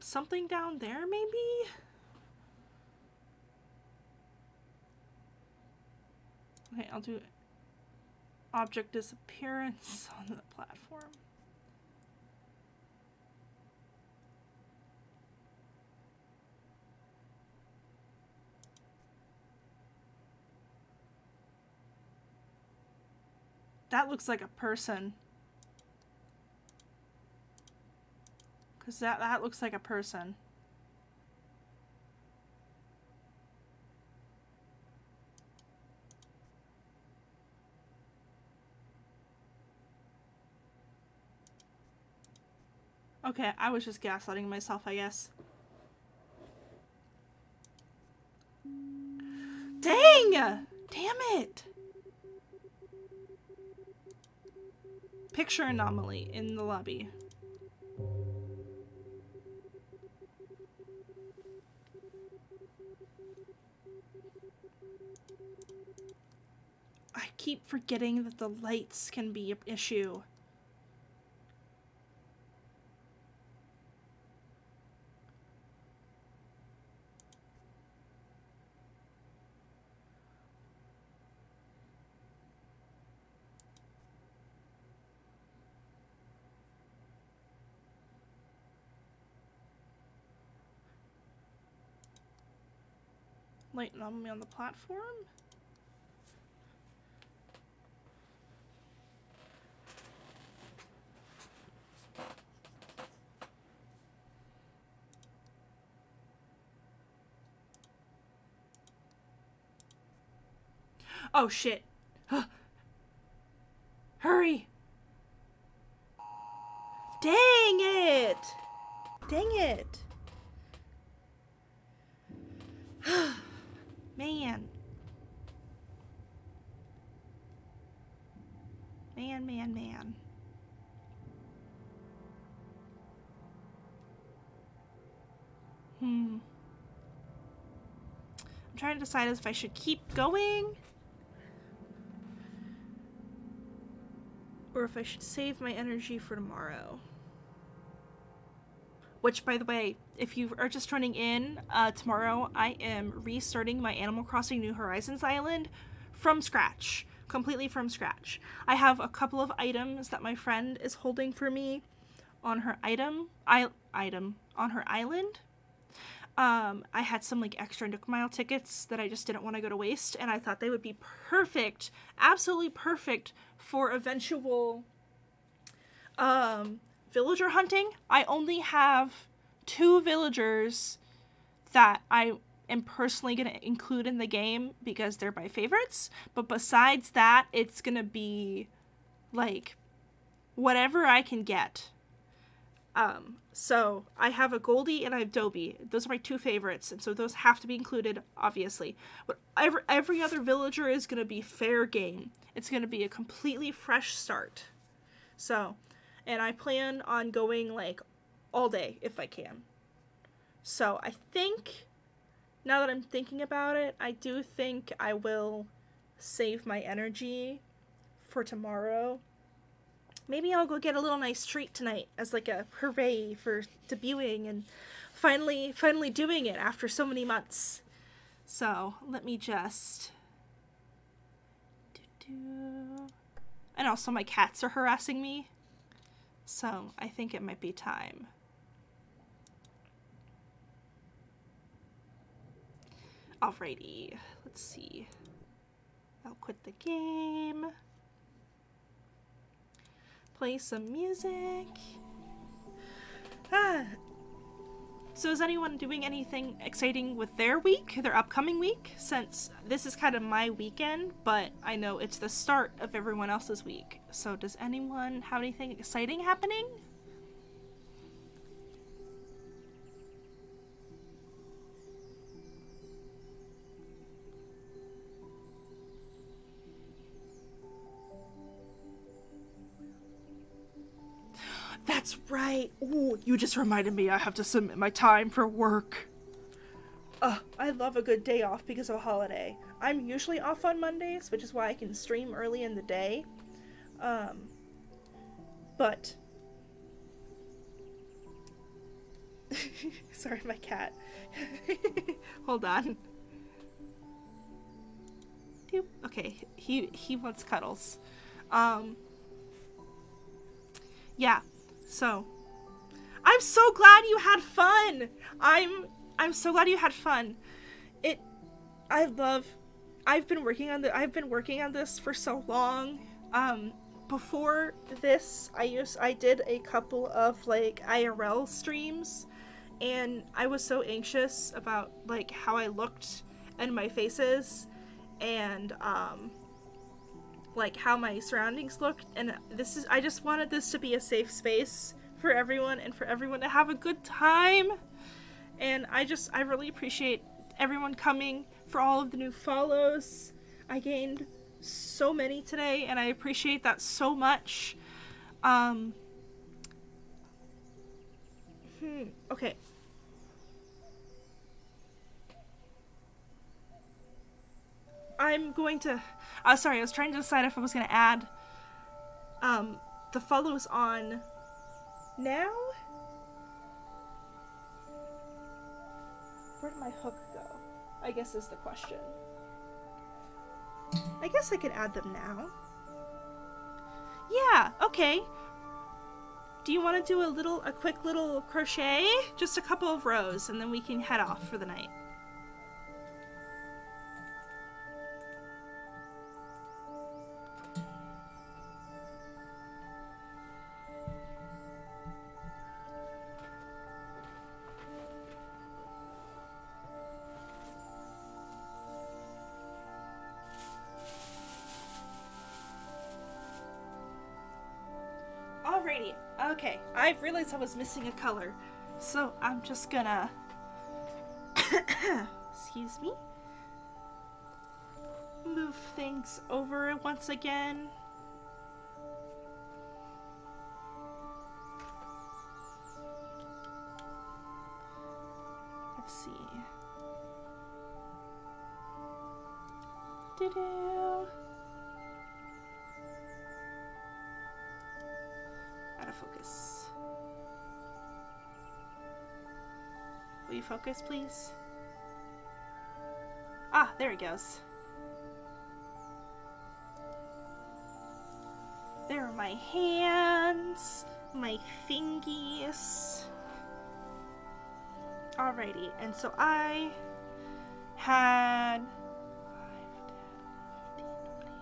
Something down there, maybe? Okay, I'll do object disappearance on the platform. That looks like a person. Because that looks like a person. Okay, I was just gaslighting myself, I guess. Dang! Damn it! Picture anomaly in the lobby. I keep forgetting that the lights can be an issue. Light anomaly on the platform? Oh shit. Hurry! Dang it! Dang it! Man. Man. I'm trying to decide if I should keep going or if I should save my energy for tomorrow. Which, by the way, if you are just joining in, tomorrow I am restarting my Animal Crossing New Horizons island from scratch. Completely from scratch. I have a couple of items that my friend is holding for me on her on her island. I had some like extra Nook Mile tickets that I just didn't want to go to waste, and I thought they would be perfect, absolutely perfect for eventual villager hunting. I only have 2 villagers that I am personally going to include in the game because they're my favorites, but besides that, it's going to be like whatever I can get. So I have a Goldie and I have Dobie. Those are my 2 favorites, and so those have to be included, obviously. But every other villager is going to be fair game. It's going to be a completely fresh start. So, and I plan on going like all day if I can. So I think, now that I'm thinking about it, I do think I will save my energy for tomorrow. Maybe I'll go get a little nice treat tonight as like a hooray for debuting and finally doing it after so many months. So let me just... And also my cats are harassing me. So I think it might be time. Alrighty, let's see. I'll quit the game. Play some music. So is anyone doing anything exciting with their week, their upcoming week? Since this is kind of my weekend, but I know it's the start of everyone else's week. So does anyone have anything exciting happening? That's right. Ooh, you just reminded me I have to submit my time for work. I love a good day off because of a holiday. I'm usually off on Mondays, which is why I can stream early in the day. But... Sorry, my cat. Hold on. Doop. Okay, he wants cuddles. Yeah. So, I'm so glad you had fun. I'm so glad you had fun. I've been working on this for so long. Before this, I did a couple of like IRL streams, and I was so anxious about like how I looked and my faces and like how my surroundings looked, and I just wanted this to be a safe space for everyone and for everyone to have a good time. And I really appreciate everyone coming, for all of the new follows. I gained so many today and I appreciate that so much. Okay. I'm going to... sorry, I was trying to decide if I was going to add the follows on now? Where did my hook go? I guess is the question. I guess I could add them now. Yeah, okay. Do you want to do a quick little crochet? Just a couple of rows, and then we can head off for the night. Alrighty, okay, I realized I was missing a color, so I'm just gonna, excuse me, move things over once again. Let's see. Doo-doo. Out of focus. Will you focus, please? Ah, there it goes. There are my hands, my fingies. Alrighty, and so I had 5, 10, 15, 20.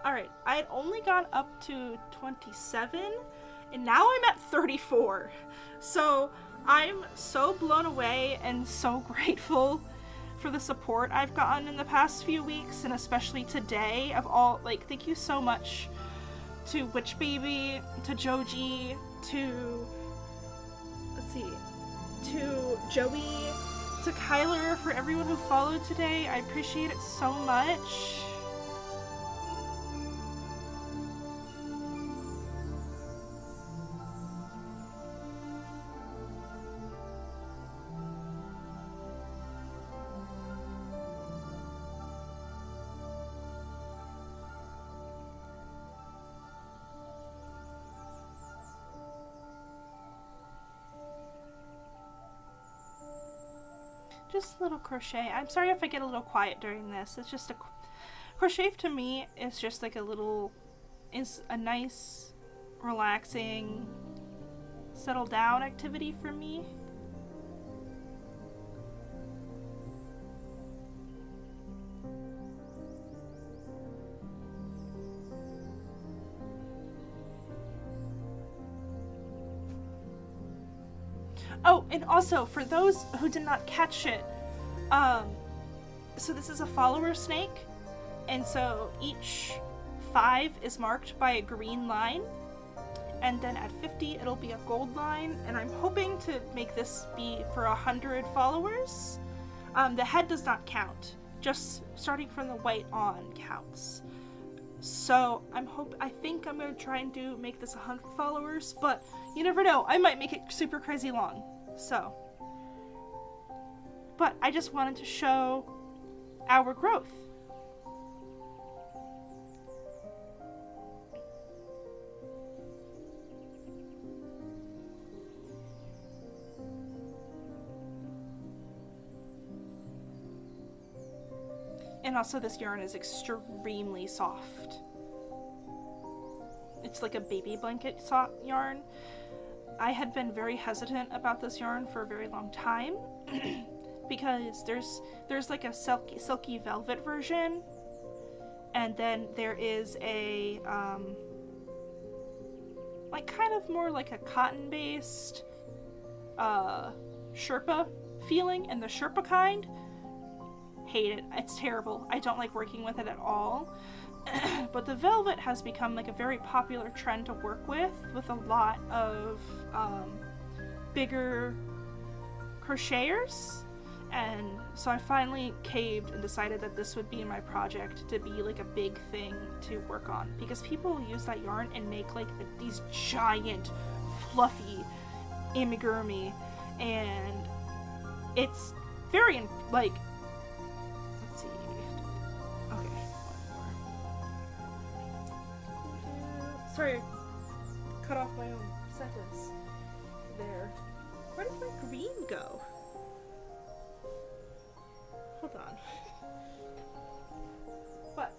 Alright, I had only gone up to 27, and now I'm at 34. So I'm so blown away and so grateful for the support I've gotten in the past few weeks, and especially today. Thank you so much to Witch Baby, to Joji, to, let's see, to Joey, to Kyler, for everyone who followed today. I appreciate it so much. Just a little crochet. I'm sorry if I get a little quiet during this. It's just crochet to me is just like is a nice, relaxing, settle down activity for me. Oh, and also, for those who did not catch it, so this is a follower snake, and so each 5 is marked by a green line, and then at 50 it'll be a gold line, and I'm hoping to make this be for 100 followers. The head does not count, just starting from the white on counts. So I think I'm gonna try and make this 100 followers, but you never know, I might make it super crazy long. So, but I just wanted to show our growth. And also this yarn is extremely soft. It's like a baby blanket yarn. I had been very hesitant about this yarn for a very long time because there's like a silky velvet version, and then there is a like kind of more like a cotton based Sherpa feeling, and the Sherpa kind, hate it. It's terrible. I don't like working with it at all. But the velvet has become like a very popular trend to work with a lot of bigger crocheters, and so I finally caved and decided that this would be my project to be like a big thing to work on, because people use that yarn and make like these giant fluffy amigurumi, and it's very like, let's see, okay, sorry, cut off my own sentence there. Where did my green go? Hold on. But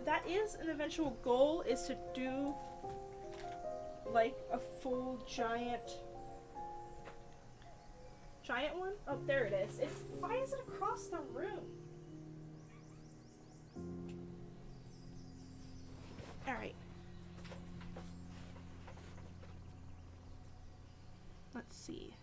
that is an eventual goal, is to do like a full giant one. Oh, there it is. Why is it across the room? Alright. Let's see.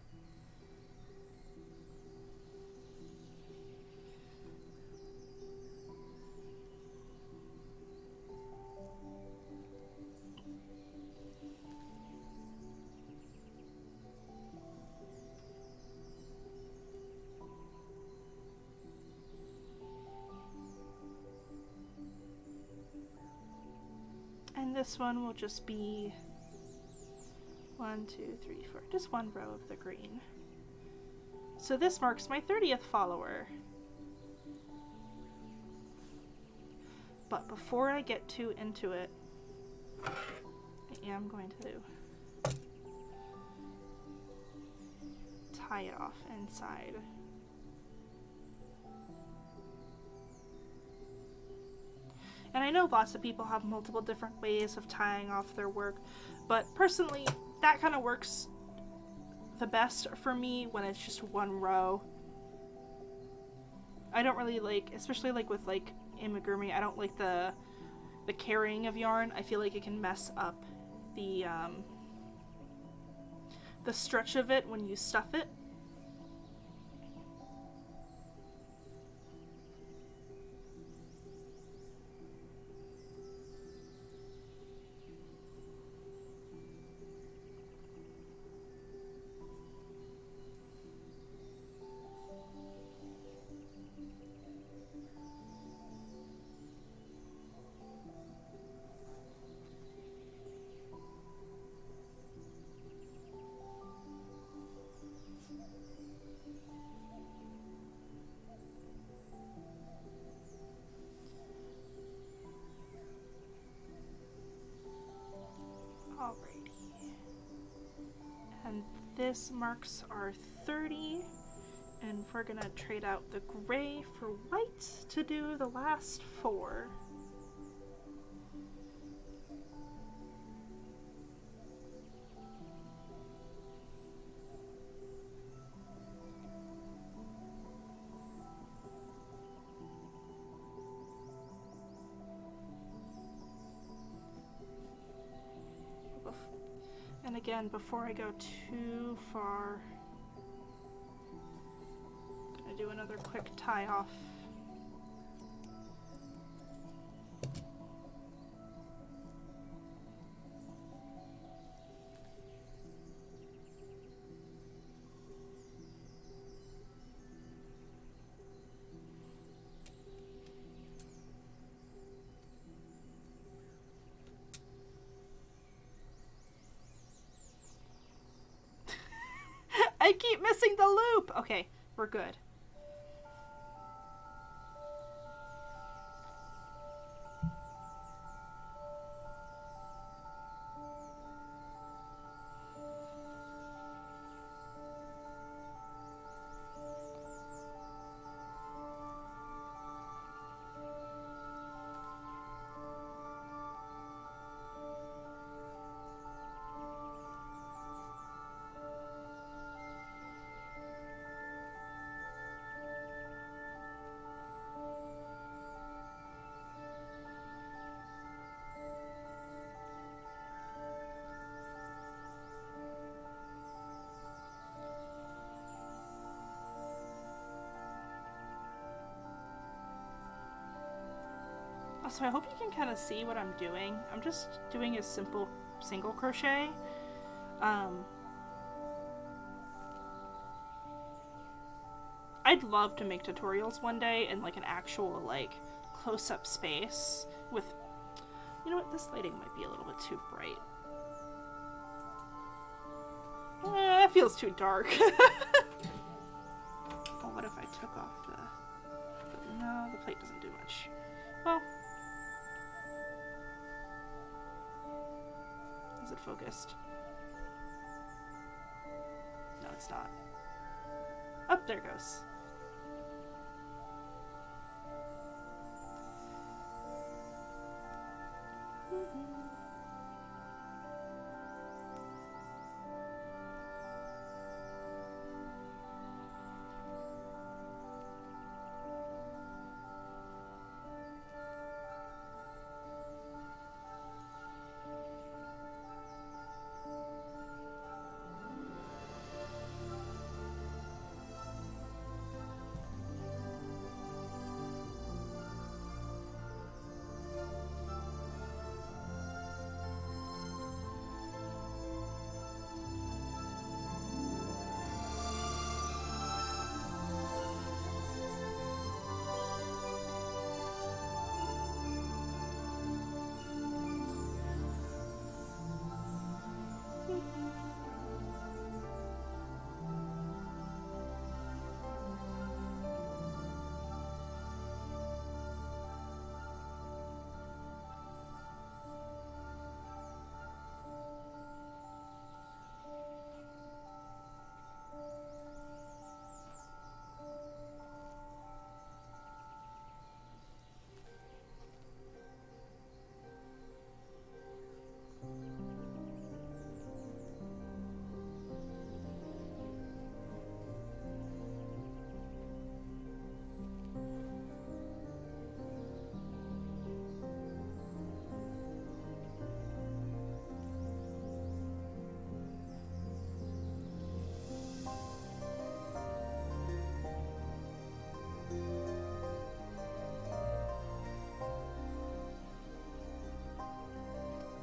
And this one will just be 1, 2, 3, 4, just one row of the green. So this marks my 30th follower. But before I get too into it, I am going to tie it off inside. And I know lots of people have multiple different ways of tying off their work, but personally, that kind of works the best for me when it's just one row. I don't really like, especially like with like amigurumi, I don't like the carrying of yarn. I feel like it can mess up the stretch of it when you stuff it. Alrighty, and this marks our 30, and we're gonna trade out the gray for white to do the last 4. And again, before I go too far, I'm gonna do another quick tie off. I keep missing the loop! Okay, we're good. So I hope you can kind of see what I'm doing. I'm just doing a simple single crochet. I'd love to make tutorials one day in like an actual like close-up space with, you know what, this lighting might be a little bit too bright. It feels too dark. Oh, what if I took off the... No, the plate doesn't do much. Well... Is it focused? No, it's not. Oh, there it goes.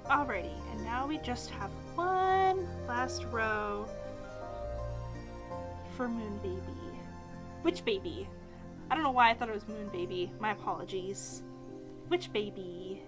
Alrighty, and now we just have one last row for Moon Baby. Which baby? I don't know why I thought it was Moon Baby. My apologies. Which baby?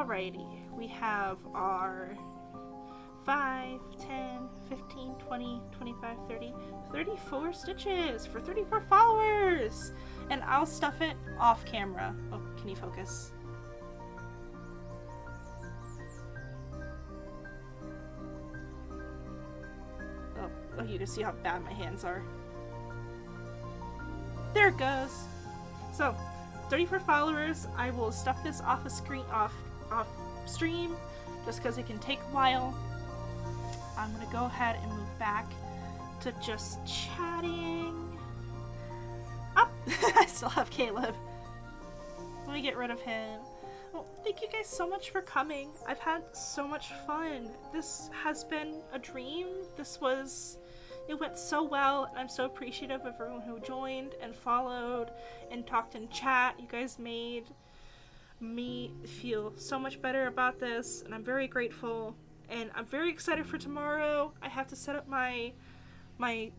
Alrighty, we have our 5, 10, 15, 20, 25, 30, 34 stitches for 34 followers! And I'll stuff it off camera. Oh, can you focus? Oh, you can see how bad my hands are. There it goes! So, 34 followers. I will stuff this off stream, just because it can take a while. I'm gonna go ahead and move back to just chatting. Oh, I still have Caleb. Let me get rid of him. Well, thank you guys so much for coming. I've had so much fun. This has been a dream. It went so well, and I'm so appreciative of everyone who joined and followed and talked in chat. You guys made me feel so much better about this, and I'm very grateful. And I'm very excited for tomorrow. I have to set up my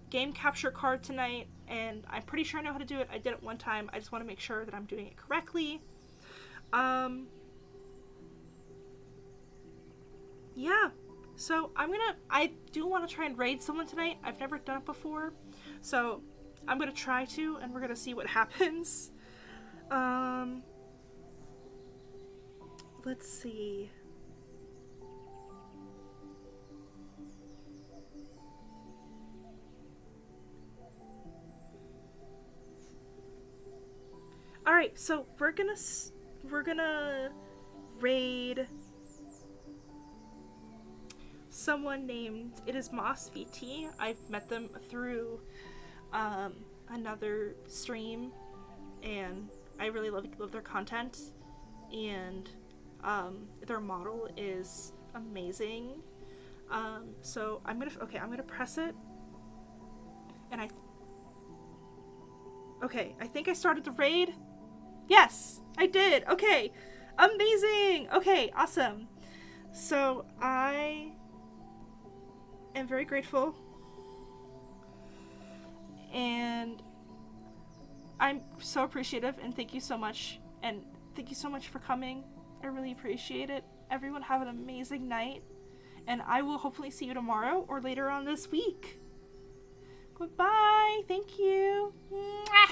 game capture card tonight, and I'm pretty sure I know how to do it. I did it one time. I just want to make sure that I'm doing it correctly. Yeah. So I do want to try and raid someone tonight. I've never done it before. So I'm going to try to, and we're going to see what happens. Let's see. Alright, so we're gonna raid someone named It Is Moss VT. I've met them through another stream, and I really love their content, and their model is amazing. So I'm gonna press it, and I think I started the raid. Yes, I did. Okay, amazing. Okay, awesome. So I am very grateful, and I'm so appreciative, and thank you so much, and thank you so much for coming. I really appreciate it. Everyone have an amazing night, and I will hopefully see you tomorrow or later on this week. Goodbye. Thank you. Mwah.